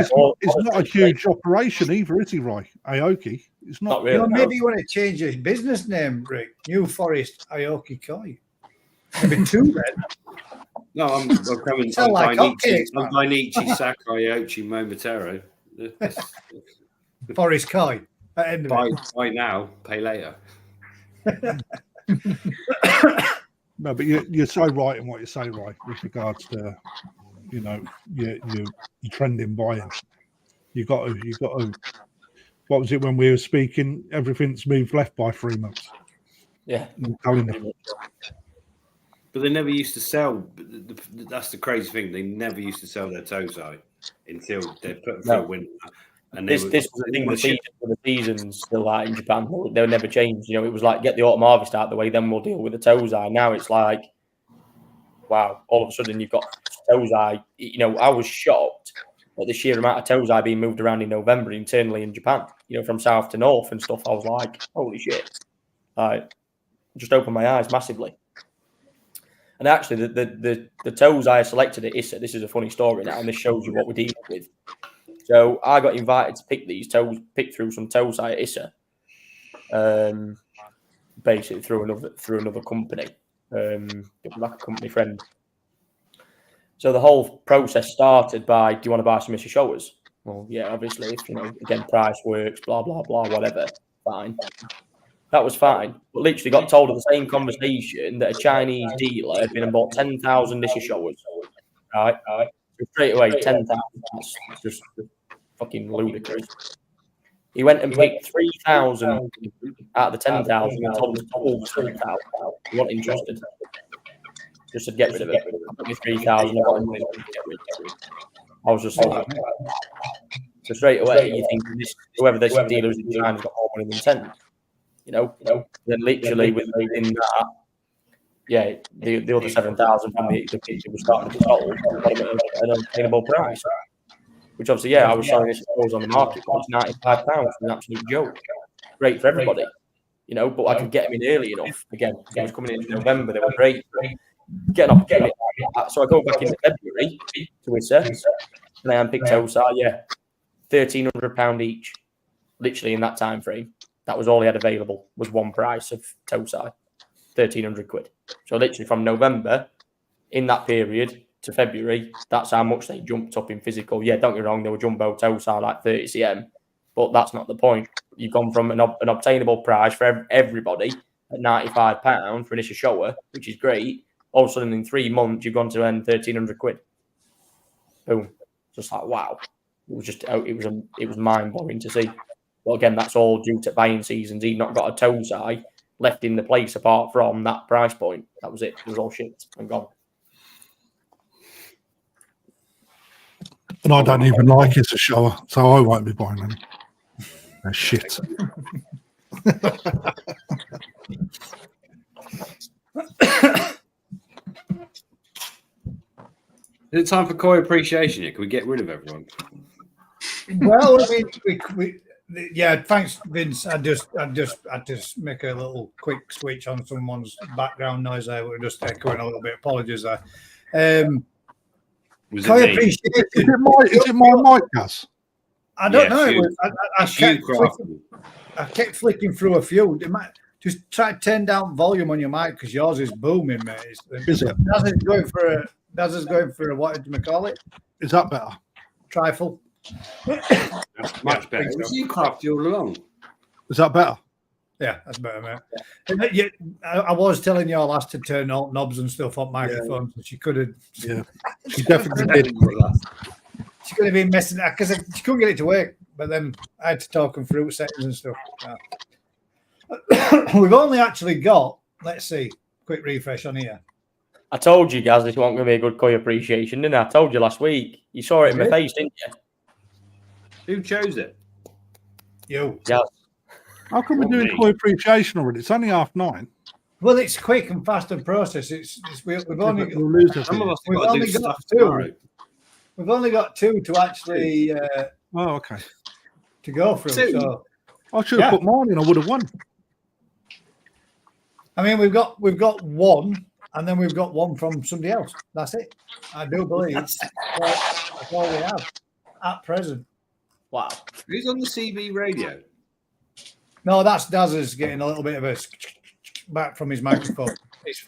a huge operation either, is he, Roy? Aoki. It's not really. Maybe you want to change your business name, Rick. New Forest Aoki Koi. Maybe two then. No, I'm coming. Sound like hotcakes, I'm Dainichi Sakai Ochi Momotaro. Forest Koi. At end of it. Buy now, pay later. No, but you're so right in what you say, Roy, with regards to your trending buying. You got to. What was it when we were speaking? Everything's moved left by 3 months. Yeah. But they never used to sell. That's the crazy thing. They never used to sell their tozai until they put them through a winter. And this was the thing. The seasons still like in Japan, they would never change. It was like get the autumn harvest out of the way, then we'll deal with the tozai. Now it's like, wow! All of a sudden you've got tozai. I was shocked at the sheer amount of tozai being moved around in November internally in Japan. From south to north and stuff. I was like, holy shit! Just opened my eyes massively. And actually, the tozai I selected at Issa. This is a funny story now, and this shows you what we're dealing with. So I got invited to pick through some tozai at Issa, basically through another company, like a company friend. So the whole process started by, do you want to buy some Issa showers? Well, yeah, obviously, if again, price works, blah blah blah, whatever, fine. That was fine, but literally got told of the same conversation that a Chinese dealer had been and bought 10,000 Issa showers. Right. So straight away, 10,000. That's just fucking ludicrous. He went and picked 3,000 out of the 10,000 and told him to pull 3,000. He wasn't interested. Just to get rid of it. I put me 3,000. I was just like, so straight away, you think whoever this dealer is in China's got more money than 10. Then literally within that, yeah, the other 7,000 from the picture was starting to be sold at an unattainable price. Which obviously, yeah, I was selling this on the market. It's £95 for an absolute joke. Great for everybody, but I could get them in early enough. Again, it was coming in November. They were great. Get an opportunity. So I go back in February to Issa, and I picked tozai. Yeah, £1,300 each, literally in that time frame. That was all he had available. Was one price of tozai, 1,300 quid. So literally from November, in that period to February, that's how much they jumped up in physical. Yeah, don't get me wrong, they were jumbo tozai like 30 cm, but that's not the point. You've gone from an obtainable price for everybody at £95 for an Issa shower, which is great. All of a sudden, in 3 months, you've gone to earn 1,300 quid. Boom! Just like wow, it was mind blowing to see. But again, that's all due to buying seasons. He'd not got a tozai left in the place apart from that price point. That was it. It was all shit and gone. And I don't even like Issa shower, so I won't be buying them. They're shit. Is it time for koi appreciation yet? Can we get rid of everyone? Well, yeah, thanks, Vince. I just make a little quick switch on someone's background noise there. We're just echoing a little bit. Apologies there. Koi appreciation. Is it my mic, Gaz? I don't know. I kept flicking through a few. Just try to turn down volume on your mic because yours is booming, mate. Is it? Daz is going for a what did you call it? Is that better? Trifle. That's much better. It was you crafty all along. Is that better? Yeah, that's better, mate. Yeah. I was telling your lass to turn alt knobs and stuff on microphones, but she could have. Yeah, she definitely did. She could have been messing because she couldn't get it to work. But then I had to talk them through settings and stuff. Yeah. We've only actually got, let's see, quick refresh on here. I told you guys this wasn't going to be a good koi appreciation, didn't I? I told you last week. You saw it in my face, didn't you? Who chose it? You. Yeah. How come we're Not doing me. koi appreciation already? It's only 9:30. Well, it's quick and fast and process. We've only We'll lose it. Some of us have We've got to only do got stuff two. tomorrow. We've only got 2 to actually Oh, okay. to go through. 2? So I should have Yeah. put mine in. I would have won. I mean, we've got 1, and then we've got 1 from somebody else. That's it. I do believe that's all we have at present. Wow. Who's on the CB radio? No, that's Daz's getting a little bit of a back from his microphone. He's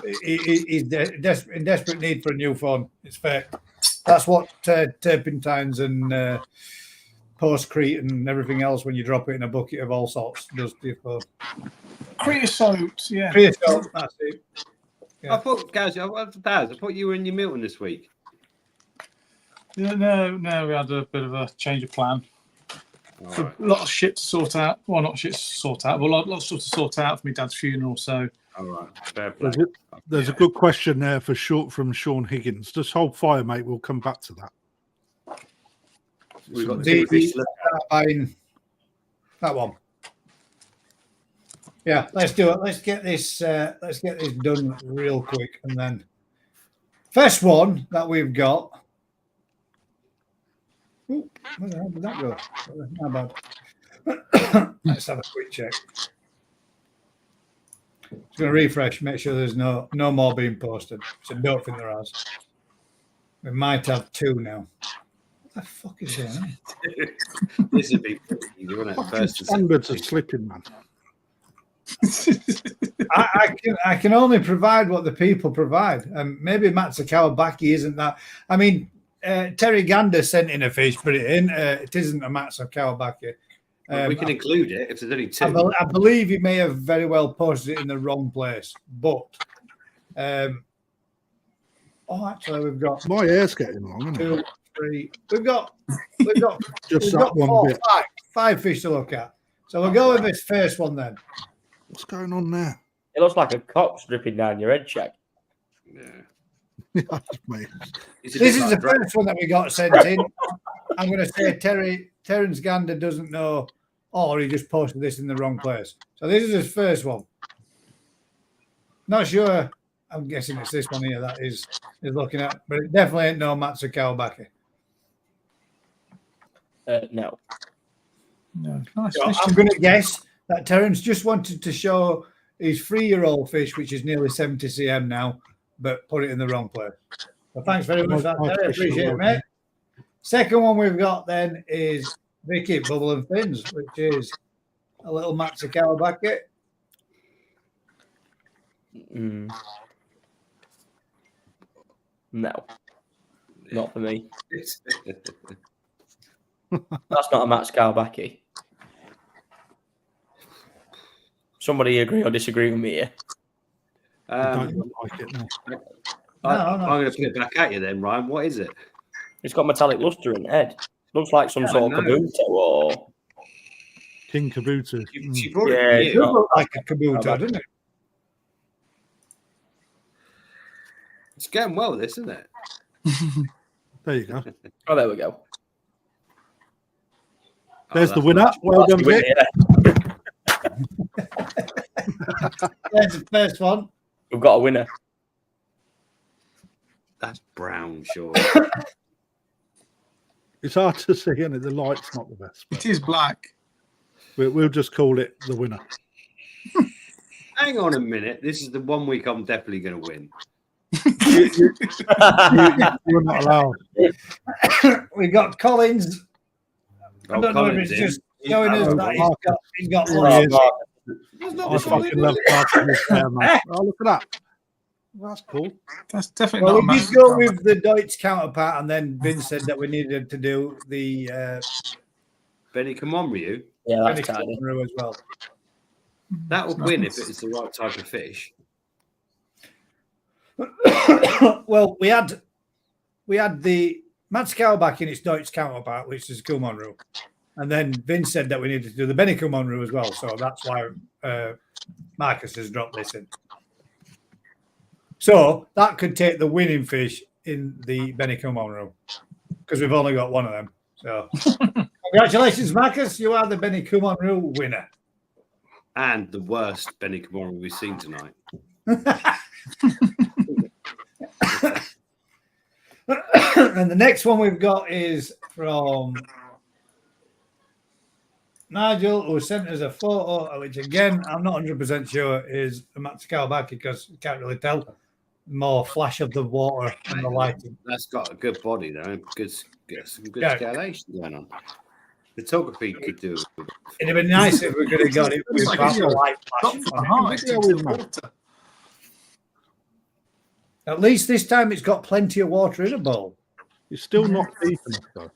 in desperate need for a new phone. It's fake. That's what turpentines and postcrete and everything else, when you drop it in a bucket of all sorts, does to your phone. Creosote, yeah. Creosote, that's it. Yeah. I thought, guys, I thought you were in your Milton this week. Yeah, no, we had a bit of a change of plan. All A right. lot of shit to sort out. Well, not shit to sort out, but a lot of stuff to sort out for my dad's funeral. So All right. Fair play. There's a good question there from Sean Higgins. Just hold fire, mate. We'll come back to that. We've got The- 2 fish left. Buying that one. Yeah, let's do it. Let's get this done real quick, and then first one that we've got. Ooh, where the hell did that go? How bad? Let's have a quick check. Just going to refresh, make sure there's no more being posted. So don't think there has. We might have 2 now. What the fuck is going on? This would be pretty easy, wouldn't it? First and Standards are second. slipping, man. I can only provide what the people provide. Maybe Matsukawabaki isn't that. I mean, Terry Gander sent in a fish, put it in. It isn't a Matsukawabaki. Well, we can include it if there's only 2. I believe he may have very well posted it in the wrong place, but actually we've got My hair's getting long, isn't it? 2, 3. We've got Just we've that got one 4, bit. 5 fish to look at. So we'll go with this first one then. What's going on there? It looks like a cock's dripping down your head, Shaq. Yeah. Mate. It's a This bit is like the first one that we got sent in. I'm going to say Terence Gander doesn't know, or he just posted this in the wrong place. So this is his first one. Not sure. I'm guessing it's this one here that is looking at, but it definitely ain't no Matsukawabaki. No. no, nice So fish. I'm going to guess that Terence just wanted to show his 3-year-old fish, which is nearly 70 cm now, but put it in the wrong place. So thanks very much for that, Terry. Appreciate it, mate. Second one we've got then is Vicky Bubble and Fins, which is a little Matsukawabaki. Mm. No. Not for me. That's not a Max Kawabaki. Somebody agree or disagree with me here? I don't like it. No. I'm going to put it back at you then, Ryan. What is it? It's got metallic luster in the head. Looks like some sort of I know. kabuto or King Kabuto. She brought Yeah, it It to does you. look like a Kabuto, doesn't it? It's going well, this, isn't it? There you go. oh, there we go. There's the that's winner. nice. Well done, Winner, Vic. yeah. There's the first one. We've got a winner. That's brown, sure. It's hard to see, and the light's not the best. It is black. We'll just call it the winner. Hang on a minute. This is the 1 week I'm definitely going to win. You're not allowed. We got Collins. I Oh, don't know if Collins it's in. just showing us that he's got Oh, lots. yeah. That's not I the same, fucking is love it? parking this there, mate. Oh, look at that. That's cool. That's definitely Well, not we a did go massive with the Deutsch counterpart, and then Vince said that we needed to do the Benny, come on, Ryu. Yeah, Benny that's tiny. Conroe as well. That would win if it's the right type of fish. Well, we had the Matsukawabaki in its Deutsch counterpart, which is Kumonru, and then Vince said that we needed to do the Benny Kumonru as well. So that's why Marcus has dropped this in. So that could take the winning fish in the Benny Come On rule because we've only got one of them. So congratulations, Marcus. You are the Benny Come On rule winner. And the worst Benny Kamara we've seen tonight. And the next one we've got is from Nigel, who sent us a photo, which again, I'm not 100% sure is a Matsukawabaki because you can't really tell. More flash of the water and the lighting. That's got a good body, though. Some good Yeah. scalation going on. Photography could do it. It'd have been nice if we could have got it with Like proper a light Not flash. for the on it. heart, it's into the water. At least this time it's got plenty of water in a bowl. It's still not deep enough, though.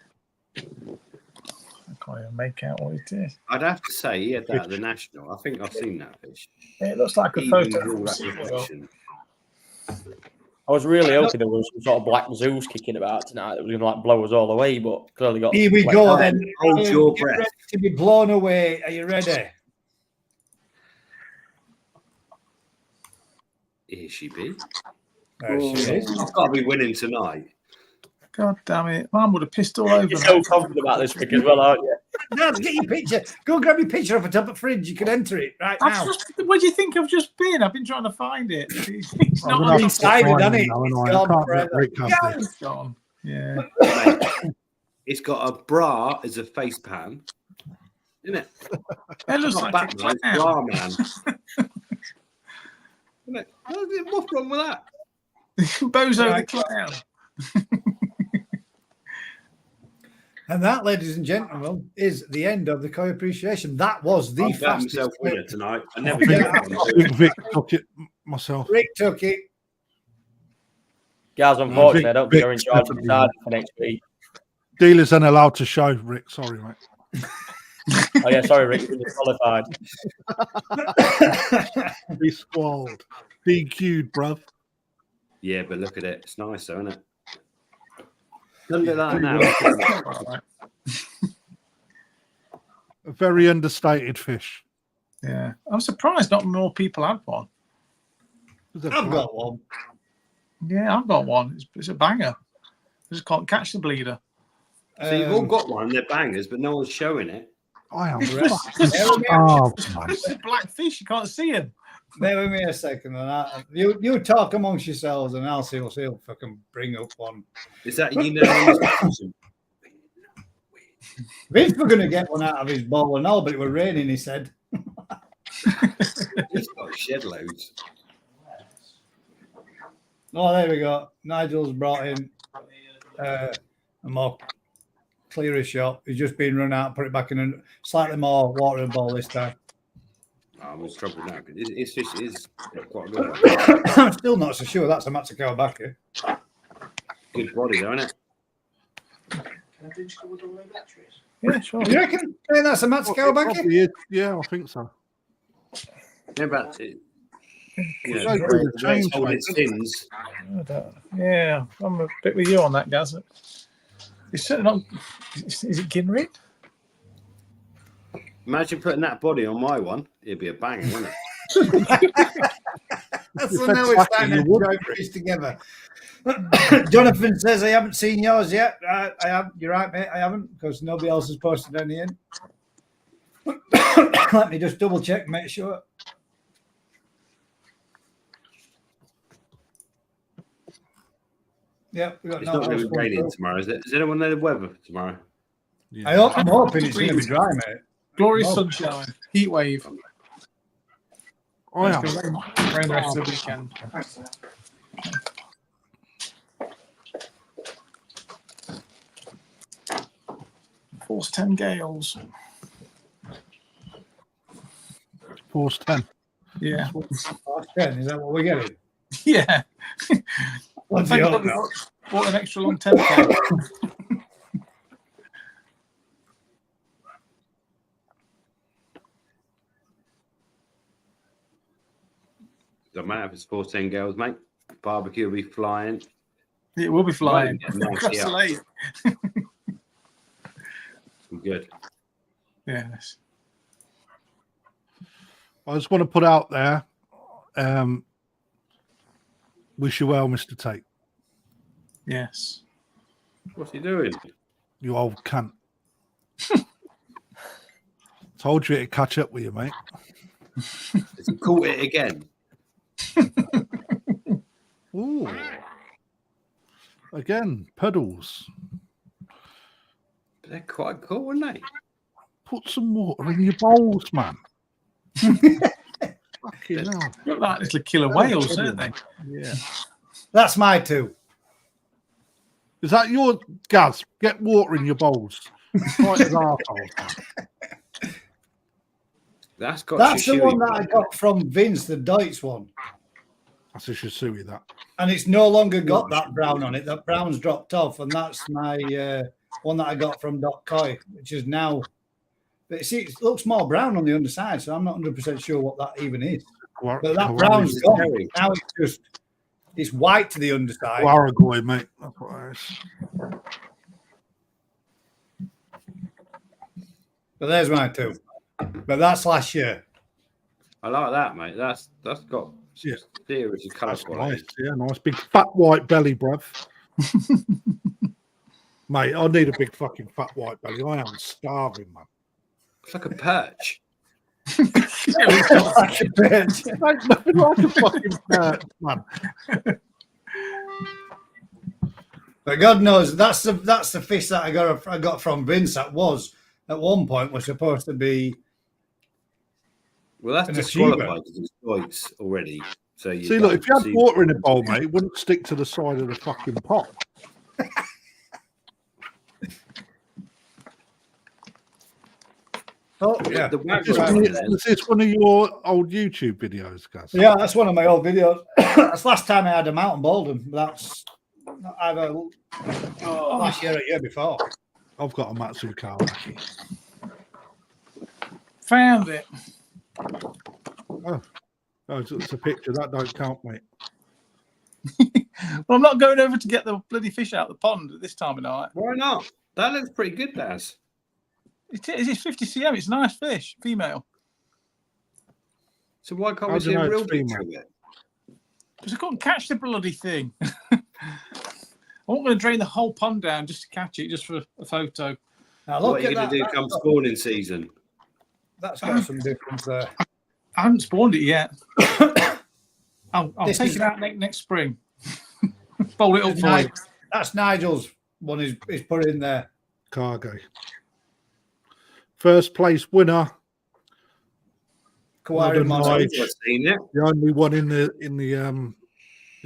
I can't even make out what it is. I'd have to say he had that at the National. I think I've seen that fish. It looks like a Even photo. with all that reflection. I was really hoping there was some sort of black Zeus kicking about tonight that was going to like blow us all away, but clearly got. Here we wet go out. then. Hold your Get breath. ready to be blown away. Are you ready? Here she be. There she is. I've got to be winning tonight. God damn it. Mum would have pissed all over You're me. so confident about this pick as well, aren't you? Dad, get your picture. Go and grab your picture off the top of the fridge. You can enter it right now. Where do you think I've just been? I've been trying to find it. It's I'm not gonna on have the to put Decided, mine hasn't in it? now, It's and I gone can't forever. let Rick have Yeah, this. it's gone. Yeah. It's got a bra as a face pan. Isn't it? It looks Not like a Batman, it's clown. bra man. Isn't it? What's wrong with that? Bozo Right. the clown. And that, ladies and gentlemen, is the end of the Koi appreciation. That was the I've bet fastest. myself winner tonight. I never I think, get one. I think Vic took it myself. Rick took it. Guys, unfortunately, I don't think Vic- you're in charge of Vic's deciding for next week. Dealers ain't allowed to show, Rick. Sorry, mate. Oh, yeah, sorry, Rick, you're disqualified. Disqualled. DQ'd, bruv. Yeah, but look at it. It's nice, though, isn't it? Look at that now. A very understated fish. Yeah. I'm surprised not more people had one. Was it I've black? got one. Yeah, I've got one. It's a banger. I just can't catch the bleeder. So you've all got one, they're bangers, but no one's showing it. I am. Oh, It's a black fish. You can't see him. bear with me a second. And you talk amongst yourselves, and I'll see if I can bring up one. Is that you know? Vince were going to get one out of his bowl and all, but it was raining, he said. He's got shed loads. Oh, there we go. Nigel's brought in a more clearer shot. He's just been run out, put it back in a slightly more water bowl this time. Oh, I'm in trouble now. His fish is quite a good one. I'm still not so sure that's a Matsukawabaki. Good body, though, isn't it? Yeah, sure. You reckon? Think that's a Matsukawabaki? Probably is. Yeah, I think so. How about it? You know, Go the through way the it's change, holding mate. its fins. Yeah, I'm a bit with you on that, Gaz. It's certainly not. Is it Ginrit? Imagine putting that body on my one. It'd be a banger, wouldn't it? So now we're starting to join fish together. Jonathan says, I haven't seen yours yet. I have. You're right, mate. I haven't because nobody else has posted any in. Let me just double check, make sure. Yeah, we got It's no not really else. raining tomorrow, is it? Is anyone know the weather tomorrow? Yeah. I'm hoping it's going to be dry, mate. Glorious No. sunshine, heat wave. I It's am. gonna rain the rest of the weekend. Force 10 gales. Force 10. Yeah. Half 10, is that what we're getting? Yeah. What's Thank the God other? we bought an extra long 10K. Don't matter if it's 14 girls, mate. Barbecue will be flying. It will be flying Right, yeah, across yeah. the lake. Good. Yes. I just want to put out there Wish you well, Mr. Tate. Yes. What's he doing? You old cunt. Told you it'd catch up with you, mate. Has he caught it again? Ooh. Again, pedals. They're quite cool, aren't they? Put some water in your bowls, man. Fucking hell. Look like little killer whales, don't they? Yeah. That's my two. Is that your Gaz? Get water in your bowls. Right as arseholes. That's got That's the Shishui. one that I got from Vince, the Deutz one. That's a Shisui, that. And it's no longer got that brown on it. That brown's dropped off, and that's my one that I got from .coi, which is now. But see, it looks more brown on the underside, so I'm not 100% sure what that even is. But that brown's gone. Now it's white to the underside. Waragoy, mate. That's what it is. But there's my two. But that's last year. I like that, mate. That's got Yeah. serious colour That's quality. nice. Yeah, nice. Big fat white belly, bruv. Mate, I need a big fucking fat white belly. I am starving, man. It's like a perch. Like a bitch. Ain't nothing like a fucking perch, man. But God knows that's the fish that I got from Vince. That was at one point was supposed to be. Well, that's An disqualified because it's Deutz already. So you See, look, if you had see- water in a bowl, mate, it wouldn't stick to the side of the fucking pot. Oh yeah, the Is this one of your old YouTube videos, guys? yeah. That's one of my old videos. That's last time I had a mountain Bolden. That's not either last year or year before. I've got a Matsu Kawaki. Found it. Oh, it's a picture. That don't count, mate. Well, I'm not going over to get the bloody fish out of the pond at this time of night. Why not? That looks pretty good, Daz. It is. It's 50 cm. It's a nice fish, female. So why can't How we do see you a know real it's picture female? of it? Because I couldn't catch the bloody thing. I wasn't going to drain the whole pond down just to catch it, just for a photo. Now What look are you at going that. to do come spawning season? That's got some difference there. I haven't spawned it yet. I'll This take is- it out next spring. Fold it up for you. That's Nigel's one. He's put in there. Cargo. First place winner. Kawari Well done, Mono. Nigel. I've seen it, The only one in the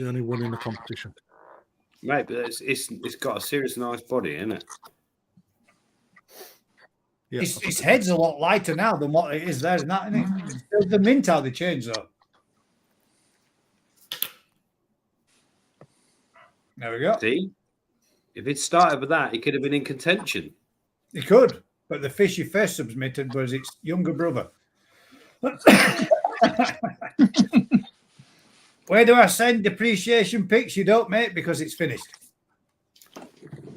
only one in the competition. mate. But it's got a serious nice body, isn't it? Yeah. His head's a lot lighter now than what it is there, isn't that? Isn't it? It's the mint how they changed though. There we go. See, if it started with that, it could have been in contention. He could, but the fish he first submitted was its younger brother. Where do I send depreciation pics? You don't, mate, because it's finished.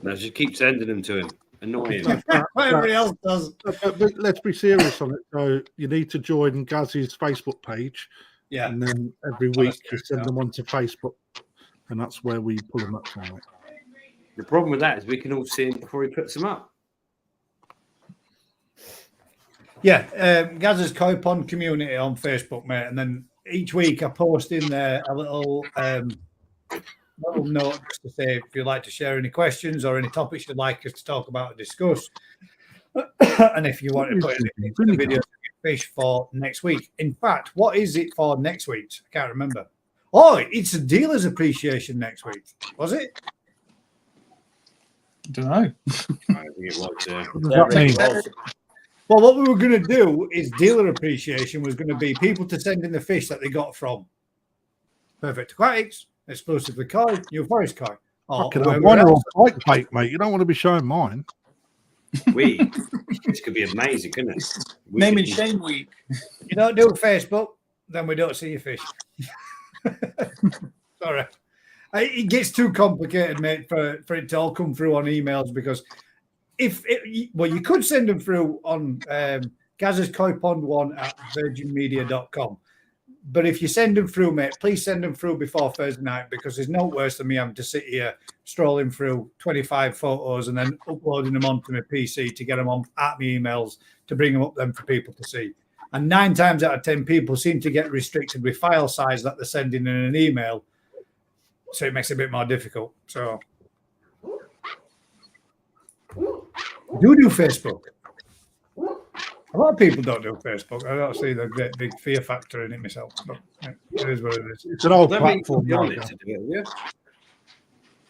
No, just keep sending them to him. Annoying him. Everybody else does. But let's be serious on it. So you need to join Gaz's Facebook page, Yeah. and then every week you send them onto Facebook, and that's where we pull them up from. It. The problem with that is we can all see him before he puts them up. Yeah, Gaz's Koi Pond community on Facebook, mate. And then each week I post in there a little note just to say if you'd like to share any questions or any topics you'd like us to talk about or discuss. And if you want to put anything in the video fish for next week. In fact, what is it for next week? I can't remember. Oh, it's a dealer's appreciation next week. Was it? I don't know. I think it was. What does that mean? Well, what we were going to do is dealer appreciation was going to be people to send in the fish that they got from Perfect Aquatics, Exclusively Koi, New Forest Koi. Or Fucking whoever one else. or bike bait, mate. You don't want to be showing mine. This could be amazing, couldn't it? Name and shame week. You don't do Facebook, then we don't see your fish. Sorry. It gets too complicated, mate, for it to all come through on emails because you could send them through on Gaz's Koi Pond 1 at virginmedia.com. But if you send them through, mate, please send them through before Thursday night, because there's no worse than me having to sit here strolling through 25 photos and then uploading them onto my PC to get them on at my emails to bring them up then for people to see. And 9 times out of 10, people seem to get restricted with file size that they're sending in an email. So it makes it a bit more difficult. So do Facebook. A lot of people don't do Facebook. I don't see the great big fear factor in it myself. But it is what it is. It's an old Don't think platform. you're on Like it to do it, have you?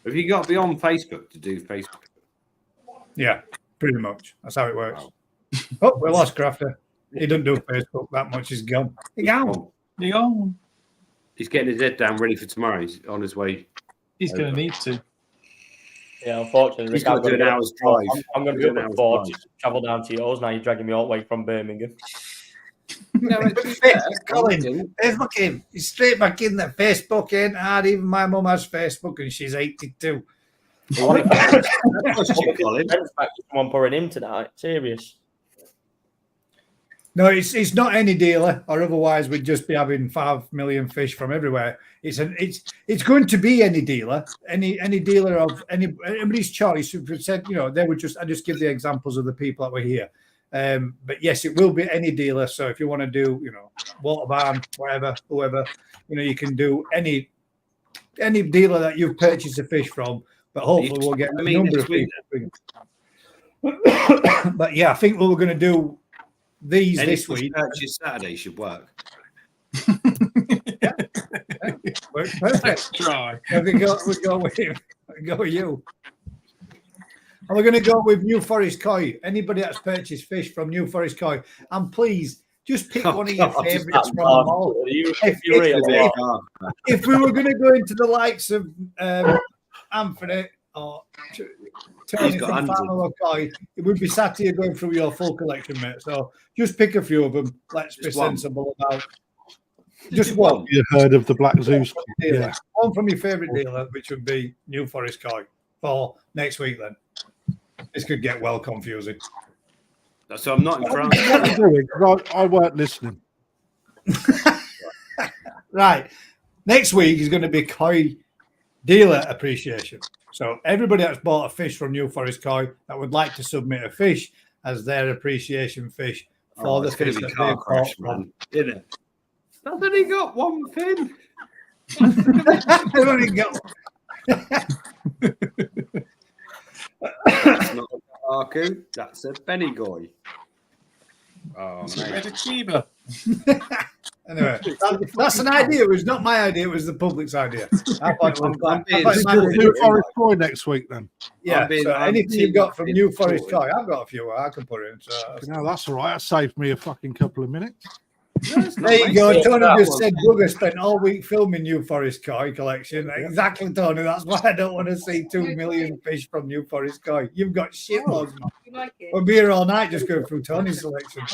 Have you got to be on Facebook to do Facebook? Yeah, pretty much. That's how it works. Oh, we lost Crafter. He doesn't do Facebook that much. He's gone. He's gone. You go. He's getting his head down, ready for tomorrow. He's on his way. He's going to need to. Yeah, unfortunately, He's Rick, got to do an hour's drive. I'm going to be up at 4 to travel down to yours. Now you're dragging me all the way from Birmingham. No, Colin, look at him. He's straight back in there. Facebook ain't hard. Even my mum has Facebook and she's 82. Colin. Someone pouring him tonight. Serious. No, it's not any dealer, or otherwise we'd just be having 5 million fish from everywhere. It's going to be any dealer, any dealer of anybody's choice. Who said, they would I just give the examples of the people that were here. But yes, it will be any dealer. So if you want to do, water barn, whatever, whoever, you can do any dealer that you've purchased a fish from. But hopefully we'll get a number of people. But yeah, I think what we're going to do this week. Purchase Saturday should work. Yeah. Works perfect. Let's try. We go with you. And we're going to go with New Forest Koi. Anybody that's purchased fish from New Forest Koi, and please just pick one of your favourites from them all. If we were going to go into the likes of Anthony or Tony from Farmer Koi, it would be sat here going through your full collection, mate. So just pick a few of them. Let's be sensible about just one. you heard of the Black Zeus? Yeah. One from your favourite dealer, which would be New Forest Koi for next week. Then this could get well confusing. So I'm not in France. I weren't listening. Right. Next week is going to be Koi dealer appreciation. So everybody that's bought a fish from New Forest Koi that would like to submit a fish as their appreciation fish for the fish that they've caught, man, isn't it? That's only got one fin. They've only got. That's not a Arku, that's a Benigoy. Oh, Chiba. Anyway, that's an idea. It was not my idea. It was the public's idea. I thought New Forest Koi next week then. Yeah. So anything you've got from New Forest Koi, I've got a few I can put in. So That's all right. That saved me a fucking couple of minutes. There you go. Tony just said Bugger spent all week filming New Forest Koi collection. Exactly, Tony. That's why I don't want to see 2 million fish from New Forest Koi. You've got shitloads. You like it? We'll be here all night just going through Tony's selection.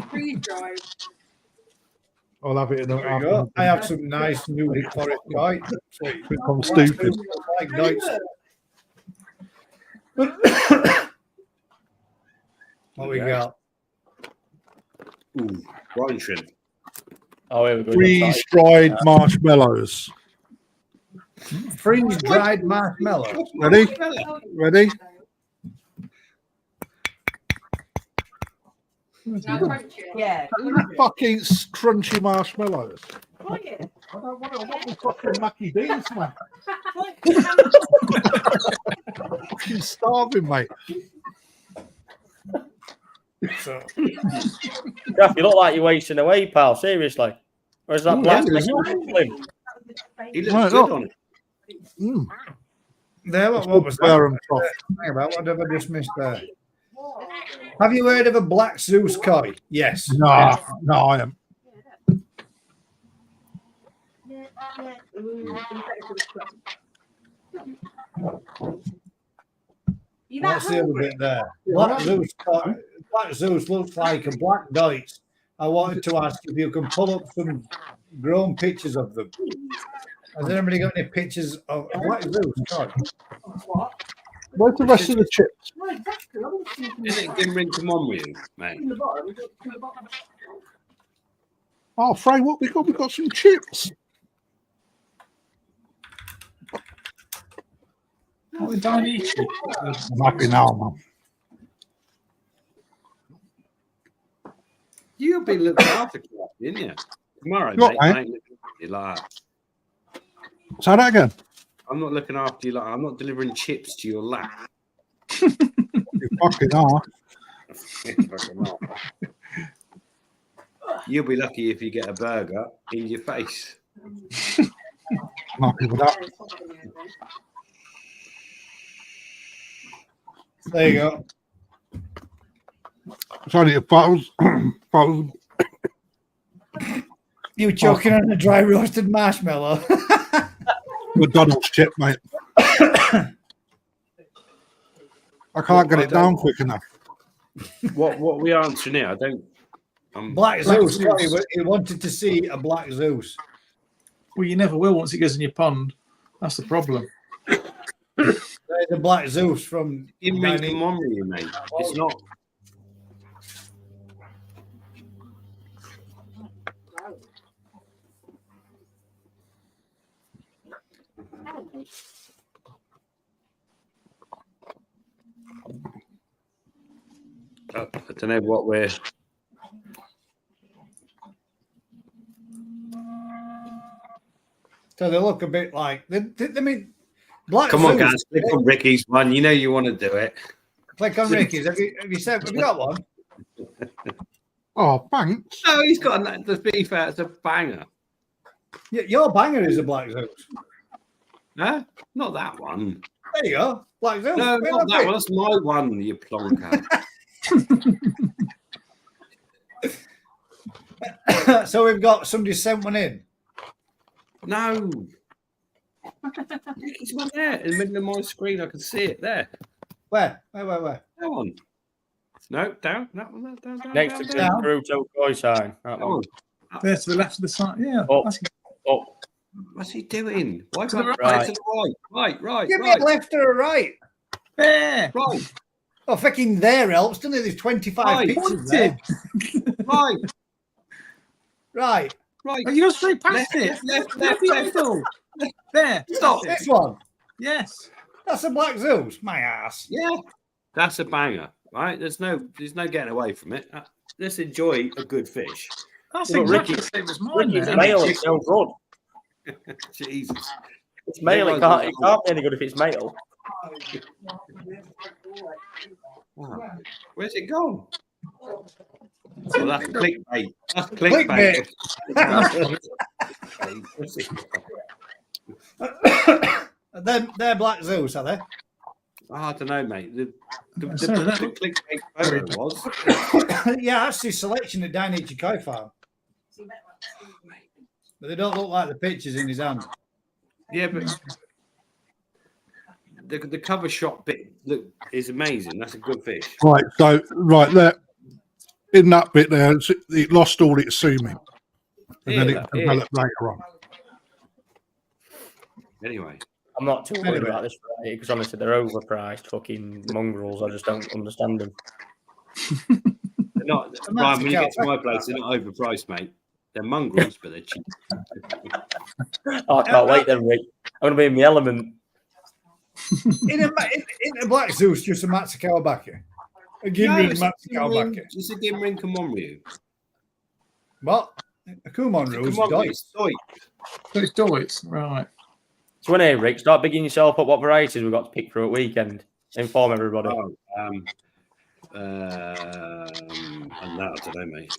Freeze drive. I'll have it in There you go. I have some nice New Forest Koi. Sweet. I'm stupid. Like Deutsch. What we got? Ooh, brine shrimp. Oh, here we go. Freeze-dried marshmallows. Freeze-dried marshmallows. Ready? Yeah. Fucking crunchy marshmallows. Like it. I don't want the fucking Mackie D's, man. Fucking starving, mate. So, Jeff, you look like you're wasting away, pal. Seriously. Or is that black? He looks good on it. there, what was that? Hang about, what have I just missed there? Have you heard of a black Zeus Koi? Yes. No, I am. What's the other bit there? Black Zeus Koi. Black Zeus looks like a black Deutsch. I wanted to ask if you can pull up some grown pictures of them. Has anybody got any pictures of Black Zeus Koi? Where's the rest of the chips? Is it Gimrin come on with you, mate? Oh, Frey, what we got? We got some chips. What did I eat? I'm happy now, man. You'll be looked after, didn't you? Tomorrow, What, mate. mate? I ain't looking after you like that. Say that again. I'm not looking after you like I'm not delivering chips to your lap. You fucking are. You'll be lucky if you get a burger in your face. I'm happy with that. There you go. Sorry, if I was You choking on a dry roasted marshmallow. McDonald's chip, mate. I can't get it down quick enough. What are we answering here? I don't. Black Zeus. Scotty, he wanted to see a black Zeus. Well, you never will once it goes in your pond. That's the problem. There's a black Zeus from. It means come on with you, mate. It's not. I don't know what we're. So they look a bit like. I mean, black Come on, Zeus. guys. Click on Ricky's one. You know you want to do it. Click on Ricky's. Have you got one? Oh, thanks. No, he's got. To be fair, it's a banger. Your banger is a black Zeus. No, not that one. There you go. Black Zeus. No, Wait, not that wait. one. That's my one, you plonker. So we've got somebody sent one in. No. Ricky's one there in the middle of my screen. I can see it there. Where? That one. No, down. That one. Down. Next to the down. Naruto Koi sign. That Come one. on. There to the left of the side. Yeah. Oh. That's- Oh, What's he doing? Why To the can't right. to the right? Right. Give me a left or a right. There. Right. Oh, fucking there helps, doesn't it? There's 25 Right. pictures there. Right. Right. Right. Oh, you go straight past Left, it. left. Middle. There. Stop. This one. Yes. That's a black Zeus. My ass. Yeah. That's a banger, right? There's no getting away from it. Let's enjoy a good fish. That's Look, exactly Ricky- the same as mine. Ricky's man. male. It's no good. Jesus. It's male. It can't be any good if it's male. Wow. Where's it gone? Well, that's clickbait. That's Clickbait. clickbait. They're black Zeus, are they? I don't know, mate. The Sorry, that- clickbait photo was. Yeah, that's his selection at Dainichi Koi Farm. But they don't look like the pictures in his hand. Yeah, but the cover shot bit is amazing. That's a good fish. Right, so right there, in that bit there, it lost all its zooming, and then it developed later on. Anyway, I'm not too worried about this variety because honestly, they're overpriced fucking mongrels. I just don't understand them. they're not. Brian, when you get to my place, they're not overpriced, mate. They're mongrels, but they're cheap. Oh, I can't wait then, Rick. I'm going to be in my element. In a black Zeus, just a Matsukawa Baki. A Ginrin Matsukawa Baki. It's a Ginrin Komomryu. What? A Kumon Rose. Doi. So it's Deutsch, right? So anyway, Rick, start bigging yourself up. What varieties we've got to pick for a weekend? Inform everybody. And that I don't know, mate.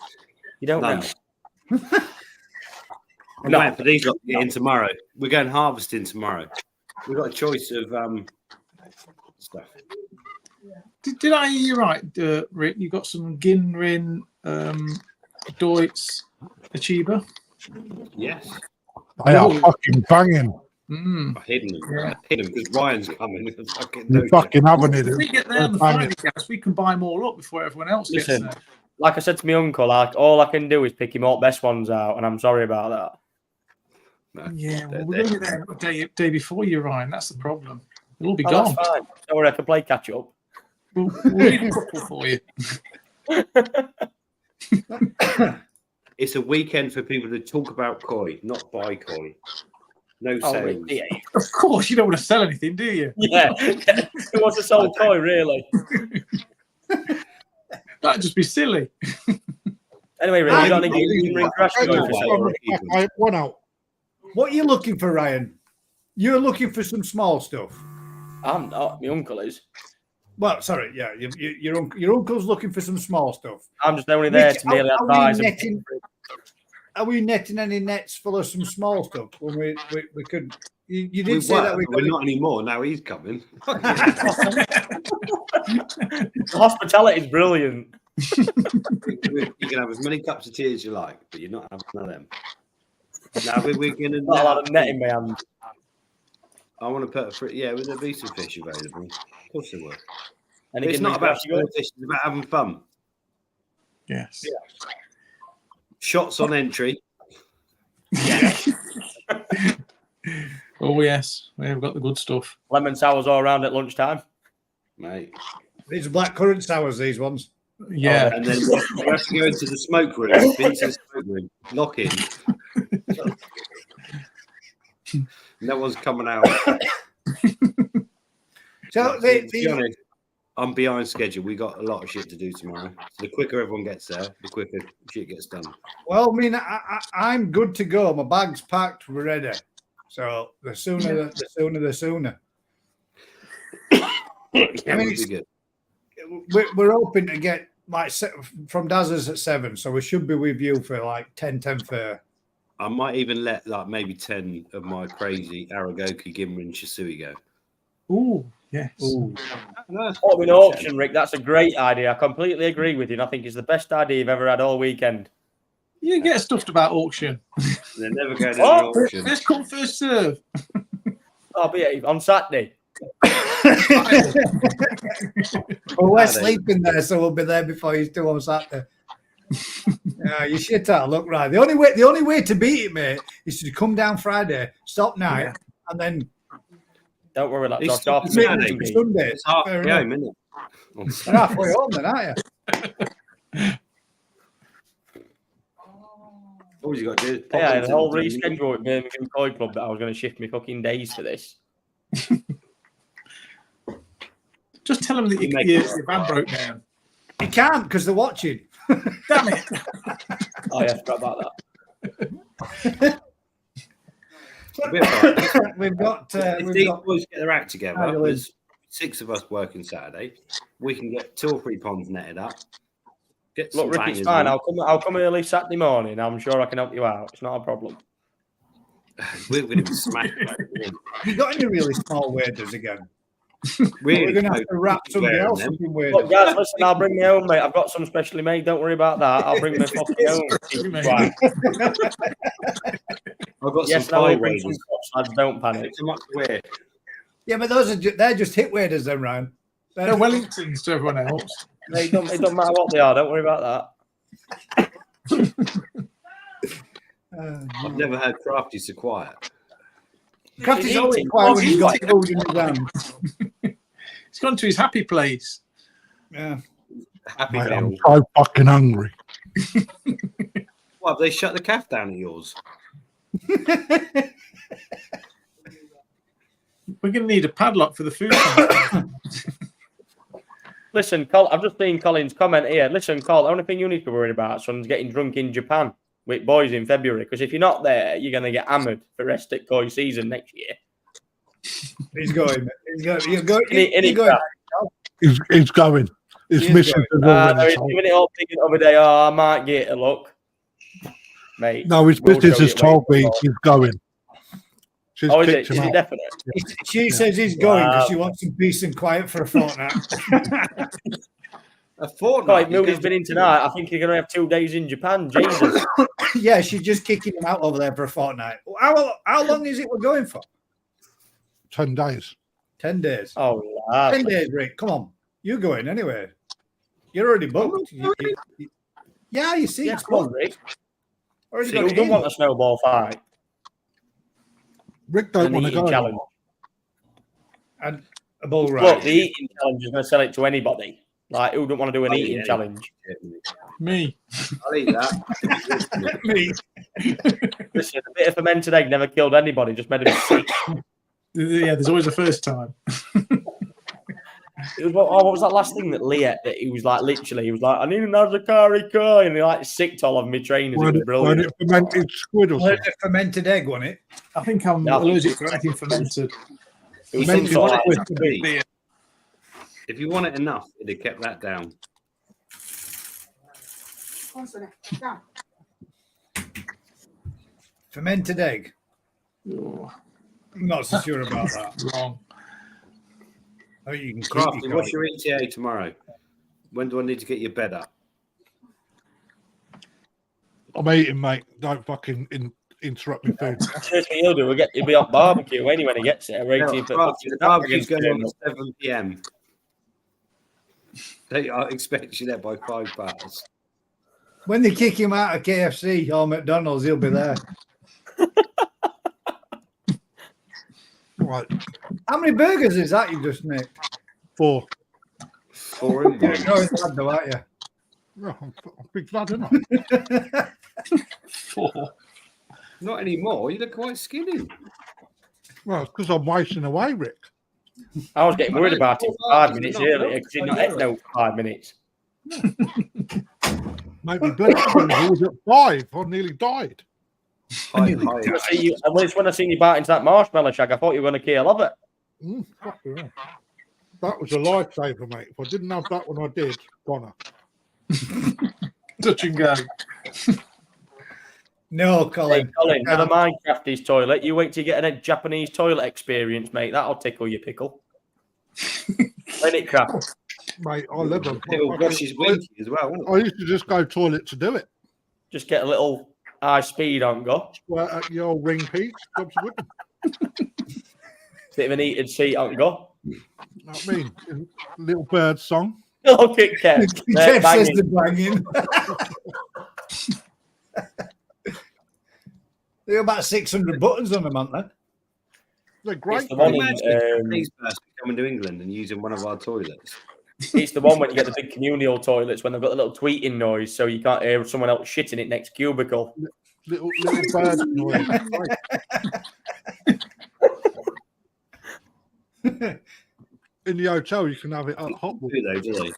You don't None. know. I'm waiting for these lot to get in tomorrow. We're going harvesting tomorrow. We've got a choice of stuff. Did I hear you right, Rick? You got some Ginrin, Deutsch, Achiba. Yes. They are fucking banging. Mm. I hid them. Yeah. I hid them because Ryan's coming. You fucking haven't it. If we get there on the Friday, guys, we can buy them all up before everyone else gets Listen, there. like I said to my uncle, all I can do is pick him all best ones out, and I'm sorry about that. No, Yeah, well, we're going to be there a day before you, Ryan. That's the problem. It'll all be Oh, gone. that's fine. Don't worry, I can play catch up. We'll need a couple for you. It's a weekend for people to talk about koi, not buy koi. No Oh, sales. yeah. Of course, you don't want to sell anything, do you? Yeah. Who wants to sell koi, really? That'd just be silly. Anyway, Rick, you got any ring crash Hey, going for one, sale? one out. What are you looking for, Ryan? You're looking for some small stuff. I'm not. My uncle is. Well, sorry, yeah, your uncle's looking for some small stuff. I'm just only there to merely advise. Are we netting any nets full of some small stuff? When we could, you did say that we're not anymore. Now he's coming. The hospitality is brilliant. You can have as many cups of tea as you like, but you're not having none of them. Now we're going to Not a lot of net in my hand. I want to put will there be some fish available? Of course there will. And It's not about selling fish, it's about having fun. Yes. Yeah. Shots on entry. Oh yes, we've got the good stuff. Lemon sours all around at lunchtime. Mate. These are black currant sours, these ones. Yeah. And then we have to go into the smoke room. Vince's smoke room. Lock in. No one's coming out. So to be honest, I'm behind schedule. We got a lot of shit to do tomorrow. So the quicker everyone gets there, the quicker shit gets done. well, I mean, I'm good to go. My bag's packed, we're ready. So the sooner, the sooner. Yeah, I mean, be good. We're hoping to get from Daz's at 7, so we should be with you for like 10:30. I might even let like maybe 10 of my crazy Aragoki, Gimmer, and Shisui go. Ooh, yes. Ooh. Put them in auction, Rick. That's a great idea. I completely agree with you. And I think it's the best idea you've ever had all weekend. You get stuffed about auction. They're never going to the auction. First come, first serve. I'll be on Saturday. Well, we're sleeping there, so we'll be there before he's due on Saturday. Yeah, you shit out. Look, right. The only way to beat it, mate, is to come down Friday, stop night, and then. Don't worry, that's It's off. Sunday. It's halfway home, isn't it? You're halfway home, then, aren't you? All you got to do is Yeah, the whole reschedule with Birmingham Koi Club that I was going to shift my fucking days for this. Just tell them that your van broke down. You can't because they're watching. Damn it. Oh, yeah, I forgot about that. We've got. If these boys get their act together, there's 6 of us working Saturday. We can get 2 or 3 ponds netted up. Look, Rick, it's fine. I'll come early Saturday morning. I'm sure I can help you out. It's not a problem. We're going to be smashed. You got any really small waders again? Really? We're going to have to wrap somebody else up in waders. Look, guys, listen, I'll bring my own, mate. I've got some specially made. Don't worry about that. I'll bring my fucking own. Right. I've got Yes, some I will pie bring some waders. cups, lads. Don't panic. So much wear. Yeah, but they're just hit waders then, Ryan. They're Wellingtons to everyone else. It don't matter what they are. Don't worry about that. I've never had Crafty so quiet. Crafty's always quiet when he's got food in his hand. He's gone to his happy place. Yeah. Happy Mate, meal. I'm so fucking hungry. What, have they shut the calf down at yours? We're going to need a padlock for the food. Listen, Col, I've just seen Colin's comment here. Listen, Col, the only thing you need to be worried about, son's getting drunk in Japan with boys in February. Because if you're not there, you're going to get hammered for the rest of koi season next year. He's going. He's going. He's going. He's going. His He is mission is already He's told. giving it all thinking over there. Oh, I might get a look, mate. No, his we'll business show has you told where me it's he's going. She's Oh, is picked it? him Is it up. definite? She says he's going because she wants some peace and quiet for a fortnight. A fortnight? Right, Moody's been in tonight. I think you're going to have 2 days in Japan. Jesus. Yeah, she's just kicking him out over there for a fortnight. How long is it we're going for? 10 days. 10 days. Oh, 10 days, Rick. Come on. You're going anyway. You're already booked. Yeah, you see. Yeah, it's come on, booked. Rick. Already See, got who it don't in. want a snowball fight? Rick don't An want to eating go. challenge. And a bull ride. Look, the eating challenge is going to sell it to anybody. Like, who don't want to do an eating yeah. challenge? Me. I'll eat that. Me. Listen, a bit of fermented egg never killed anybody, just made him sick. Yeah, there's always a first time. It was what was that last thing that Lee ate that he was like literally he was like, I need another curry, and he like sicked all of me trainers. It was brilliant. It fermented squid or Was it something. a fermented egg, wasn't it? I think I'm Yeah, I think allergic it to was- anything fermented. It was Maybe some sort of you like, want it If you want it enough, it'd have kept that down. Fermented egg. Oh, I'm not so sure about that. wrong. I think you can keep Crafty, your what's your ETA tomorrow? When do I need to get your bed up? I'm eating, mate. Don't fucking interrupt me food. here's what he'll do. He'll be on barbecue anyway when he gets it. We're 18 for Crafty, the barbecue's going on at 7 p.m. I expect you there by 5 past. When they kick him out of KFC or McDonald's, he'll be there. Right, How many burgers is that you just nicked? 4. 4 in You're one. ignoring that, though, aren't you? Oh, I'm a big lad, isn't I? 4. Not anymore. You look quite skinny. Well, it's because I'm wasting away, Rick. I was getting worried about it for 5 minutes Not earlier well, because he'd not ate no 5 minutes. Maybe blood was at 5. I nearly died. High. When I seen you bite into that marshmallow shag, I thought you were going to kill of it. Fucking hell. That was a lifesaver, mate. If I didn't have that one, I did. Goner. Touch and go. No, Hey, Colin. Colin, for the Minecrafties toilet, you wait till you get a Japanese toilet experience, mate. That'll tickle your pickle. Let it crap. Mate, I love them. It'll wash his winky as well, won't I used to just go toilet to do it. Just get a little high speed on go. Squirt at your old ring piece. Jobs are good. Bit of an heated seat on go. You know what I mean? Little bird song. Look at Kev. Kev says Banging. the banging. There are about 600 buttons on them, aren't there? They're It's great. the one Imagine a in, Japanese person coming to England and using one of our toilets. it's the one when you get the big communal toilets when they've got the little tweeting noise, so you can't hear someone else shitting it next cubicle. Little bird noise. Great. In the hotel, you can have it at hot Do they? Do they?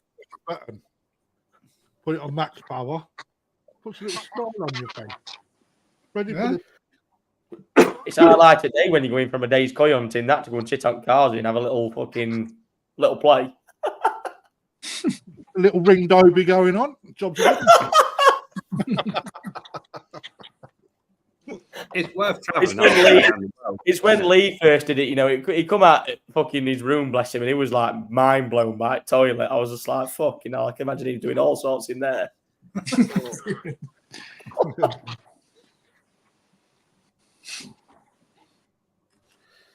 button. Put it on max power. Puts a little smile on your face. Ready Yeah. for the It's highlight today when you're going from a day's koi hunting that to go and sit on cars and have a little fucking little play. little ring doby going on. Jobs are good. It's worth It's traveling. when Lee- It's when Lee first did it, you know, he come out fucking his room, bless him, and he was like mind blown by the toilet. I was just like, fucking hell, I can imagine him doing all sorts in there.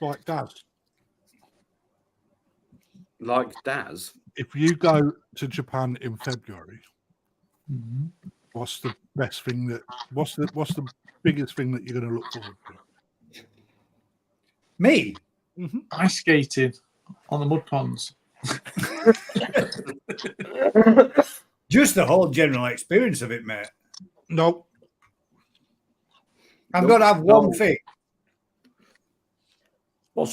Like Daz. Like Daz. If you go to Japan in February, Mm-hmm. what's the best thing that what's the biggest thing that you're going to look forward to? Me? Ice skating on the mud ponds. Just the whole general experience of it, mate. No, I've got to have one thing. Well,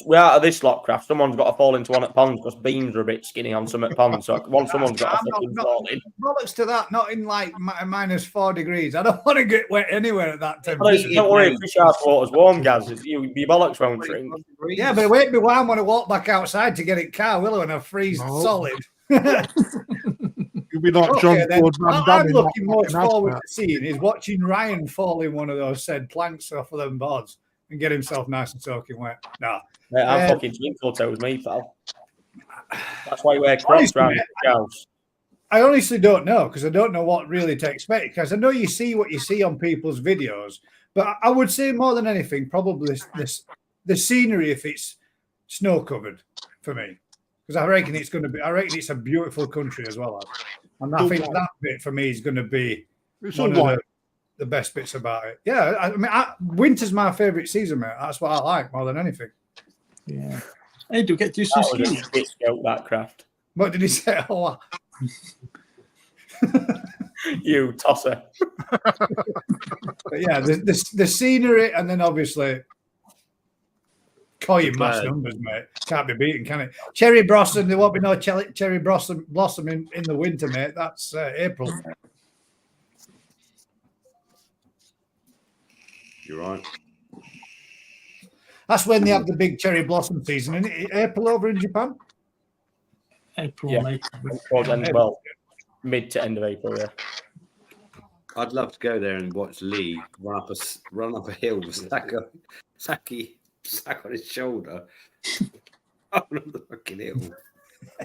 we're out of this lot craft, someone's got to fall into one at ponds because beans are a bit skinny on some at ponds. So someone's got to fucking fall in. Bollocks to that, not in like -4 degrees. I don't want to get wet anywhere at that Well, temperature. don't worry, fish house water's warm, Gaz. Your bollocks won't shrink. Yeah, but it won't be warm when I walk back outside to get it car, will I? And I freeze No. solid. you'll be like John Okay, then. Ford Van What Damme I'm in looking that most fucking forward advert. to seeing is watching Ryan fall in one of those said planks off of them boards and get himself nice and soaking wet. No. Mate, I'm Yeah. fucking twinkle toes, me, pal. That's why you wear crocs Honestly, around mate, the house. I honestly don't know because I don't know what really to expect. Because I know you see what you see on people's videos, but I would say more than anything, probably the scenery if it's snow covered for me, because I reckon it's going to be. I reckon it's a beautiful country as well, and I think that bit for me is going to be It's one all of right. the best bits about it. Yeah, I mean, winter's my favourite season, mate. That's what I like more than anything. Yeah. Hey, do we get to do some That was a skiing? shit joke, that craft. What did he say? Oh, You tosser. But yeah, the scenery, and then obviously koi in mass numbers, mate. Can't be beaten, can it? Cherry blossom. There won't be no cherry blossom in the winter, mate. That's April. You're right. That's when they have the big cherry blossom season. Isn't it April over in Japan? April, Yeah. May. Well, mid to end of April, yeah. I'd love to go there and watch Lee run up a hill with sack on his shoulder, up the fucking hill,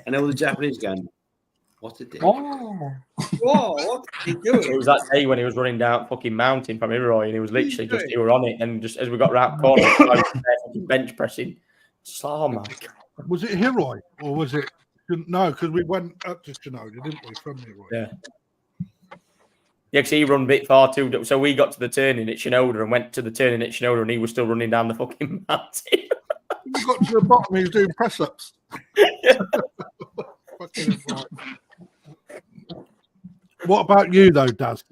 and all the Japanese going, "What a dick! Oh. Whoa, what did he do?" It was that day when he was running down fucking mountain from Iroy, and he was literally just, he were on it, and just as we got round the corner, he was fucking bench pressing. Just, oh my God. Was it Hiroi or was it? No, because we went up to Shinoda, didn't we, from Hiroi? Yeah. Yeah, because he run a bit far too. So we got to the turning at Shinoda and went to the turning at Shinoda, and he was still running down the fucking mountain. We got to the bottom, he was doing press ups. What about you, though, Daz?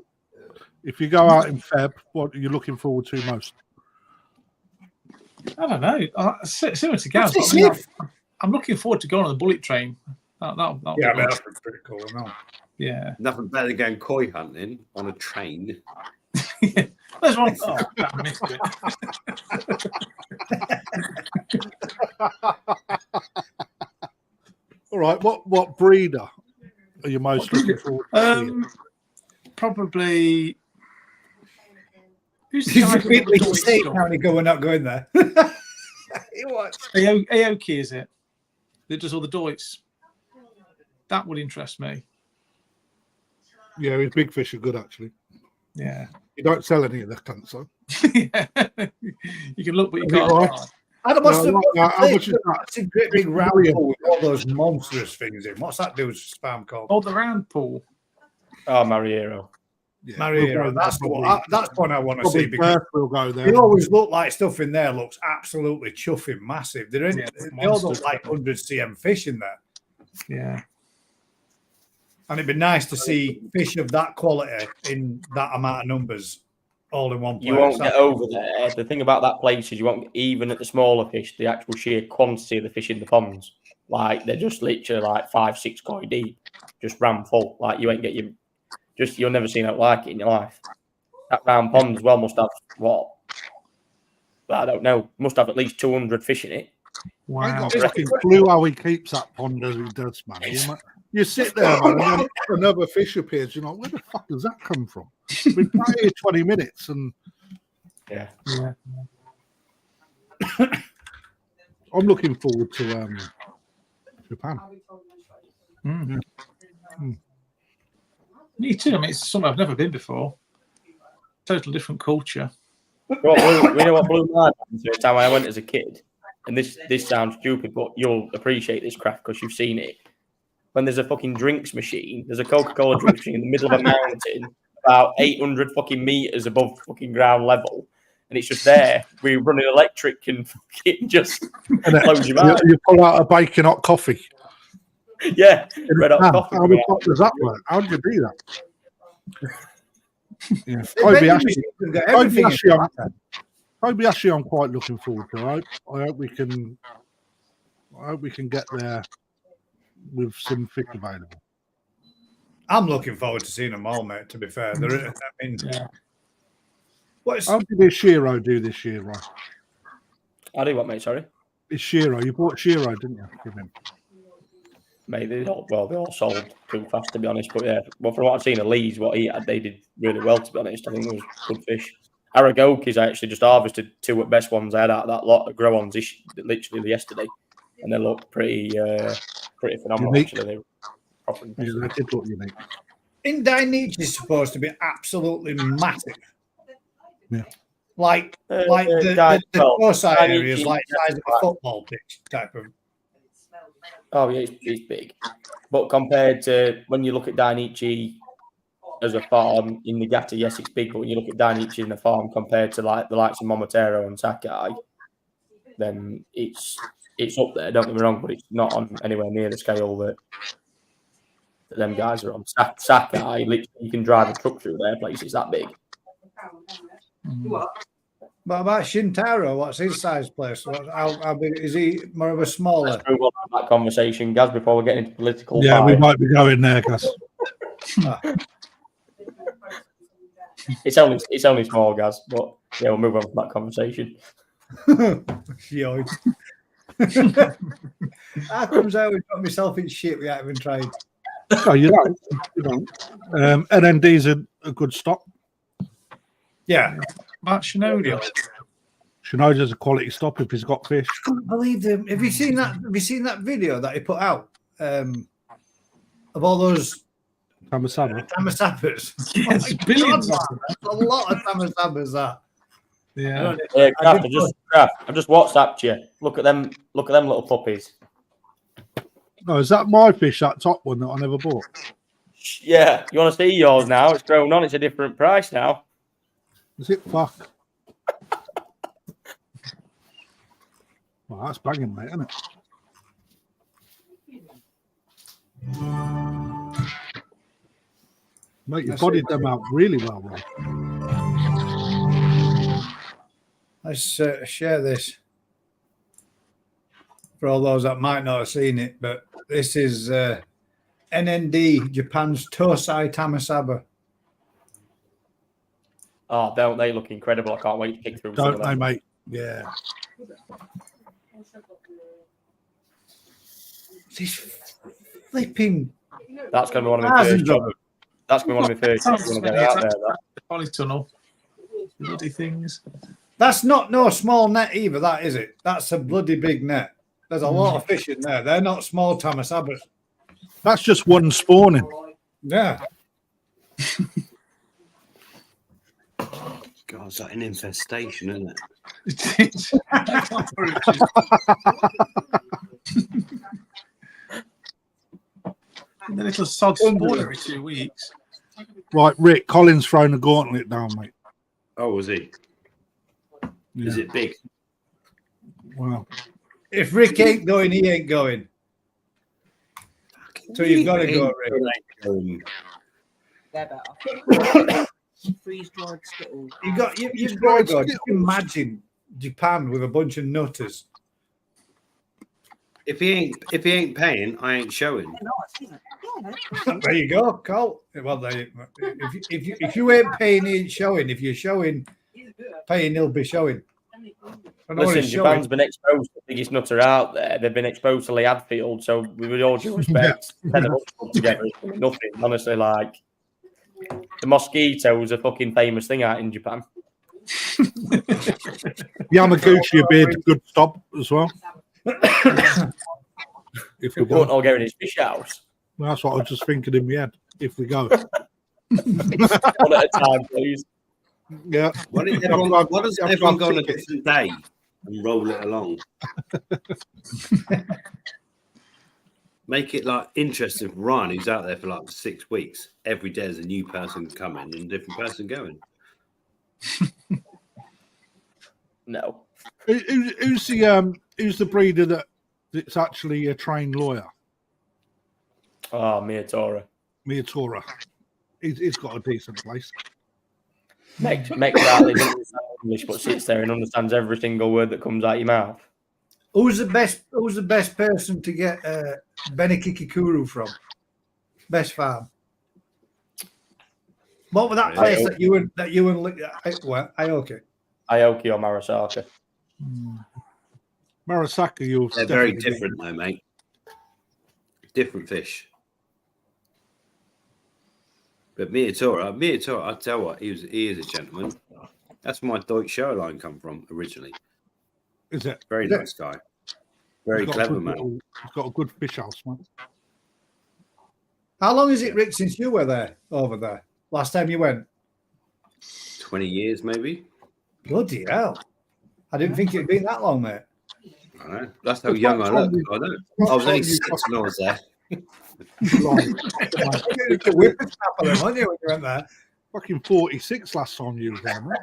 If you go out in Feb, what are you looking forward to most? I don't know. Similar to Gaz. I'm looking forward to going on the bullet train. That'll Yeah, be that's pretty cool. No? Yeah. Nothing better than going koi hunting on a train. There's one. Oh, I missed it. All right, what breeder are you most looking forward to seeing? Probably. Who's the These guy are people who you does say stuff? apparently go, we're not going there. Aoki, is it? That does all the doits. That would interest me. Yeah, his big fish are good, actually. Yeah. You don't sell any of the cunts, though. You can look, but you Is it can't. right? How much is that? That's a great big round pool with all those monstrous things in. What's that dude's spam called? Oh, the round pool. Oh, Mariero. Yeah, Mario. we'll go That's there, what probably. that's one I want to Probably see because first we'll go there. they always look like stuff in there looks absolutely chuffing massive. They're in, Yeah, they all look monsters. like 100 cm fish in there. Yeah. And it'd be nice to see fish of that quality in that amount of numbers all in one place. You won't get over there. The thing about that place is you won't, even at the smaller fish, the actual sheer quantity of the fish in the ponds. Like, they're just literally like 5-6 koi deep, just ram full. Like, you ain't get your, you'll never see that like it in your life. That round pond as well must have, what? I don't know. Must have at least 200 fish in it. I ain't Wow. got a fucking clue how he keeps that pond as he does, man. You sit there, man, and then another fish appears. You're like, where the fuck does that come from? We've been here 20 minutes, and Yeah. I'm looking forward to Japan. Mm. Me too. I mean, it's somewhere I've never been before. Total different culture. Well, we know what blew my mind the first time I went as a kid, and this sounds stupid, but you'll appreciate this craft because you've seen it. When there's a fucking drinks machine, there's a Coca-Cola drinks machine in the middle of a mountain, about 800 fucking meters above fucking ground level, and it's just there. We run an electric and fucking just close your mind. You pull out a bacon hot coffee. Yeah, red hot coffee. How the fuck does that work? How do you do that? Yeah. Kobayashi, I'm quite looking forward to. I hope we can get there with some fish available. I'm looking forward to seeing them all, mate. To be fair, I mean, How did Shiro do this year, right? I do what, mate? Sorry, It's Shiro. You bought Shiro, didn't you? Give him. mate. They all sold too fast, to be honest. But yeah, well, from what I've seen of Lee's, what he had, they did really well, to be honest. I think it was good fish. Aragoki's, I actually just harvested 2 at best ones I had out of that lot of grow-ons literally yesterday, and they look pretty phenomenal. Unique. Actually, They did look unique. in Dainichi is supposed to be absolutely massive. Yeah. Like the foresight area is like the size of a football pitch type of. Oh yeah, it's big, but compared to when you look at Dainichi as a farm in Niigata, yes, it's big. But when you look at Dainichi in a farm compared to like the likes of Momotaro and Sakai, then it's up there. Don't get me wrong, but it's not on anywhere near the scale that that them guys are on. Sakai, literally, you can drive a truck through their place. It's that big. What? What about Shintaro? What's his size place? How big is he? More of a smaller? Let's move on to that conversation, Gaz, before we get into political. Yeah, we fire. might be going there, Gus. It's only small, Gaz, but yeah, we'll move on from that conversation. Yoid. How comes I always got myself in shit without even trying? Oh, you don't. You don't. NND's a good stop. Yeah. Mark Shinoda. Shinoda's a quality stop if he's got fish. I couldn't believe them. Have you seen that? Have you seen that video that he put out of all those Tamasaba. Yes, billions. That's a lot of Tamasabas. That. Yeah. Kraft, I just WhatsApped you. Look at them little puppies. Oh, is that my fish? That top one that I never bought. Yeah, you want to see yours now? It's grown on. It's a different price now. Is it? Fuck. Well, that's banging, mate, isn't it? Mate, you bodied them out really well, Rob. Let's share this for all those that might not have seen it. But this is NND Japan's Tosai Tamasaba. Oh, don't they look incredible? I can't wait to kick through. some Don't of they, them. mate? Yeah. This flipping. That's going to be one of my thousands first of jobs. them. That's going to be one of my first jobs. Going to get out there. That. Polytunnel. Bloody things. That's not no small net either, that is it? That's a bloody big net. There's a lot of fish in there. They're not small Tamasabas. That's just one spawning. Yeah. God, it's like an infestation, isn't it? The little sod spawn every 2 weeks. Right, Rick, Colin's thrown a gauntlet down, mate. Oh, was he? Yeah. Is it big? Well, If Rick ain't going, he ain't going. So you've got to go, Rick. They're better. Freeze-dried Skittles. You've got to go. Just imagine Japan with a bunch of nutters. If he ain't paying, I ain't showing. There you go, Cole. Well, if you ain't paying, he ain't showing. If you're showing, paying, he'll be showing. Listen, Japan's been exposed to the biggest nutter out there. They've been exposed to Lee Hadfield, so with all due respect, 10 of us put together is nothing. Honestly, like the mosquito was a fucking famous thing out in Japan. Yamaguchi beard, good stop as well. If we We won't go, all go in his fish house. well, that's what I was just thinking in my head. If we go, One at a time, please. yeah. Why does everyone go on a different day and roll it along? Make it like interesting for Ryan, who's out there for like 6 weeks. Every day there's a new person coming and a different person going. No. Who's the breeder that's actually a trained lawyer? Oh, Miyatora. Miyatora. He's got a decent place. Make that they doesn't understand English, but sits there and understands every single word that comes out your mouth. Who's the best person to get Benikikikuru from? Best farm. What was that place that you and Aoki? Aoki or Marasaka. Marasaka, They're very different though, mate. Different fish. But Miyatora, I tell you what, he is a gentleman. That's where my Deutsche Shoreline come from originally. Is it? Very nice guy. Very clever man. He's got a good fish house, man. How long is it, Rick, since you were over there? Last time you went? 20 years, maybe. Bloody hell. I didn't think it'd been that long, mate. I know. That's how young I look. I know. I was only 6 when I was there. You could whippersnapper them, weren't you, when you went there? Fucking 46 last time you were there, man.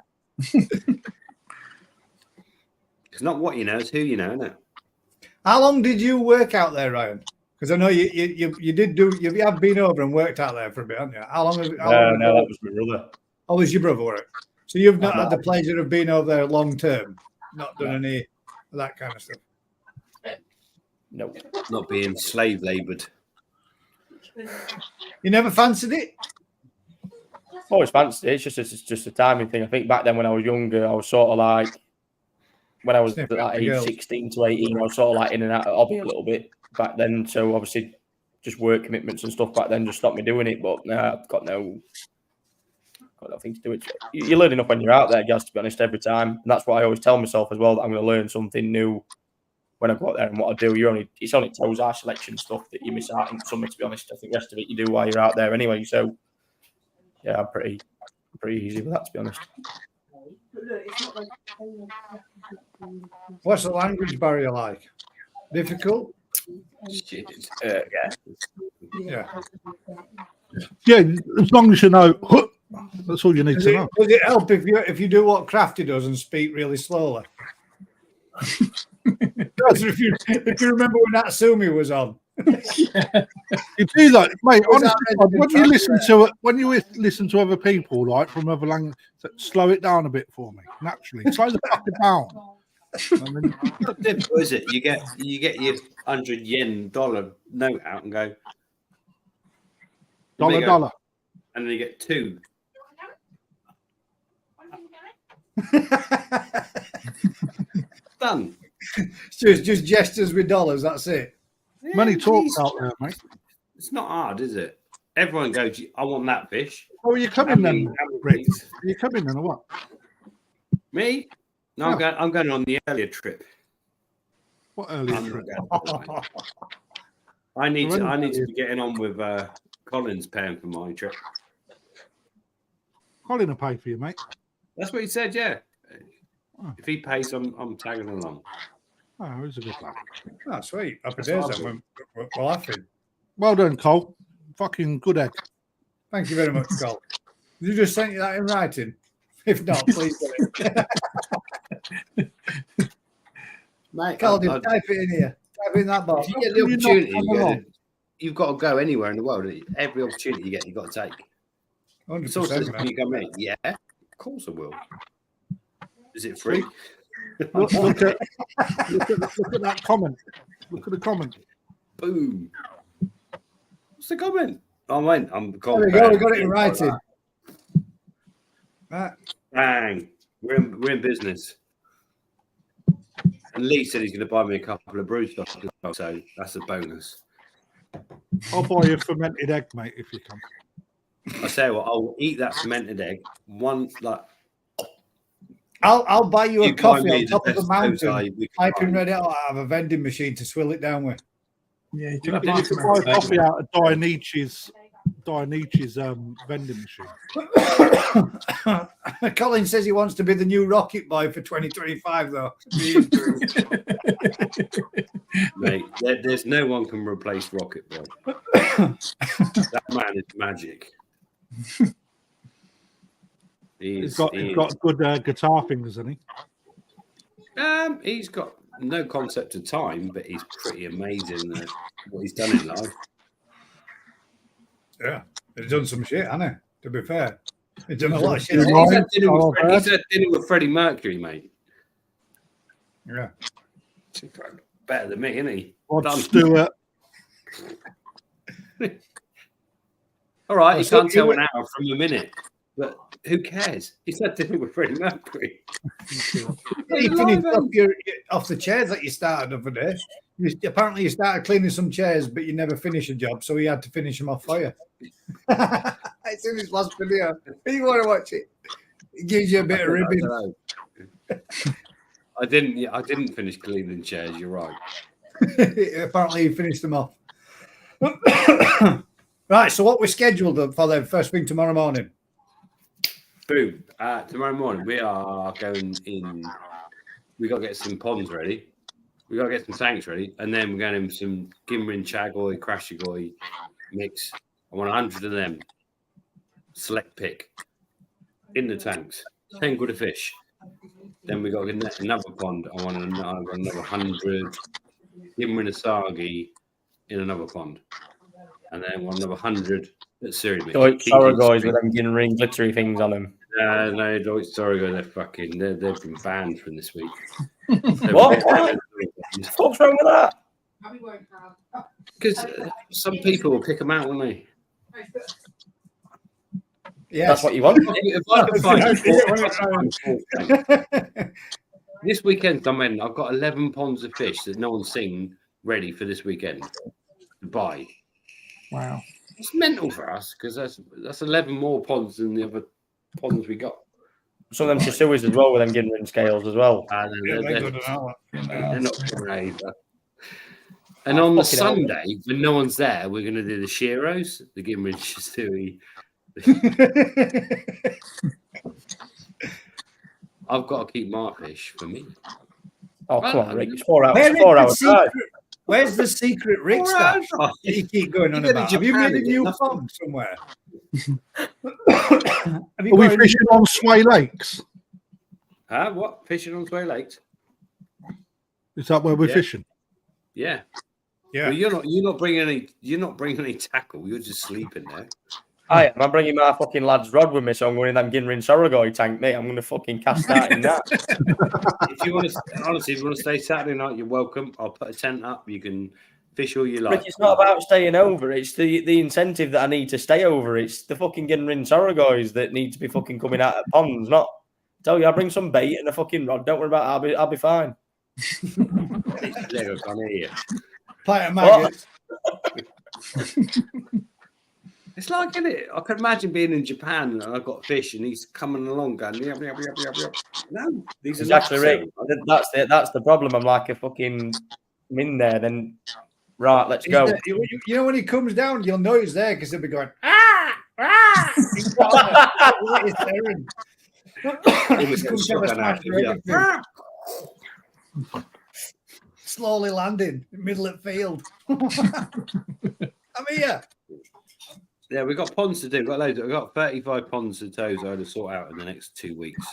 It's not what you know, it's who you know, isn't it? How long did you work out there, Ryan? Because I know you did do you have been over and worked out there for a bit, haven't you? How long? No, that was my brother. Oh, was your brother work? So you've not No. had the pleasure of being over there long term, not done any of that kind of stuff. No. Not being slave laboured. You never fancied it? Always fancied it. It's just a timing thing. I think back then when I was younger, I was sort of like, when I was Sniffing like at the age girls. 16 to 18, I was sort of like in and out of hobby a little bit back then. So obviously, just work commitments and stuff back then just stopped me doing it. But I've got nothing to do with it. You learn enough when you're out there, guys, to be honest, every time. And that's what I always tell myself as well, that I'm going to learn something new when I go out there. And what I do, it's only toes our selection stuff that you miss out in summer, to be honest. I think the rest of it you do while you're out there anyway. So, yeah, I'm pretty easy with that, to be honest. What's the language barrier like? Difficult? Shit. Yeah. Yeah, as long as you know, that's all you need Does to know. it help if you do what Crafty does and speak really slowly? if you remember when Natsumi was on. You do that, mate. Honestly, when you listen to other people, like from other language, slow it down a bit for me. Naturally, slow the fuck down. Not difficult, is it? You get your 100 yen dollar note out and go Dollar. and then you get 2. Done. Just gestures with dollars. That's it. Money Yeah, talks geez. out there, mate. It's not hard, is it? Everyone goes, I want that fish. Oh, are you coming then, Rick? Things? Are you coming then, or what? Me? No, Yeah. I'm going on the earlier trip. What earlier I'm trip? not going. I need to be getting on with Collins paying for my trip. Colin will pay for you, mate. That's what he said, yeah. Oh. If he pays, I'm tagging along. Oh, he's a good lad. Oh, sweet. Happy That's days what then. We're laughing. Well done, Cole. Fucking good egg. Thank you very much, Cole. Did you just send you that in writing? If not, please do it. Mate, Cole, just type it in here. Type it in that box. if you get the opportunity, you've got to go anywhere in the world. Every opportunity you get, you've got to take. 100%, So says, man. can you come in? Yeah, of course I will. Is it free? Look at that comment. Look at the comment. Boom. What's the comment? Oh, mate, I'm There we go. We got it in writing. Right. Right. Bang. We're in business. And Lee said he's going to buy me a couple of brew shots as well, so that's a bonus. I'll buy you a fermented egg, mate, if you come. I tell you what, I'll eat that fermented egg. I'll buy you a You buy coffee me on the top of the best mountain. toast we can Piping find. ready. I have a vending machine to swill it down with. Yeah, you You can can have buy a coffee out of Dionysius vending machine. Colin says he wants to be the new Rocket Boy for 2025, though. Mate, there's no one can replace Rocket Boy. That man is magic. He's got good guitar fingers, hasn't he? He's got no concept of time, but he's pretty amazing at what he's done in life. Yeah, he's done some shit, hasn't he? To be fair, he's done a lot of shit. He's had dinner with Freddie Mercury, mate. Yeah, Better than me, isn't he? Rod Done. Stewart. All right, he So can't tell an hour from a minute, but who cares? He's had dinner with Freddie Mercury. you finished off the chairs that you started over there. Apparently, you started cleaning some chairs, but you never finished a job, so he had to finish them off for you. It's in his last video. You want to watch it? It gives you a bit of ribbon. I didn't finish cleaning chairs. You're right. Apparently, he finished them off. Right. So, what we scheduled for the first thing tomorrow morning? Boom. Tomorrow morning we are going in. We got to get some ponds ready. We got to get some tanks ready, and then we're going in some Gimrin Chagoy, Krashigoy mix. I want 100 of them. Select pick in the tanks. 10 good of fish. Then we got to get another pond. I want another 100 Gimrin Asagi in another pond, and then want another 100 at Surrey. Sorrogoys with them gin ring glittery things on them. No, Deutsch Sorrogoy, they've been banned from this week. What? What's wrong with that? Because some people will pick them out, won't they? Yes. That's what you want. If I can find this weekend, I've got 11 ponds of fish that no one's seen ready for this weekend to buy. Wow. It's mental for us because that's 11 more ponds than the other ponds we got. Some of them Chisuas as well with them gin ring scales as well. They're not great. And on the Sunday, when no one's there, we're going to do the Shiros, the Gimrin Shisui. I've got to keep my fish for me. Oh, come on, Rick. It's 4 hours. 4 hours. Where's the secret Rick stuff you keep going on about? Have you made a new pond somewhere? Are we fishing on Sway Lakes? What? Fishing on Sway Lakes? Is that where we're fishing? Yeah. Yeah. Well, you're not bringing any tackle. You're just sleeping there. I'm bringing my fucking lad's rod with me, so I'm going in that gin ring Sorrogoy tank, mate. I'm going to fucking cast that in that. If you want to stay Saturday night, you're welcome. I'll put a tent up. You can fish all you like. Rick, it's not about staying over. It's the incentive that I need to stay over. It's the fucking gin ring Sorrogoys that need to be fucking coming out of ponds. Not tell you, I'll bring some bait and a fucking rod. Don't worry about it. I'll be fine. Lego can't hear you. Pint of maggots. It's like, isn't it? I can imagine being in Japan and I've got fish and he's coming along going, yep. No, these are exactly right. That's the problem. I'm like I'm in there. Then right, let's go. You know when he comes down, you'll know he's there because he'll be going slowly landing middle of field. I'm here. Yeah, we've got ponds to do. We've got 35 ponds to toes I had to sort out in the next 2 weeks.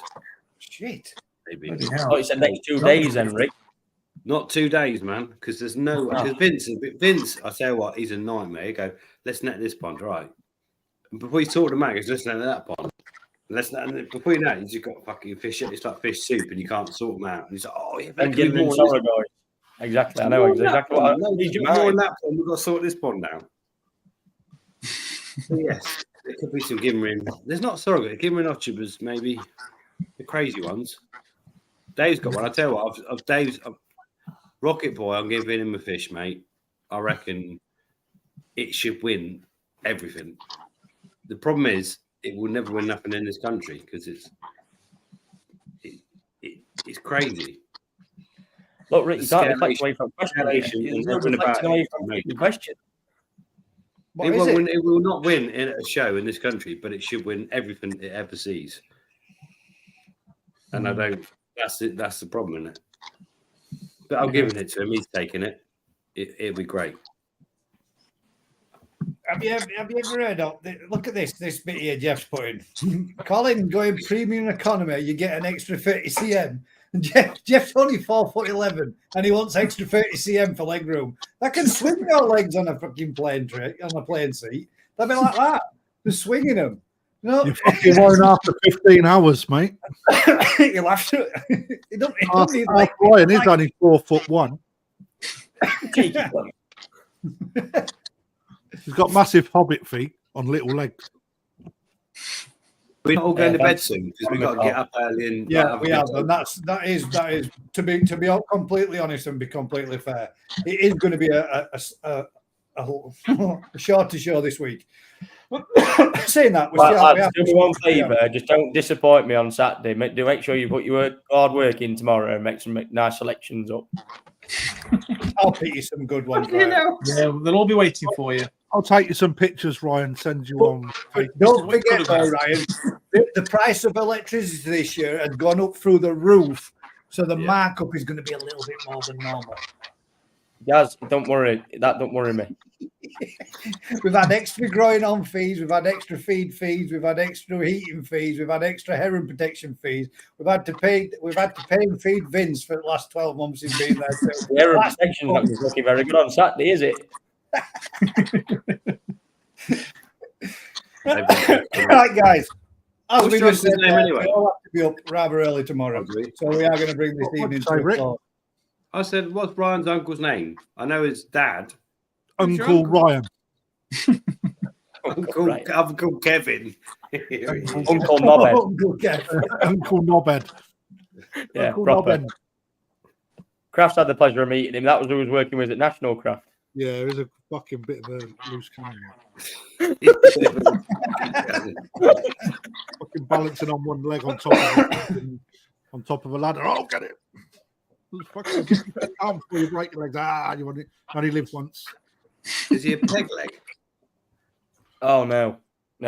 Shit. Maybe. Oh, it's the next 2 days, then, Rick. Not 2 days, man, because there's no. Because Vince, I tell you what, he's a nightmare. He go, let's net this pond, right? And before you talk to Mag, he's just netting that pond. And before you know it, you just got fucking fish. It's like fish soup, and you can't sort them out. And he's like, oh yeah, and get them Sorrogoy. Exactly, I know exactly what. More in that pond. We've got to sort this pond out. So yes, there could be some Gimrin. There's not Sorrogoy. Gimrin Ochibas, maybe the crazy ones. Dave's got one. I tell you what, Dave's Rocket Boy. I'm giving him a fish, mate. I reckon it should win everything. The problem is, it will never win nothing in this country because it's crazy. Look, Rick, you can't deflect away from the question. It will not win in a show in this country, but it should win everything it ever sees. And I don't. That's it. That's the problem, isn't it? But I'm giving it to him. He's taking it. It'll be great. Have you ever heard of? Look at this bit here Jeff's putting. Colin going premium economy, you get an extra 30 cm. And Jeff's only 4'11", and he wants extra 30 cm for leg room. That can swing your legs on a fucking plane seat. That'd be like that. Just swinging them. No, you fucking won't after 15 hours, mate. You'll have to. He don't need Brian is only 4'1". He's got massive hobbit feet on little legs. We're not all going to bed soon because we've got to get up early. And we have, and that is to be completely honest and be completely fair. It is going to be a shorter show this week. Saying that, do me one favour. Just don't disappoint me on Saturday. Make sure you put your hard work in tomorrow and make some nice selections up. I'll pick you some good ones. Right? Yeah, they'll all be waiting for you. I'll take you some pictures, Ryan. Send you on. Don't forget, though, Ryan, the price of electricity this year has gone up through the roof, so the markup is going to be a little bit more than normal. Guys, don't worry. That don't worry me. We've had extra growing on fees, we've had extra feed fees, we've had extra heating fees, we've had extra heron protection fees. We've had to pay and feed Vince for the last 12 months he's been there. The heron protection is looking very good on Saturday, is it? Right, guys. As What's we your just said, name anyway? we all have to be up rather early tomorrow, so we are going to bring this evening to a close. I said, what's Brian's uncle's name? I know his dad. Who's your Uncle Ryan. Uncle Kevin. Uncle Knobhead. Uncle Kev. Uncle Knobhead. Yeah, Uncle proper. Knobhead. Crafts had the pleasure of meeting him. That was who was working with at National Craft. Yeah, it was a fucking bit of a loose cannon. Fucking balancing on one leg on top of a ladder. Oh, get it! Fucking get down before you break your legs. You only live once. Is he a peg leg? Oh no,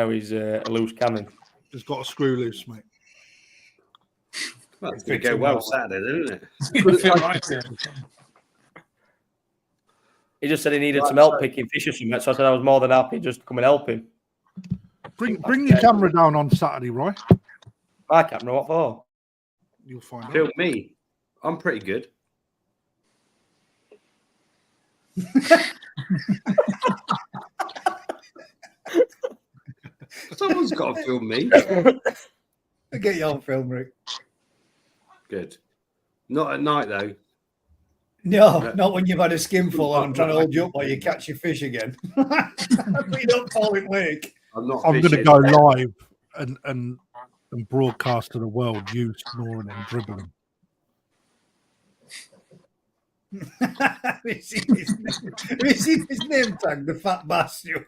he's a loose cannon. Just got a screw loose, mate. Well, it's going to go well Saturday, isn't it? He just said he needed some help picking fish or something, so I said I was more than happy just to come and help him. Bring your camera down on Saturday, Roy. My camera, what for? You'll find out. Film me. I'm pretty good. Someone's got to film me. Get you on film, Rick. Good. Not at night, though. No, not when you've had a skinful and I'm trying to hold you up while you catch your fish again. We don't call it lake. I'm going to go live and broadcast to the world you snoring and dribbling. We see his name tag, the fat bastard.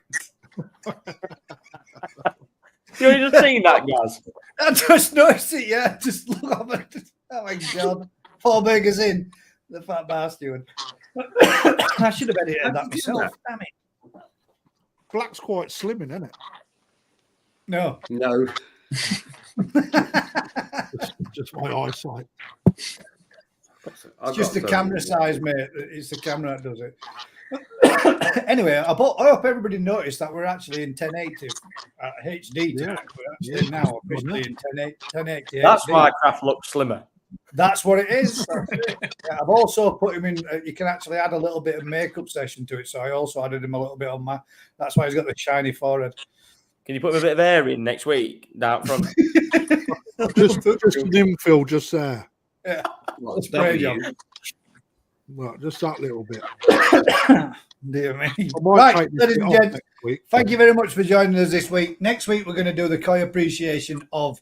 You just seen that, Gaz? I just noticed it, yeah. Just look up at it. Oh my God. 4 burgers in. The fat bastard. I should have edited that myself. Damn it. Black's quite slimming, isn't it? No. No. just my eyesight. It's just the camera size, mate. It's the camera that does it. Anyway, I hope everybody noticed that we're actually in 1080 HD tonight. We're actually now officially in 1080 That's HD. why Craft looks slimmer. That's what it is. Yeah, I've also put him in. You can actually add a little bit of makeup session to it, so I also added him a little bit on my. That's why he's got the shiny forehead. Can you put him a bit of hair in next week down front? just an infill just there. Yeah, Well, spray job. Well, just that little bit. Dear me. Right, ladies and gents, thank you very much for joining us this week. Next week, we're going to do the koi appreciation of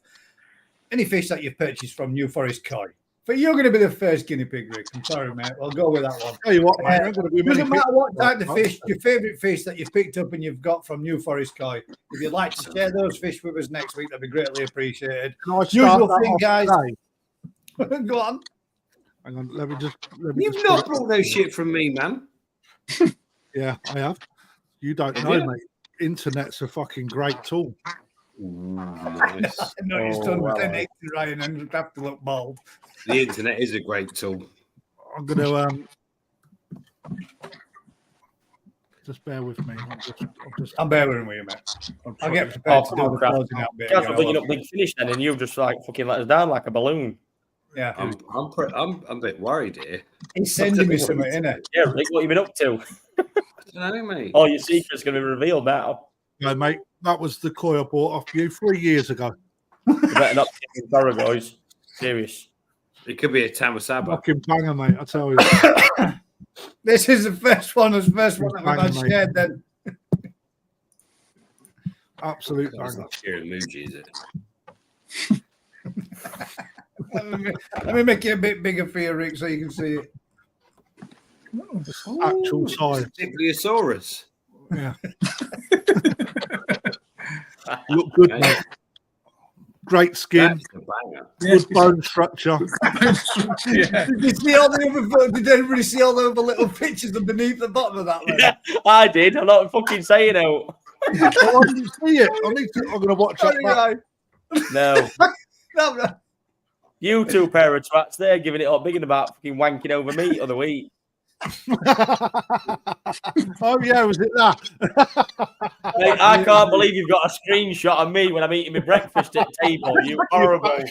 any fish that you've purchased from New Forest Koi. But you're going to be the first guinea pig, Rick. I'm sorry, mate. I'll go with that one. Tell you what, mate, doesn't matter what type of fish, your favourite fish that you've picked up and you've got from New Forest Koi. If you'd like to share those fish with us next week, that'd be greatly appreciated. Usual thing, guys. Go on. Hang on, let me You've not brought no shit from me, man. Yeah, I have. You don't know, mate. Internet's a fucking great tool. Nice. No, he's done 1080, Ryan, and you have to look bald. The internet is a great tool. I'm going to just bear with me. I'm bearing with you, mate. I'll get prepared to do the closing out bit. Guys, we're bringing up big finish then, and you've just like fucking let us down like a balloon. Yeah, I'm a bit worried here. He's sending me something, isn't it? Yeah, Rick, what you been up to? I don't know, mate. All your secrets going to be revealed now. No, mate, that was the koi I bought off you 3 years ago. You better not be in Thorough, guys. Serious. It could be a Tamasaba. Fucking banger, mate, I tell you. This is the first one that we've had shared then. Absolute That's banger. not Shiramuji, is it? Let me make it a bit bigger for you, Rick, so you can see it. Actual size. Dipliosaurus. Yeah. Look good, mate. Great skin. That's a banger. Good bone structure. Yeah. Did you see all the other? Did everybody see all the other little pictures underneath the bottom of that? Yeah, I did. I'm not fucking saying out. Oh, I didn't see it. I'm going to watch that back. No. No. You two pair of twats there giving it up big and about fucking wanking over me the other week. Oh, yeah, was it that? Mate, I can't believe you've got a screenshot of me when I'm eating my breakfast at table. You horrible. I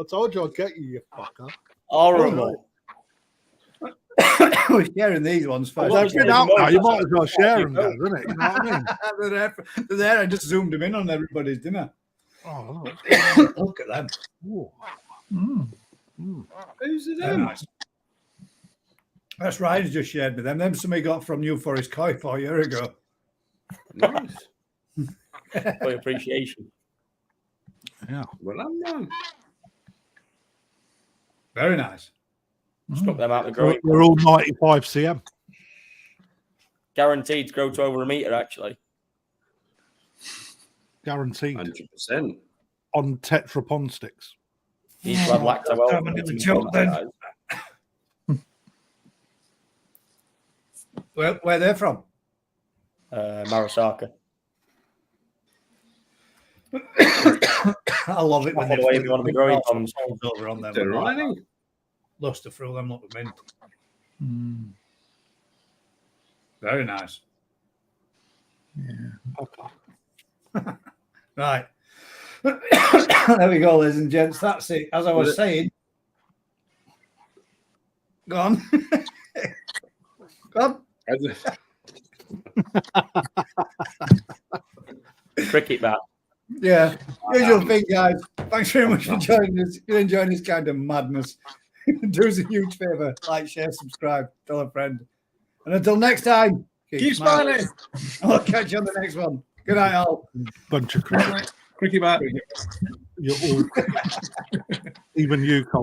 told you I'd get you, you fucker. Horrible. We're sharing these ones first. They've been out now. You might as well share them, guys, isn't it? You know what I mean? They're there. I just zoomed them in on everybody's dinner. Oh, Look at them. look. Who's it They're in? nice. That's Ryan's just shared with them. Them somebody got from New Forest Koi 4 years ago. Nice. For your appreciation. Yeah. Well, I'm wrong. Very nice. Stuck them out the growing. We're all 95 cm. Guaranteed to grow to over a metre, actually. Guaranteed. 100%. On Tetra Pond sticks. He's had lacto well. I'm gonna choke then. Where they're from? Marasaka. I love it when By the way, if you want to be growing ponds. over on them. They're right. Lost to through them, look at mint. Mm. Very nice. Yeah. Right. There we go, ladies and gents. That's it. As I was saying, go on. Go on. Cricket bat. Yeah, usual thing, guys. Thanks very much for joining us. If you're enjoying this kind of madness, do us a huge favour. Like, share, subscribe, tell a friend. And until next time, Keep smiling. I'll catch you on the next one. Good night, all. Bunch of cricket. Cricket bat. You're all, even you, Cole.